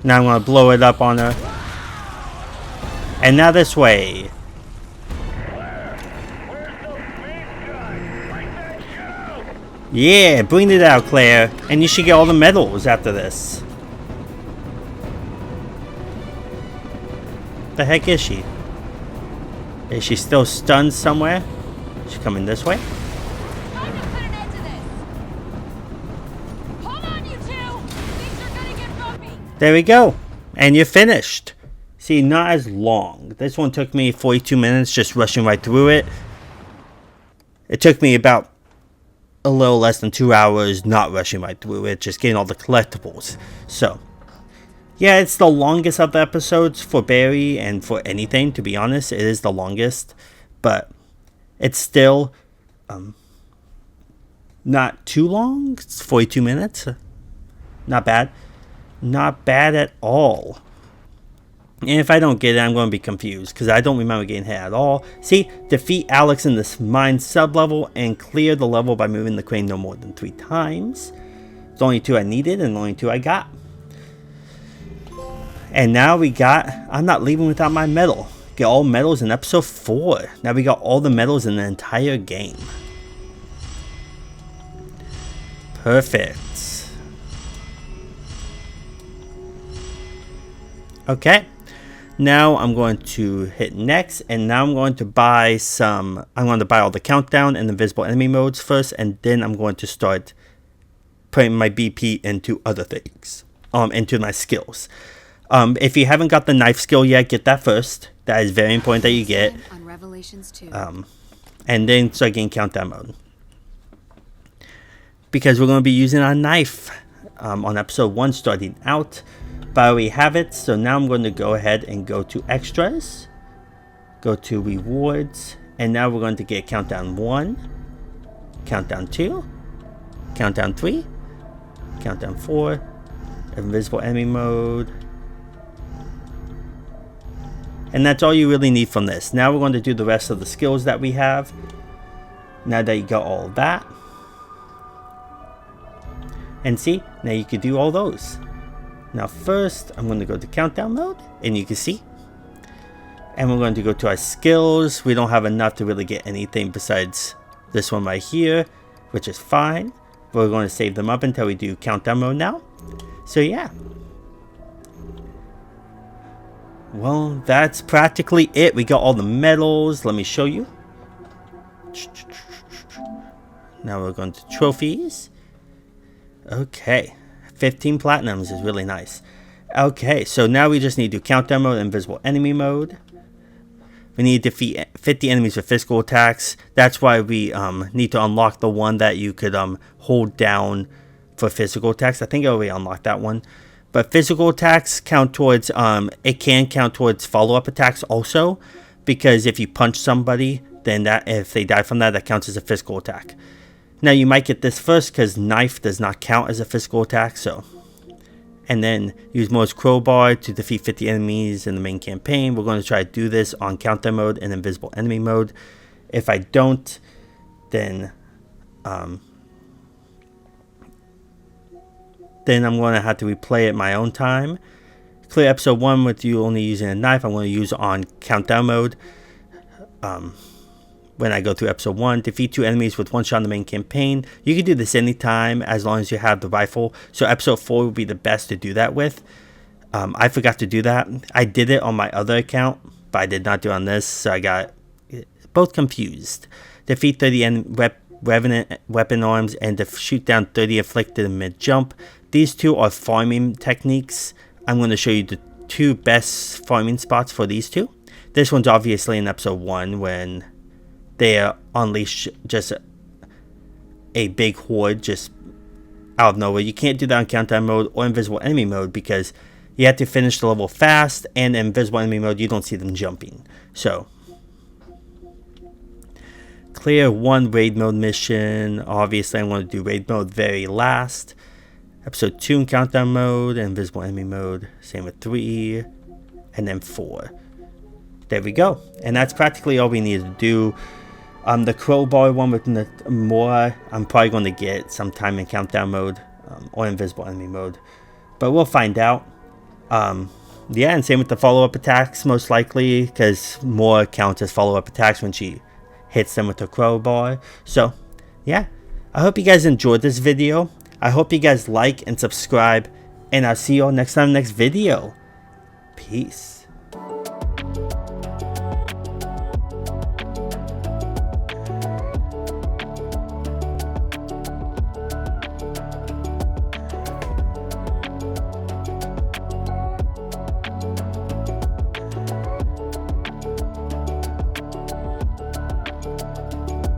Now I'm going to blow it up on her. And now this way. Yeah, bring it out, Claire. And you should get all the medals after this. The heck is she? Is she still stunned somewhere? She's coming this way. Time to put an end to this. Hold on, you two. Things are gonna get bumpy. There we go. And you're finished. See, not as long. This one took me 42 minutes just rushing right through it. It took me about a little less than 2 hours not rushing right through it, just getting all the collectibles. So, yeah, it's the longest of the episodes for Barry and for anything, to be honest. It is the longest. But it's still not too long. It's 42 minutes. Not bad. Not bad at all. And if I don't get it, I'm going to be confused because I don't remember getting hit at all. See, defeat Alex in this mine sub-level and clear the level by moving the crane no more than 3 times. It's only 2 I needed and only 2 I got. And now we got, I'm not leaving without my medal. Get all medals in episode 4. Now we got all the medals in the entire game. Perfect. Okay. Now I'm going to hit next, and now I'm going to buy all the countdown and invisible enemy modes first, and then I'm going to start putting my BP into other things, into my skills. If you haven't got the knife skill yet, get that first. That is very important that you get. On Revelations 2. And then start getting countdown mode. Because we're going to be using our knife on episode 1 starting out. But I already have it, so now I'm going to go ahead and go to extras, go to rewards, and now we're going to get countdown 1, countdown 2, countdown 3, countdown 4, invisible enemy mode, and that's all you really need from this. Now we're going to do the rest of the skills that we have. Now that you got all of that, and see, now you can do all those. Now first, I'm going to go to countdown mode, and you can see. And we're going to go to our skills. We don't have enough to really get anything besides this one right here, which is fine. But we're going to save them up until we do countdown mode now. So yeah. Well, that's practically it. We got all the medals. Let me show you. Now we're going to trophies. Okay. 15 platinums is really nice. Okay, so now we just need to do countdown mode and invisible enemy mode. We need to defeat 50 enemies with physical attacks. That's why we need to unlock the one that you could hold down for physical attacks. I think I already unlocked that one. But physical attacks count towards, it can count towards follow-up attacks also. Because if you punch somebody, then if they die from that, that counts as a physical attack. Now you might get this first because knife does not count as a physical attack, so. And then use Moore's crowbar to defeat 50 enemies in the main campaign. We're going to try to do this on countdown mode and invisible enemy mode. If I don't, then I'm going to have to replay it my own time. Clear episode 1 with you only using a knife. I'm going to use on countdown mode. When I go through episode 1, defeat 2 enemies with 1 shot in the main campaign. You can do this anytime as long as you have the rifle. So episode 4 would be the best to do that with. I forgot to do that. I did it on my other account, but I did not do it on this. So I got both confused. Defeat 30 Revenant weapon arms and shoot down 30 afflicted in mid-jump. These 2 are farming techniques. I'm going to show you the 2 best farming spots for these 2. This one's obviously in episode 1 when they unleash just a big horde just out of nowhere. You can't do that on countdown mode or invisible enemy mode because you have to finish the level fast, and in invisible enemy mode you don't see them jumping. So clear one raid mode mission. Obviously I want to do raid mode very last. Episode 2 in countdown mode and invisible enemy mode. Same with 3 and then 4. There we go. And that's practically all we need to do. The crowbar one with more, I'm probably going to get sometime in countdown mode or invisible enemy mode. But we'll find out. Yeah, and same with the follow-up attacks, most likely, because more counts as follow-up attacks when she hits them with the crowbar. So, yeah. I hope you guys enjoyed this video. I hope you guys like and subscribe. And I'll see you all next time, next video. Peace.